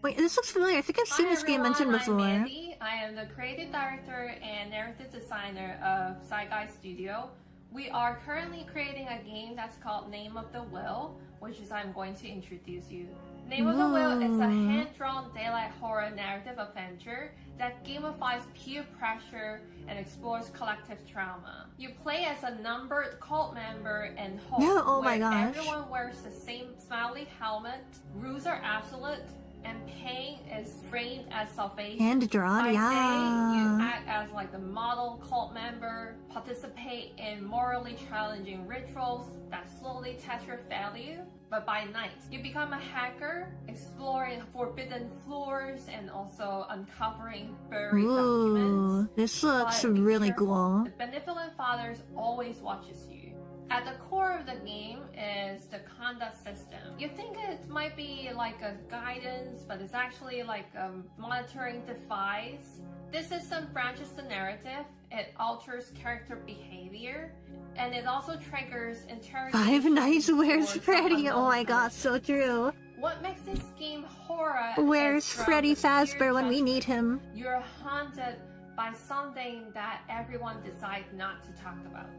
Speaker 1: wait, this looks familiar. I think I've seen this game mentioned before.
Speaker 24: I'm Mandy. I am the creative director and narrative designer of Side Guy Studio.
Speaker 4: We are currently creating a game that's called Name of the Will, which is I'm going to introduce you. Name of the Will is a hand-drawn daylight horror narrative adventure that gamifies peer pressure and explores collective trauma. You play as a numbered cult member and hope, where everyone wears the same smiley helmet, rules are absolute, and pain is framed as salvation.
Speaker 1: Hand-drawn,
Speaker 4: By day, you
Speaker 1: yeah.
Speaker 4: act as like the model cult member, participate in morally challenging rituals that slowly test your value. But by night, you become a hacker, exploring forbidden floors and also uncovering buried documents.
Speaker 1: This looks
Speaker 4: But be
Speaker 1: really
Speaker 4: careful.
Speaker 1: cool.
Speaker 4: The benevolent fathers always watches you. At the core of the game is the conduct system. You think it might be like a guidance, but it's actually like a monitoring device. This system branches the narrative, it alters character behavior, and it also triggers interrogation.
Speaker 1: Five Nights Where's
Speaker 4: for
Speaker 1: Freddy?
Speaker 4: some
Speaker 1: Oh my
Speaker 4: unknown
Speaker 1: god, so true.
Speaker 4: What makes this game horror?
Speaker 1: Where's
Speaker 4: is from
Speaker 1: Freddy
Speaker 4: the sheer
Speaker 1: Fazbear when we
Speaker 4: judgment.
Speaker 1: need him?
Speaker 4: You're haunted by something that everyone decides not to talk about.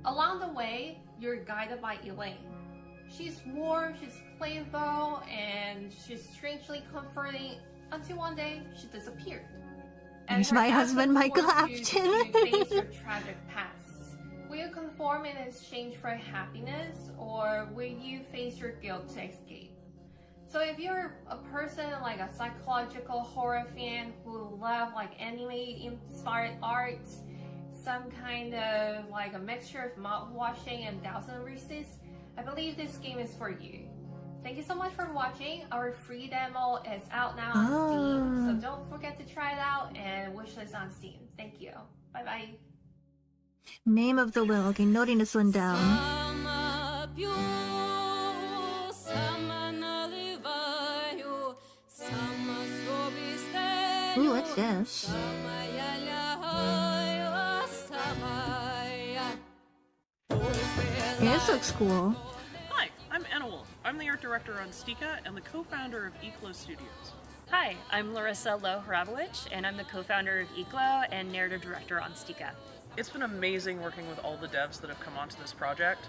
Speaker 4: Along the way, you're guided by Elaine. She's warm, she's playful, and she's strangely comforting until one day she disappeared. And
Speaker 1: Here's
Speaker 4: her
Speaker 1: my husband,
Speaker 4: absence
Speaker 1: Michael
Speaker 4: forced you to
Speaker 1: Afton.
Speaker 4: face your tragic past. Will you conform in exchange for happiness, or will you face your guilt to escape? So if you're a person like a psychological horror fan who love like anime-inspired art, some kind of like a mixture of mouthwashing and thousand receipts, I believe this game is for you. Thank you so much for watching. Our free demo is out now on Steam, so don't forget to try it out and wishlist on Steam. Thank you. Bye bye.
Speaker 1: Name of the Will. Okay, noting this one down. Ooh, what's this? Yeah, this looks cool.
Speaker 17: Hi, I'm Anna Wolf. I'm the art director on Stika and the co-founder of Eclo Studios.
Speaker 18: Hi, I'm Larissa Loh-Hrabowicz, and I'm the co-founder of Eclo and narrative director on Stika.
Speaker 17: It's been amazing working with all the devs that have come onto this project.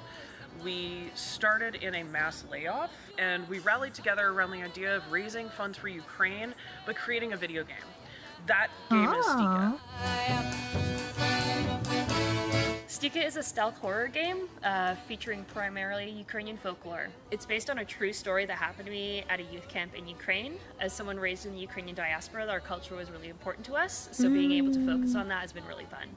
Speaker 17: We started in a mass layoff, and we rallied together around the idea of raising funds for Ukraine, but creating a video game. That game is Stika.
Speaker 18: Stika is a stealth horror game featuring primarily Ukrainian folklore. It's based on a true story that happened to me at a youth camp in Ukraine. As someone raised in the Ukrainian diaspora, our culture was really important to us, so being able to focus on that has been really fun.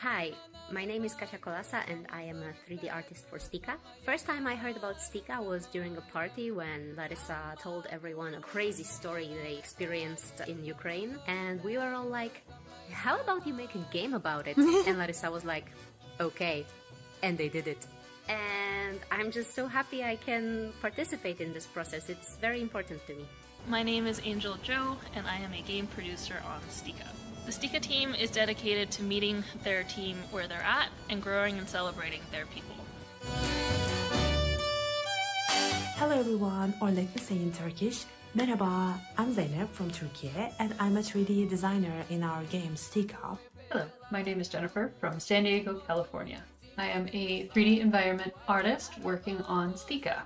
Speaker 24: Hi, my name is Kasia Kolasa and I am a 3D artist for Stika. First time I heard about Stika was during a party when Larissa told everyone a crazy story they experienced in Ukraine, and we were all like, how about you make a game about it? And Larissa was like, okay, and they did it. And I'm just so happy I can participate in this process. It's very important to me.
Speaker 25: My name is Angel Joe, and I am a game producer on Stika. The Stika team is dedicated to meeting their team where they're at and growing and celebrating their people.
Speaker 26: Hello everyone, or like we say in Turkish, Merhaba, I'm Zeynep from Turkey, and I'm a 3D designer in our game Stika.
Speaker 27: Hello, my name is Jennifer from San Diego, California. I am a 3D environment artist working on Stika.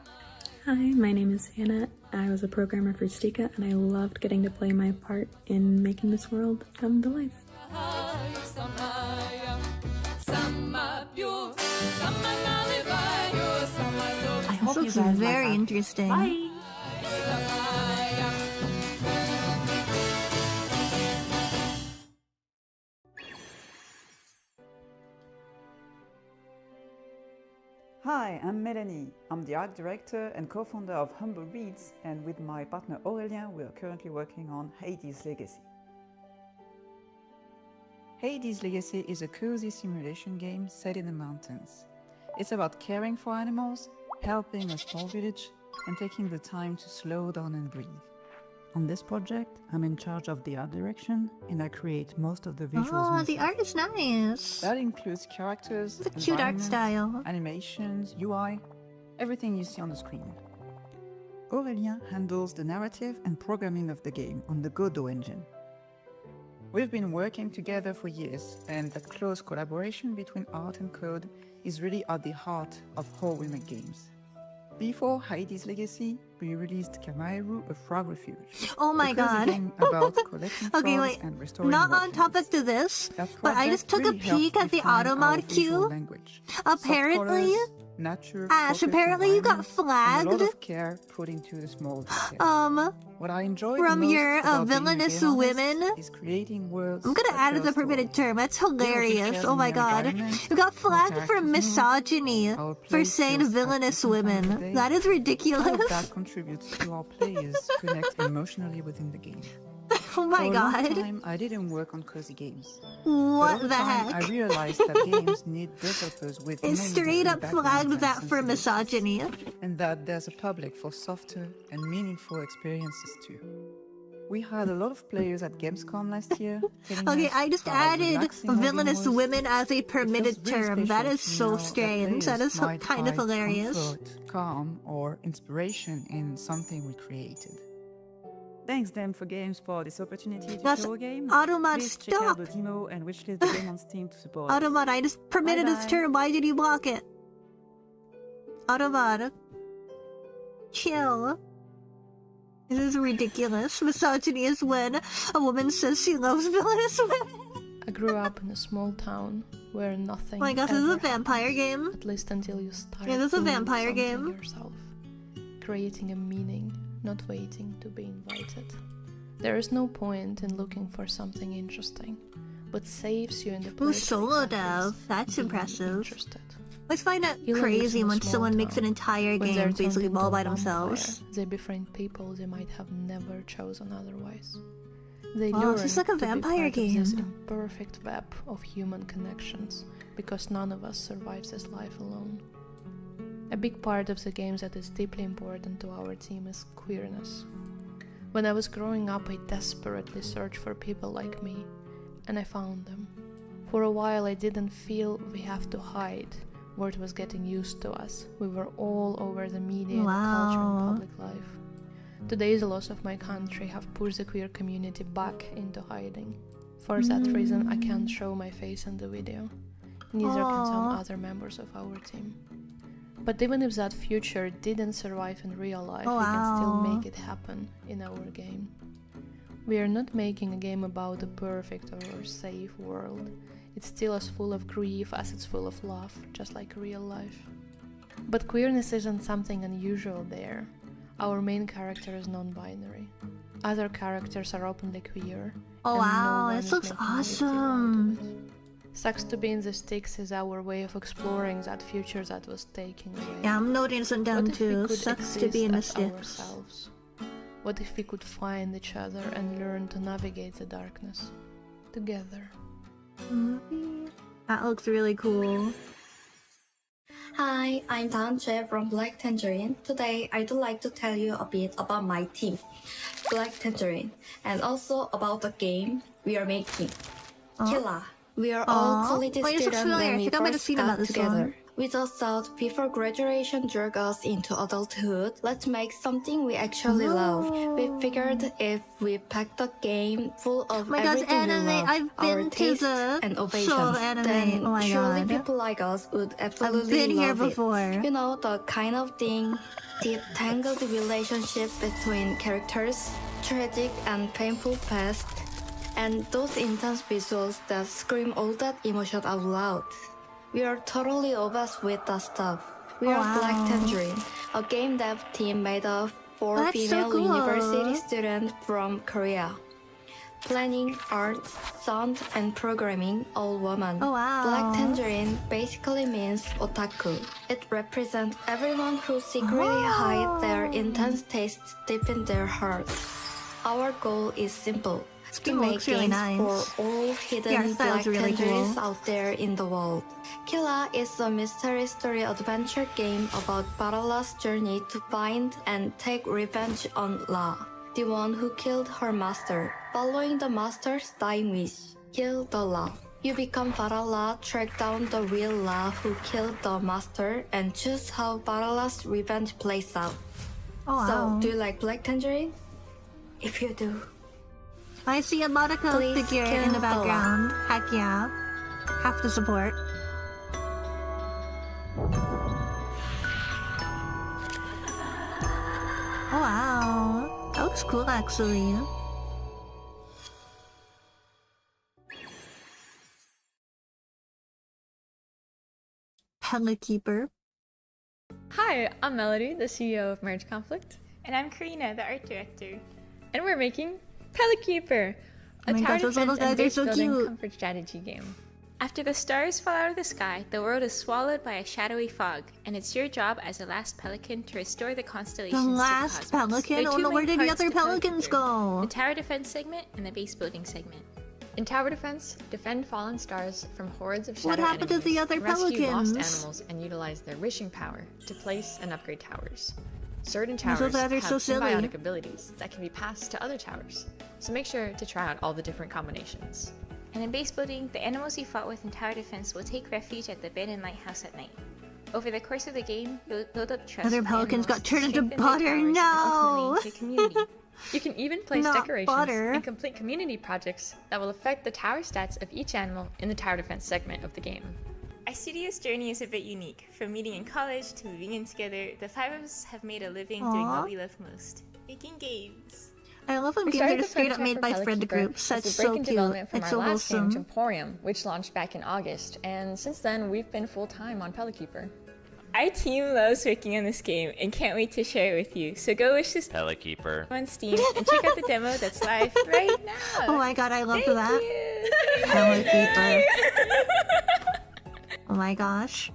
Speaker 28: Hi, my name is Hannah. I was a programmer for Stika and I loved getting to play my part in making this world come to life.
Speaker 1: I hope this looks very interesting.
Speaker 26: Bye!
Speaker 29: Hi, I'm Melanie. I'm the art director and co-founder of Humble Reads, and with my partner Aurélien, we are currently working on Hades Legacy. Hades Legacy is a cozy simulation game set in the mountains. It's about caring for animals, helping a small village, and taking the time to slow down and breathe. On this project, I'm in charge of the art direction, and I create most of the visuals myself.
Speaker 1: The art is nice.
Speaker 29: That includes characters,
Speaker 1: The cute art
Speaker 29: environments,
Speaker 1: style.
Speaker 29: animations, UI, everything you see on the screen. Aurélien handles the narrative and programming of the game on the Godot engine. We've been working together for years, and the close collaboration between art and code is really at the heart of how we make games. Before Heidi's Legacy, we released Kamairu, A Frog Refuge.
Speaker 1: Oh my
Speaker 29: a cozy
Speaker 1: god.
Speaker 29: game about collecting
Speaker 1: Okay,
Speaker 29: frogs
Speaker 1: wait.
Speaker 29: and restoring
Speaker 1: Not on
Speaker 29: wetlands.
Speaker 1: topic to this,
Speaker 29: That
Speaker 1: but I just took
Speaker 29: project
Speaker 1: a
Speaker 29: really
Speaker 1: peek
Speaker 29: helped
Speaker 1: at the
Speaker 29: define our
Speaker 1: Automod
Speaker 29: visual
Speaker 1: queue.
Speaker 29: language.
Speaker 1: Apparently,
Speaker 29: Soft colors, nature,
Speaker 1: Ash,
Speaker 29: focused
Speaker 1: apparently you got
Speaker 29: environments, and a lot
Speaker 1: flagged.
Speaker 29: of care put into the small details. What I enjoy
Speaker 1: from
Speaker 29: the most
Speaker 1: your
Speaker 29: about being a
Speaker 1: villainous
Speaker 29: game artist
Speaker 1: women.
Speaker 29: is creating worlds
Speaker 1: I'm gonna
Speaker 29: that
Speaker 1: add
Speaker 29: tell
Speaker 1: the
Speaker 29: a story.
Speaker 1: permitted term. That's hilarious.
Speaker 29: details
Speaker 1: Oh
Speaker 29: in
Speaker 1: my
Speaker 29: your
Speaker 1: god.
Speaker 29: environment,
Speaker 1: You got
Speaker 29: how
Speaker 1: flagged for
Speaker 29: characters move,
Speaker 1: misogyny
Speaker 29: how a
Speaker 1: for
Speaker 29: place
Speaker 1: saying
Speaker 29: feels at
Speaker 1: villainous
Speaker 29: different times of
Speaker 1: women.
Speaker 29: day.
Speaker 1: That is
Speaker 29: All
Speaker 1: ridiculous.
Speaker 29: of that contributes to our players connect emotionally within the game.
Speaker 1: Oh my
Speaker 29: For a
Speaker 1: god.
Speaker 29: long time, I didn't work on cozy games.
Speaker 1: What
Speaker 29: But over
Speaker 1: the
Speaker 29: time,
Speaker 1: heck?
Speaker 29: I realized that games need developers with
Speaker 1: It
Speaker 29: many
Speaker 1: straight
Speaker 29: different
Speaker 1: up flagged
Speaker 29: backgrounds
Speaker 1: that
Speaker 29: and
Speaker 1: for
Speaker 29: sensibilities,
Speaker 1: misogyny.
Speaker 29: and that there's a public for softer and meaningful experiences too. We had a lot of players at Gamescom last year. telling
Speaker 1: Okay,
Speaker 29: us
Speaker 1: I just
Speaker 29: how
Speaker 1: added
Speaker 29: relaxing our game
Speaker 1: villainous
Speaker 29: was.
Speaker 1: women as a permitted
Speaker 29: It feels really
Speaker 1: term. That
Speaker 29: special
Speaker 1: is
Speaker 29: to
Speaker 1: so
Speaker 29: know
Speaker 1: strange. That
Speaker 29: players
Speaker 1: is
Speaker 29: might
Speaker 1: kind of
Speaker 29: find
Speaker 1: hilarious.
Speaker 29: comfort, calm, or inspiration in something we created. Thanks, dames4games, for this opportunity to
Speaker 1: That's
Speaker 29: show a game.
Speaker 1: Automod,
Speaker 29: Please check out
Speaker 1: stop.
Speaker 29: the demo and wishlist the game on Steam to support us.
Speaker 1: Automod, I just permitted this
Speaker 29: Bye-bye.
Speaker 1: term. Why did you block it? Automod. Chill. This is ridiculous. Misogyny is when a woman says she loves villainous women.
Speaker 2: I grew up in a small town where nothing.
Speaker 1: Oh my gosh, this is a
Speaker 2: ever
Speaker 1: vampire
Speaker 2: happens,
Speaker 1: game?
Speaker 2: At least until you start.
Speaker 1: Yeah, this is a
Speaker 2: doing
Speaker 1: vampire
Speaker 2: something
Speaker 1: game.
Speaker 2: yourself, creating a meaning, not waiting to be invited. There is no point in looking for something interesting. What saves you in the
Speaker 1: Ooh,
Speaker 2: place
Speaker 1: solo
Speaker 2: exactly is
Speaker 1: dev. That's
Speaker 2: being
Speaker 1: impressive.
Speaker 2: interested.
Speaker 1: Let's find it
Speaker 2: Ela lives
Speaker 1: crazy
Speaker 2: in a
Speaker 1: when
Speaker 2: small
Speaker 1: someone makes an
Speaker 2: town.
Speaker 1: entire
Speaker 2: When they're
Speaker 1: game basically
Speaker 2: turned
Speaker 1: all
Speaker 2: into
Speaker 1: by
Speaker 2: a vampire,
Speaker 1: themselves.
Speaker 2: They befriend people they might have never chosen otherwise. They
Speaker 1: Oh,
Speaker 2: learn
Speaker 1: it's just like a
Speaker 2: to be
Speaker 1: vampire
Speaker 2: part of this
Speaker 1: game.
Speaker 2: imperfect web of human connections, because none of us survives this life alone. A big part of the games that is deeply important to our team is queerness. When I was growing up, I desperately searched for people like me, and I found them. For a while, I didn't feel we have to hide. Word was getting used to us. We were all over the media and the culture and public life. Today, the loss of my country have pushed the queer community back into hiding. For that reason, I can't show my face in the video. Neither can some
Speaker 1: Aw.
Speaker 2: other members of our team. But even if that future didn't survive in real life,
Speaker 1: Oh,
Speaker 2: we can still
Speaker 1: wow.
Speaker 2: make it happen in our game. We are not making a game about a perfect or safe world. It's still as full of grief as it's full of love, just like real life. But queerness isn't something unusual there. Our main character is non-binary. Other characters are openly queer.
Speaker 1: Oh
Speaker 2: and no
Speaker 1: wow,
Speaker 2: one
Speaker 1: this
Speaker 2: is
Speaker 1: looks
Speaker 2: making a big deal out of
Speaker 1: awesome.
Speaker 2: it. Sucks to be in the sticks is our way of exploring that future that was taken away.
Speaker 1: Yeah, I'm noting some down
Speaker 2: What if we
Speaker 1: too.
Speaker 2: could
Speaker 1: Sucks to be in the
Speaker 2: exist as
Speaker 1: sticks.
Speaker 2: ourselves? What if we could find each other and learn to navigate the darkness together?
Speaker 1: That looks really cool.
Speaker 3: Hi, I'm Danche from Black Tangerine. Today, I'd like to tell you a bit about my team, Black Tangerine, and also about the game we are making, Killa. We are all
Speaker 1: Aw.
Speaker 3: college
Speaker 1: Wait, this looks
Speaker 3: students
Speaker 1: familiar. I
Speaker 3: when we
Speaker 1: think I might have
Speaker 3: first
Speaker 1: seen about
Speaker 3: got
Speaker 1: this
Speaker 3: together.
Speaker 1: one.
Speaker 3: We just thought before graduation drug us into adulthood, let's make something we actually love. We figured if we packed a game full of
Speaker 1: Oh my gosh,
Speaker 3: everything we
Speaker 1: anime.
Speaker 3: love,
Speaker 1: I've
Speaker 3: our
Speaker 1: been to
Speaker 3: tastes
Speaker 1: the
Speaker 3: and
Speaker 1: show
Speaker 3: ovations,
Speaker 1: of anime.
Speaker 3: then
Speaker 1: Oh my
Speaker 3: surely
Speaker 1: god.
Speaker 3: people like us would absolutely
Speaker 1: been here
Speaker 3: love it.
Speaker 1: before.
Speaker 3: You know, the kind of thing, deep tangled relationship between characters, tragic and painful past, and those intense visuals that scream all that emotion out loud. We are totally obsessed with that stuff. We are
Speaker 1: Wow.
Speaker 3: Black Tangerine, a game dev team made of 4
Speaker 1: That's so
Speaker 3: female
Speaker 1: cool.
Speaker 3: university students from Korea. Planning, art, sound, and programming, all women.
Speaker 1: Oh, wow.
Speaker 3: Black Tangerine basically means otaku. It represents everyone who secretly hide their intense tastes deep in their hearts. Our goal is simple. To make
Speaker 1: looks really
Speaker 3: games
Speaker 1: nice.
Speaker 3: for all hidden
Speaker 1: Yeah, that
Speaker 3: Black
Speaker 1: was really
Speaker 3: Tangerines
Speaker 1: cool.
Speaker 3: out there in the world. Killa is a mystery story adventure game about Barala's journey to find and take revenge on La, the one who killed her master. Following the master's dying wish, kill the La. You become Barala, track down the real La who killed the master, and choose how Barala's revenge plays out.
Speaker 1: Oh, wow.
Speaker 3: So, do you like Black Tangerine? If you do,
Speaker 1: I see a Monica
Speaker 3: Please
Speaker 1: figure in
Speaker 3: kill
Speaker 1: the background. Heck yeah. Have to support. Oh wow. That looks cool actually. Keeper.
Speaker 7: Hi, I'm Melody, the CEO of Marriage Conflict.
Speaker 8: And I'm Karina, the art director.
Speaker 7: And we're making Keeper,
Speaker 1: Oh
Speaker 7: a
Speaker 1: my
Speaker 8: tower
Speaker 1: gosh, those little
Speaker 8: defense and
Speaker 1: guys are
Speaker 8: base
Speaker 1: so
Speaker 8: building
Speaker 1: cute.
Speaker 8: comfort strategy game. After the stars fall out of the sky, the world is swallowed by a shadowy fog, and it's your job as the last pelican to restore the constellations
Speaker 1: The
Speaker 8: to
Speaker 1: last
Speaker 8: cosmos.
Speaker 1: pelican?
Speaker 8: There are
Speaker 1: Oh
Speaker 8: two
Speaker 1: no, where
Speaker 8: main
Speaker 1: did the
Speaker 8: parts
Speaker 1: other
Speaker 8: to
Speaker 1: pelicans
Speaker 8: Keeper,
Speaker 1: go?
Speaker 8: the tower defense segment and the base building segment.
Speaker 7: In Tower Defense, defend fallen stars from hordes of shadow
Speaker 1: What happened to the
Speaker 7: enemies,
Speaker 1: other
Speaker 7: rescue lost
Speaker 1: pelicans?
Speaker 7: animals, and utilize their wishing power to place and upgrade towers. Certain
Speaker 1: Those
Speaker 7: towers
Speaker 1: guys are
Speaker 7: have
Speaker 1: so silly.
Speaker 7: symbiotic abilities that can be passed to other towers, so make sure to try out all the different combinations.
Speaker 8: And in base building, the animals you fought with in tower defense will take refuge at the abandoned lighthouse at night. Over the course of the game, you'll build up trust.
Speaker 1: Other
Speaker 8: with
Speaker 1: pelicans got
Speaker 8: animals,
Speaker 1: turned into
Speaker 8: strengthen their
Speaker 1: butter.
Speaker 8: powers, and
Speaker 1: No.
Speaker 8: ultimately into community.
Speaker 7: You can even place
Speaker 1: Not
Speaker 7: decorations
Speaker 1: butter.
Speaker 7: and complete community projects that will affect the tower stats of each animal in the tower defense segment of the game.
Speaker 8: Our studio's journey is a bit unique. From meeting in college to moving in together, the five of us have made a living doing
Speaker 1: Aw.
Speaker 8: what we love most, making games.
Speaker 1: I love when
Speaker 7: We
Speaker 1: games
Speaker 7: started
Speaker 1: are
Speaker 7: the
Speaker 1: straight up
Speaker 7: franchise
Speaker 1: made
Speaker 7: for
Speaker 1: by
Speaker 7: Pelican
Speaker 1: friend
Speaker 7: Keeper
Speaker 1: groups.
Speaker 7: as
Speaker 1: That's
Speaker 7: a break
Speaker 1: so
Speaker 7: in
Speaker 1: cute.
Speaker 7: development from
Speaker 1: It's
Speaker 7: our
Speaker 1: so
Speaker 7: last game,
Speaker 1: wholesome.
Speaker 7: Emporium, which launched back in August, and since then we've been full-time on Keeper.
Speaker 8: Our team loves working on this game and can't wait to share it with you. So go wish this
Speaker 9: Keeper
Speaker 8: on Steam and check out the demo that's live right now.
Speaker 1: Oh my god, I love
Speaker 8: Thank
Speaker 1: that.
Speaker 8: you.
Speaker 1: Keeper. Oh my gosh.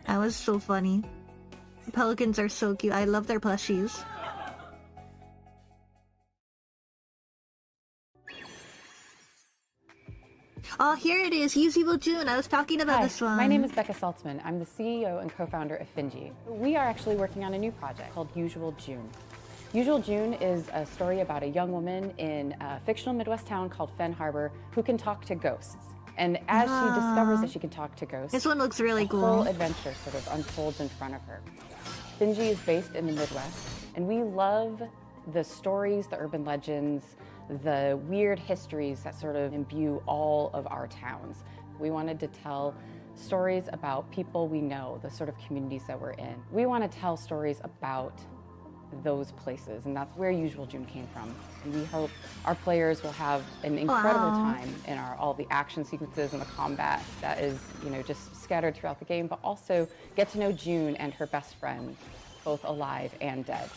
Speaker 1: That was so funny. Pelicans are so cute. I love their plushies. Oh, here it is. Use Evil June. I was talking about this one.
Speaker 10: My name is Becca Saltzman. I'm the CEO and co-founder of Finji. We are actually working on a new project called Usual June. Usual June is a story about a young woman in a fictional Midwest town called Fen Harbor who can talk to ghosts. And as she discovers that she can talk to ghosts,
Speaker 1: this one looks really cool.
Speaker 10: The whole adventure sort of unfolds in front of her. Finji is based in the Midwest, and we love the stories, the urban legends, the weird histories that sort of imbue all of our towns. We wanted to tell stories about people we know, the sort of communities that we're in. We want to tell stories about those places, and that's where Usual June came from. And we hope our players will have an incredible time in all the action sequences and the combat that is, just scattered throughout the game, but also get to know June and her best friend, both alive and dead.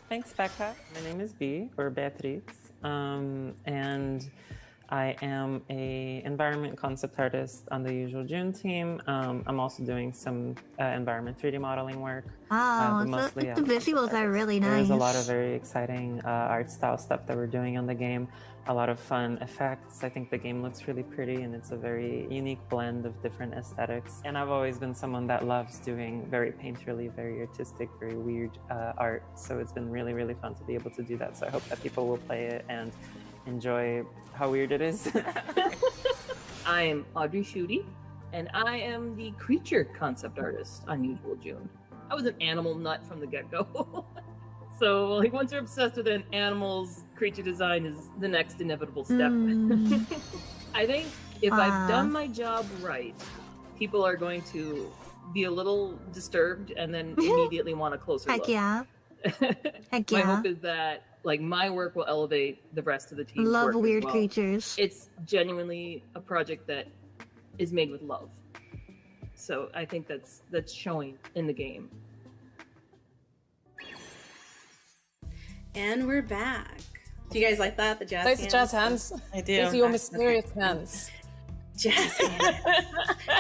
Speaker 11: Thanks, Becca. My name is Bea, or Beatriz, and I am a environment concept artist on the Usual June team. I'm also doing some environment 3D modeling work.
Speaker 1: Wow,
Speaker 11: but mostly
Speaker 1: the visuals are really nice.
Speaker 11: There's a lot of very exciting art style stuff that we're doing on the game. A lot of fun effects. I think the game looks really pretty, and it's a very unique blend of different aesthetics. And I've always been someone that loves doing very painterly, very artistic, very weird art. So it's been really, really fun to be able to do that. So I hope that people will play it and enjoy how weird it is.
Speaker 20: I'm Audrey Schutte, and I am the creature concept artist on Usual June. I was an animal nut from the get-go. So, once you're obsessed with an animal's creature design is the next inevitable step. I think if I've done my job right, people are going to be a little disturbed and then immediately want a closer
Speaker 1: Heck
Speaker 20: look.
Speaker 1: yeah. Heck
Speaker 20: My
Speaker 1: yeah.
Speaker 20: hope is that my work will elevate the rest of the team's
Speaker 1: Love
Speaker 20: work as
Speaker 1: weird
Speaker 20: well.
Speaker 1: creatures.
Speaker 20: It's genuinely a project that is made with love. So I think that's showing in the game.
Speaker 5: And we're back. Do you guys like that? The jazz
Speaker 6: Those
Speaker 5: hands?
Speaker 6: are jazz hands.
Speaker 19: I do.
Speaker 6: These are your mysterious hands.
Speaker 5: Jazz hands.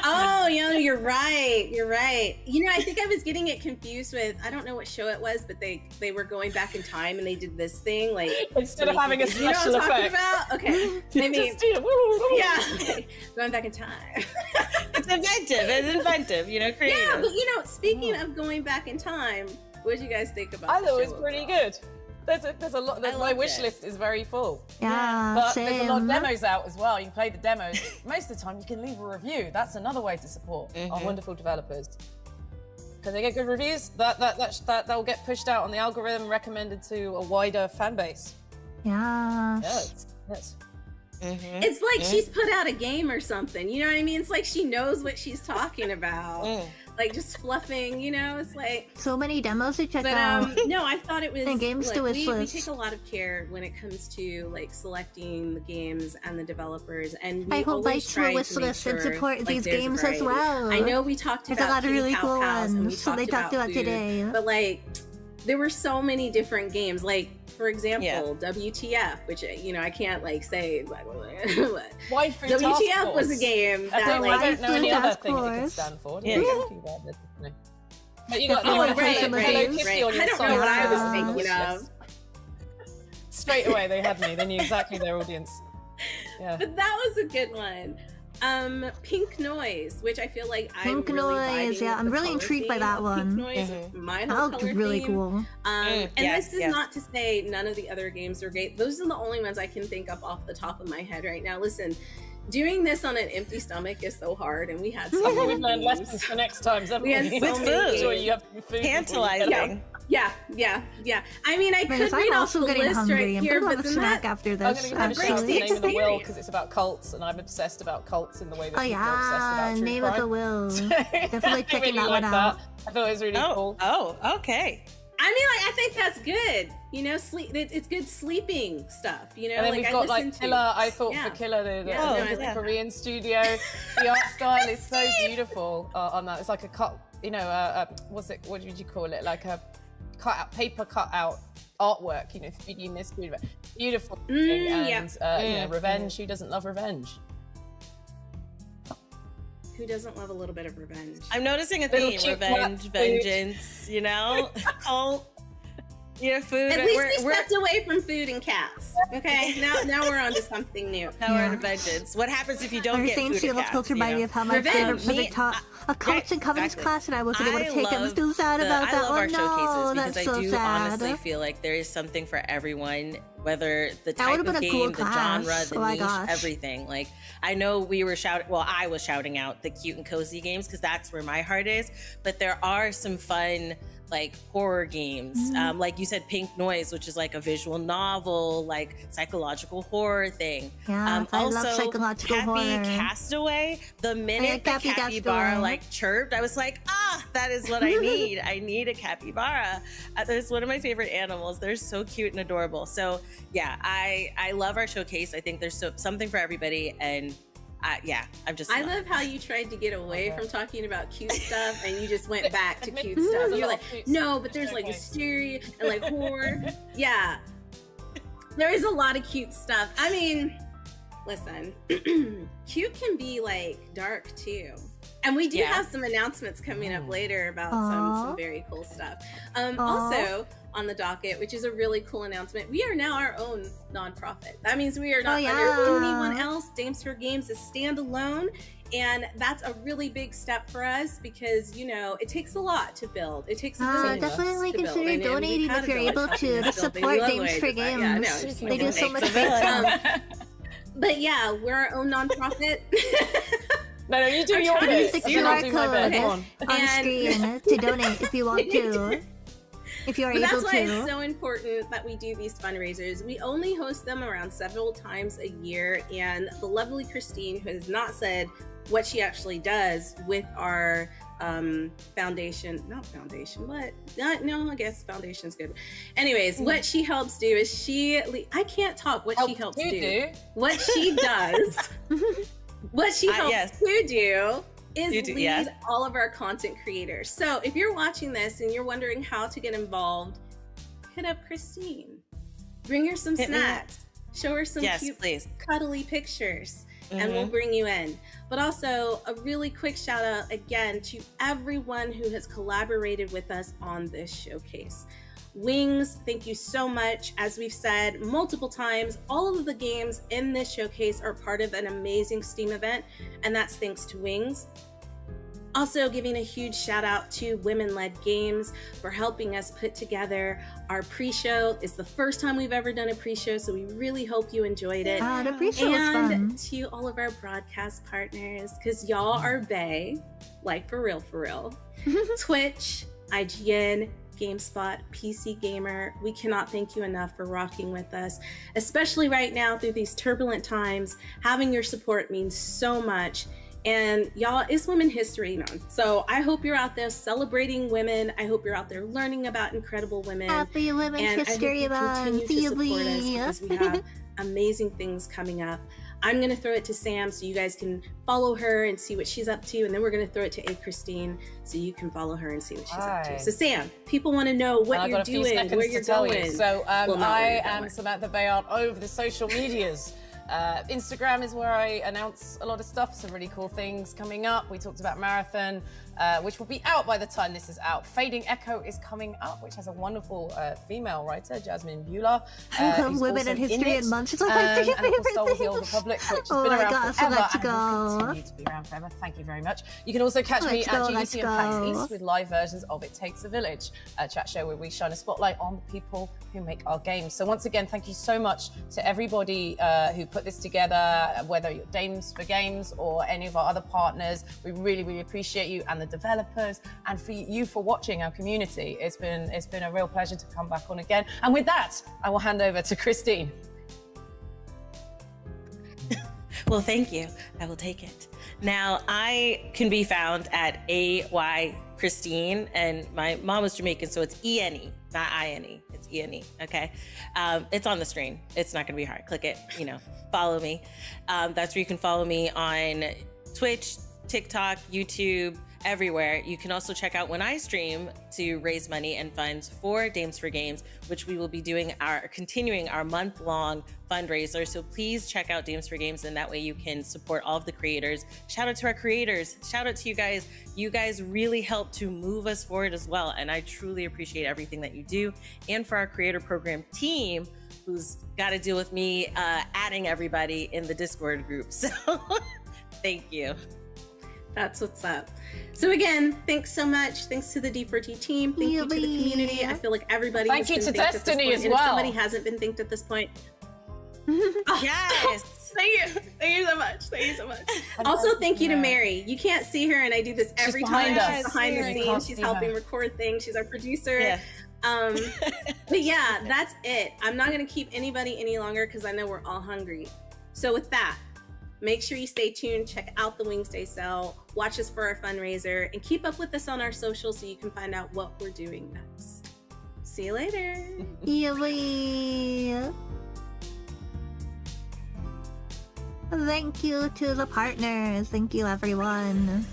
Speaker 5: Oh, you're right. You're right. I think I was getting it confused with, I don't know what show it was, but they were going back in time and they did this thing like
Speaker 6: instead of having a
Speaker 5: you know
Speaker 6: special
Speaker 5: what I'm talking
Speaker 6: effect.
Speaker 5: about? Okay. Maybe
Speaker 6: Just do it.
Speaker 5: yeah. Going back in time.
Speaker 19: It's inventive. It's inventive. Creative.
Speaker 5: Yeah, but speaking of going back in time, what did you guys think about
Speaker 6: I
Speaker 5: the
Speaker 6: thought it
Speaker 5: show
Speaker 6: was pretty
Speaker 5: overall?
Speaker 6: good. There's a lot. My wish list is very full.
Speaker 1: Yeah,
Speaker 6: but there's a lot of
Speaker 1: same.
Speaker 6: demos out as well. You can play the demos. Most of the time, you can leave a review. That's another way to support our wonderful developers. Because they get good reviews, that will get pushed out on the algorithm, recommended to a wider fan base.
Speaker 1: Yes.
Speaker 6: Yes.
Speaker 5: It's like she's put out a game or something. You know what I mean? It's like she knows what she's talking about. Like just fluffing, you know? It's like
Speaker 1: so many demos to check out.
Speaker 5: No, I thought it was
Speaker 1: and games to wish
Speaker 5: we
Speaker 1: list.
Speaker 5: take a lot of care when it comes to like selecting the games and the developers, and we
Speaker 1: I hope
Speaker 5: always
Speaker 1: bites
Speaker 5: try
Speaker 1: will wish
Speaker 5: to make
Speaker 1: list
Speaker 5: sure,
Speaker 1: and support
Speaker 5: like,
Speaker 1: these
Speaker 5: there's
Speaker 1: games as
Speaker 5: variety.
Speaker 1: well.
Speaker 5: I know we talked
Speaker 1: There's
Speaker 5: about
Speaker 1: a lot of really
Speaker 5: Kitty
Speaker 1: cool
Speaker 5: Cow Pals, and we
Speaker 1: ones, so they talked
Speaker 5: about
Speaker 1: about
Speaker 5: food,
Speaker 1: today.
Speaker 5: but like there were so many different games. Like for example, WTF, which I can't like say.
Speaker 6: Why Food Task
Speaker 5: WTF was a
Speaker 6: Force?
Speaker 5: game
Speaker 6: I
Speaker 5: that
Speaker 6: don't know any other thing it could
Speaker 1: Force.
Speaker 6: stand for.
Speaker 5: Yeah.
Speaker 6: But you got
Speaker 1: Hello
Speaker 6: Kitty on your
Speaker 5: I don't
Speaker 6: side.
Speaker 5: know what I was
Speaker 6: So
Speaker 5: thinking
Speaker 6: delicious.
Speaker 5: of.
Speaker 6: Straight away, they had me. They knew exactly their audience. Yeah.
Speaker 5: But that was a good one. Pink Noise, which I feel like
Speaker 1: Pink
Speaker 5: I'm really
Speaker 1: Noise,
Speaker 5: vibing
Speaker 1: yeah,
Speaker 5: with
Speaker 1: I'm
Speaker 5: the
Speaker 1: really
Speaker 5: color
Speaker 1: intrigued by
Speaker 5: theme
Speaker 1: that
Speaker 5: of
Speaker 1: one.
Speaker 5: Pink Noise, my
Speaker 1: That
Speaker 5: whole
Speaker 1: looked
Speaker 5: color
Speaker 1: really
Speaker 5: theme.
Speaker 1: cool.
Speaker 5: And
Speaker 19: yes,
Speaker 5: this is
Speaker 19: yes.
Speaker 5: not to say none of the other games are great. Those are the only ones I can think of off the top of my head right now. Listen, doing this on an empty stomach is so hard, and we had so many
Speaker 6: We've learned
Speaker 5: games.
Speaker 6: lessons for next time, haven't
Speaker 5: We had
Speaker 6: we?
Speaker 5: so many
Speaker 6: Sure,
Speaker 5: games.
Speaker 6: you have food before you get
Speaker 19: Tantalizing.
Speaker 5: Yeah. I mean, I
Speaker 1: Man,
Speaker 5: could
Speaker 1: I'm
Speaker 5: read off
Speaker 1: also
Speaker 5: the
Speaker 1: getting
Speaker 5: list
Speaker 1: hungry.
Speaker 5: right
Speaker 1: I'm
Speaker 5: here,
Speaker 1: gonna
Speaker 5: but
Speaker 1: have a
Speaker 5: then
Speaker 1: snack
Speaker 5: that
Speaker 1: after
Speaker 6: I'm
Speaker 1: this.
Speaker 6: going to give it a shout
Speaker 1: Actually,
Speaker 6: to Name of the Will because it's about cults, and I'm obsessed about cults in the way that
Speaker 1: Oh
Speaker 6: people are obsessed
Speaker 1: yeah,
Speaker 6: about true
Speaker 1: Name
Speaker 6: crime.
Speaker 1: of the Will. Definitely
Speaker 6: I
Speaker 1: checking
Speaker 6: really
Speaker 1: that
Speaker 6: like
Speaker 1: one out.
Speaker 6: I thought it was really cool.
Speaker 19: Oh, okay.
Speaker 5: I mean, like, I think that's good. You know, sleep. It's good sleeping stuff. You know,
Speaker 6: And then
Speaker 5: like
Speaker 6: we've
Speaker 5: I
Speaker 6: got
Speaker 5: listen
Speaker 6: like
Speaker 5: to.
Speaker 6: Killer. I thought
Speaker 5: Yeah.
Speaker 6: for Killer, the
Speaker 5: Yeah,
Speaker 6: Korean studio, the art style is so beautiful on that. It's like a cut, what's it? What would you call it? Like a paper cut out artwork. 3D in this beautiful thing. And revenge. Who doesn't love revenge?
Speaker 5: Who doesn't love a little bit of revenge?
Speaker 19: I'm noticing a
Speaker 6: Little
Speaker 19: theme:
Speaker 6: cute
Speaker 19: revenge,
Speaker 6: food.
Speaker 19: vengeance. Cult. Food.
Speaker 5: At least we stepped away from food and cats. Okay, now we're on to something new.
Speaker 19: Now we're on vengeance. What happens if you don't
Speaker 1: You're
Speaker 19: get
Speaker 1: saying
Speaker 19: food
Speaker 1: she
Speaker 19: and
Speaker 1: loves
Speaker 19: cats?
Speaker 1: culture remind me of how my favorite subject taught a cults and covens class, and I wasn't able to take it. I was so sad about
Speaker 19: I
Speaker 1: that
Speaker 19: love
Speaker 1: one.
Speaker 19: our showcases
Speaker 1: No,
Speaker 19: because
Speaker 1: that's
Speaker 19: I
Speaker 1: so
Speaker 19: do
Speaker 1: sad.
Speaker 19: honestly feel like there is something for everyone, whether the
Speaker 1: That
Speaker 19: type
Speaker 1: would've
Speaker 19: of
Speaker 1: been a
Speaker 19: game,
Speaker 1: cool
Speaker 19: the genre,
Speaker 1: class.
Speaker 19: the
Speaker 1: Oh my
Speaker 19: niche,
Speaker 1: gosh.
Speaker 19: everything. Like I know we were shouting. Well, I was shouting out the cute and cozy games because that's where my heart is. But there are some fun like horror games, like you said, Pink Noise, which is like a visual novel, like psychological horror thing.
Speaker 1: Yeah, I love
Speaker 19: also,
Speaker 1: psychological
Speaker 19: Happy
Speaker 1: horror.
Speaker 19: Castaway. The minute the
Speaker 1: Happy
Speaker 19: capybara
Speaker 1: Castaway.
Speaker 19: like chirped, I was like, that is what I need. I need a capybara. There's one of my favorite animals. They're so cute and adorable. So yeah, I love our showcase. I think there's something for everybody, and I'm just.
Speaker 5: I love how you tried to get away from talking about cute stuff and you just went back to cute stuff. You're like, no, but there's like hysteria and like horror. Yeah. There is a lot of cute stuff. I mean, listen, cute can be like dark too. And we do have some announcements coming up later about some very cool stuff. Also on the docket, which is a really cool announcement, we are now our own nonprofit. That means we are not under anyone else. Dames4games is standalone, and that's a really big step for us because it takes a lot to build. It takes a village
Speaker 1: definitely
Speaker 5: to build.
Speaker 1: consider
Speaker 5: And we've
Speaker 1: donating
Speaker 5: had
Speaker 1: if
Speaker 5: a
Speaker 1: you're able
Speaker 5: village
Speaker 1: to
Speaker 5: helping us build. They
Speaker 1: support
Speaker 5: love the way I did that.
Speaker 1: Dames4games.
Speaker 5: Yeah, I know.
Speaker 1: They do so much
Speaker 19: Takes a
Speaker 1: great
Speaker 19: village.
Speaker 1: stuff.
Speaker 5: But yeah, we're our own nonprofit.
Speaker 6: No, you do your
Speaker 1: Use the
Speaker 6: bit. You don't
Speaker 1: QR
Speaker 6: do my bit. Go
Speaker 1: code
Speaker 6: on.
Speaker 1: on screen to donate if you want to. If you're
Speaker 5: But
Speaker 1: able
Speaker 5: that's why
Speaker 1: to.
Speaker 5: it's so important that we do these fundraisers. We only host them around several times a year, and the lovely Christine, who has not said what she actually does with our foundation, I guess foundation's good. Anyways, what she helps do is I can't talk what she helps do. What she does, what she helps to do is lead all of our content creators. So if you're watching this and you're wondering how to get involved, hit up Christine. Bring her some snacks. Show her some cute, cuddly pictures, and we'll bring you in. But also, a really quick shout out again to everyone who has collaborated with us on this showcase. Wings, thank you so much. As we've said multiple times, all of the games in this showcase are part of an amazing Steam event, and that's thanks to Wings. Also giving a huge shout out to Women Led Games for helping us put together our pre-show. It's the first time we've ever done a pre-show, so we really hope you enjoyed it.
Speaker 1: The pre-show was fun.
Speaker 5: And to all of our broadcast partners, because y'all are bae, like for real. Twitch, IGN, GameSpot, PC Gamer. We cannot thank you enough for rocking with us, especially right now through these turbulent times. Having your support means so much. And y'all, it's Women History Month. So I hope you're out there celebrating women. I hope you're out there learning about incredible women.
Speaker 1: Happy Women's History Month,
Speaker 5: continue to support us because we have amazing things coming up. I'm going to throw it to Sam so you guys can follow her and see what she's up to. And then we're going to throw it to Christine so you can follow her and see what she's up to. So Sam, people want to know what you're doing, where you're going.
Speaker 6: So I am Samantha Bayard over the social medias. Instagram is where I announce a lot of stuff, some really cool things coming up. We talked about Marathon, which will be out by the time this is out. Fading Echo is coming up, which has a wonderful female writer, Jasmine Beulah.
Speaker 1: I love Women in History and Months. It's like my favorite
Speaker 6: and of course, Star Wars: The Old Republic, which has been around forever
Speaker 1: let's
Speaker 6: and
Speaker 1: go.
Speaker 6: will continue to be around forever. Thank you very much. You can also catch me at GDC and PAX East with live versions of It Takes a Village, a chat show where we shine a spotlight on the people who make our games. So once again, thank you so much to everybody who put this together, whether you're dames4games or any of our other partners. We really, really appreciate you, and the developers, and for you for watching our community. It's been a real pleasure to come back on again. And with that, I will hand over to Christine.
Speaker 19: Well, thank you. I will take it. Now, I can be found at AY Christine, and my mom was Jamaican, so it's E-N-E, not I-N-E. It's E-N-E, okay? It's on the screen. It's not gonna be hard. Click it, follow me. That's where you can follow me on Twitch, TikTok, YouTube, everywhere. You can also check out when I stream to raise money and funds for Dames4Games, which we will be continuing our month-long fundraiser. So please check out Dames4Games, and that way you can support all of the creators. Shout out to our creators. Shout out to you guys. You guys really help to move us forward as well. And I truly appreciate everything that you do. And for our creator program team, who's got to deal with me adding everybody in the Discord group. So thank you.
Speaker 5: That's what's up. So again, thanks so much. Thanks to the D4T team. Thank you to the community. I feel like everybody has been thanked at this point. And if somebody hasn't been thanked at this point,
Speaker 19: yes.
Speaker 5: Thank you. Thank you so much. Thank you so much. Also, thank you to Mary. You can't see her, and I do this every time. She's behind the scenes. She's helping record things. She's our producer.
Speaker 19: Yeah.
Speaker 5: But yeah, that's it. I'm not going to keep anybody any longer because I know we're all hungry. So with that, make sure you stay tuned, check out the Wings Day sale, watch us for our fundraiser, and keep up with us on our socials so you can find out what we're doing next. See you later.
Speaker 1: Thank you to the partners. Thank you, everyone.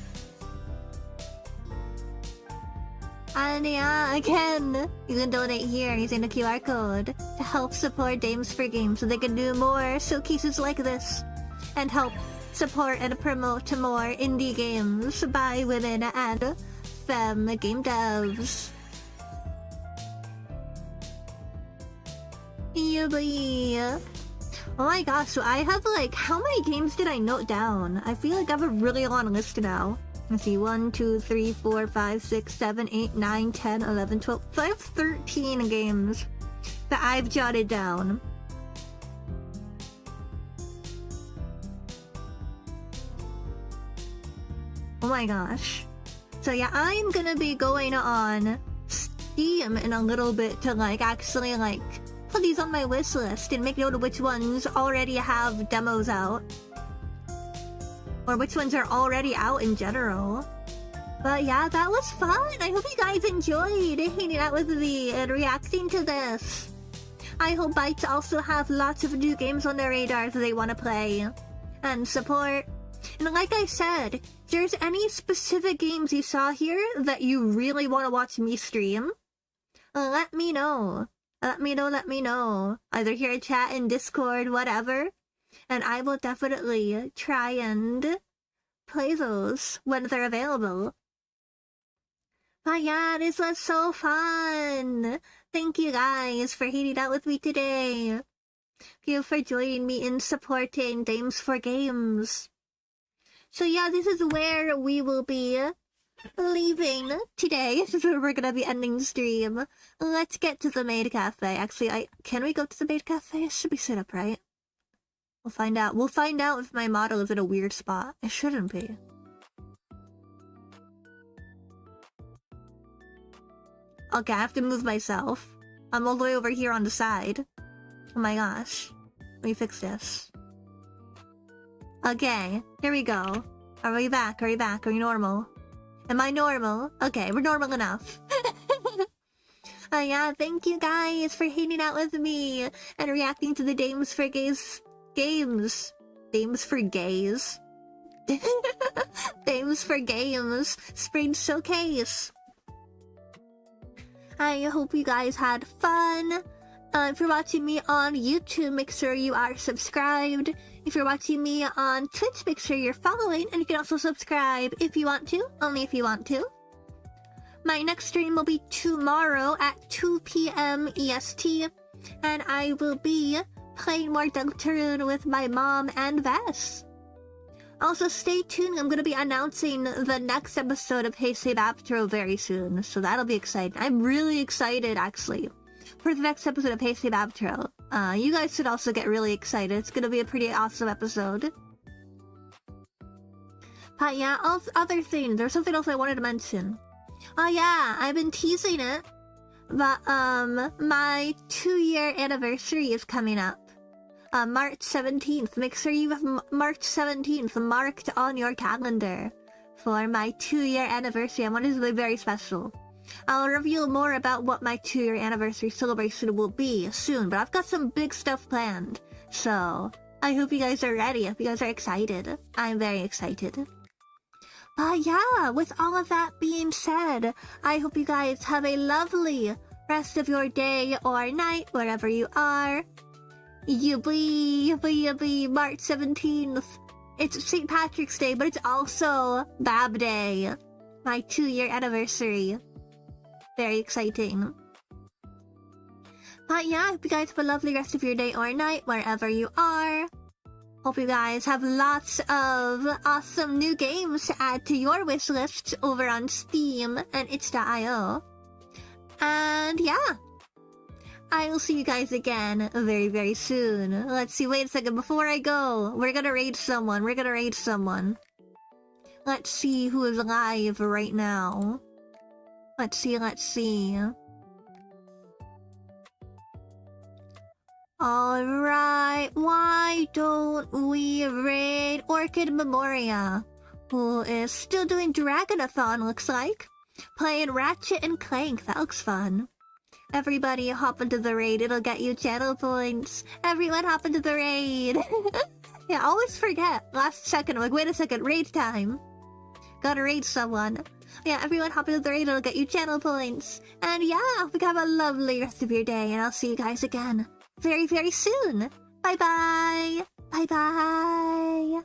Speaker 1: And yeah, again, you can donate here using the QR code to help support Dames4Games so they can do more showcases like this and help support and promote more indie games by women and femme game devs. Yeah. Oh my gosh, so I have how many games did I note down? I feel like I have a really long list now. Let's see, 1, 2, 3, 4, 5, 6, 7, 8, 9, 10, 11, 12. So I have 13 games that I've jotted down. Oh my gosh. So yeah, I'm gonna be going on Steam in a little bit to actually put these on my wish list and make note of which ones already have demos out. Or which ones are already out in general. But yeah, that was fun! I hope you guys enjoyed hanging out with me and reacting to this. I hope Bytes also have lots of new games on their radar that they want to play and support. And like I said, if there's any specific games you saw here that you really want to watch me stream, let me know. Let me know. Either here in chat, in Discord, whatever. And I will definitely try and play those when they're available. But yeah, this was so fun! Thank you guys for hanging out with me today. Thank you for joining me in supporting Dames4Games. So yeah, this is where we will be leaving today. This is where we're gonna be ending the stream. Let's get to the maid cafe. Actually, can we go to the maid cafe? It should be set up, right? We'll find out. We'll find out if my model is in a weird spot. It shouldn't be. Okay, I have to move myself. I'm all the way over here on the side. Oh my gosh. Let me fix this. Okay, here we go. Are we back? Are we back? Are we normal? Am I normal? Okay, we're normal enough. Yeah, thank you guys for hanging out with me and reacting to the Dames for Gays games. Dames for Gays. Dames for Games Spring Showcase. I hope you guys had fun. If you're watching me on YouTube, make sure you are subscribed. If you're watching me on Twitch, make sure you're following, and you can also subscribe if you want to, only if you want to. My next stream will be tomorrow at 2 p.m. EST, and I will be playing more Deltarune with my mom and Vess. Also, stay tuned. I'm going to be announcing the next episode of Hey Say Baptro very soon, so that'll be exciting. I'm really excited, actually, for the next episode of Hey Say Baptro. You guys should also get really excited. It's going to be a pretty awesome episode. But yeah, other things. There's something else I wanted to mention. Oh yeah, I've been teasing it, but my 2-year anniversary is coming up. March 17th. Make sure you have March 17th marked on your calendar for my 2-year anniversary. I want it to be very special. I'll reveal more about what my 2-year anniversary celebration will be soon, but I've got some big stuff planned. So, I hope you guys are ready. I hope you guys are excited. I'm very excited. Yeah, with all of that being said, I hope you guys have a lovely rest of your day or night, wherever you are. You be March 17th. It's St. Patrick's Day, but it's also Bab Day. My 2-year anniversary. Very exciting. But yeah, I hope you guys have a lovely rest of your day or night, wherever you are. Hope you guys have lots of awesome new games to add to your wish list over on Steam and itch.io. And yeah, I will see you guys again very, very soon. Let's see, wait a second, before I go, we're gonna raid someone. Let's see who is live right now. Let's see. Alright, why don't we raid Orchid Memoria, who is still doing Dragonathon, looks like. Playing Ratchet and Clank, that looks fun. Everybody hop into the raid, it'll get you channel points. Everyone hop into the raid. Yeah, I always forget. Last second, I'm like, wait a second, raid time. Gotta raid someone. Yeah, everyone hop into the raid, it'll get you channel points. And yeah, hope you have a lovely rest of your day, and I'll see you guys again very, very soon. Bye-bye. Bye-bye.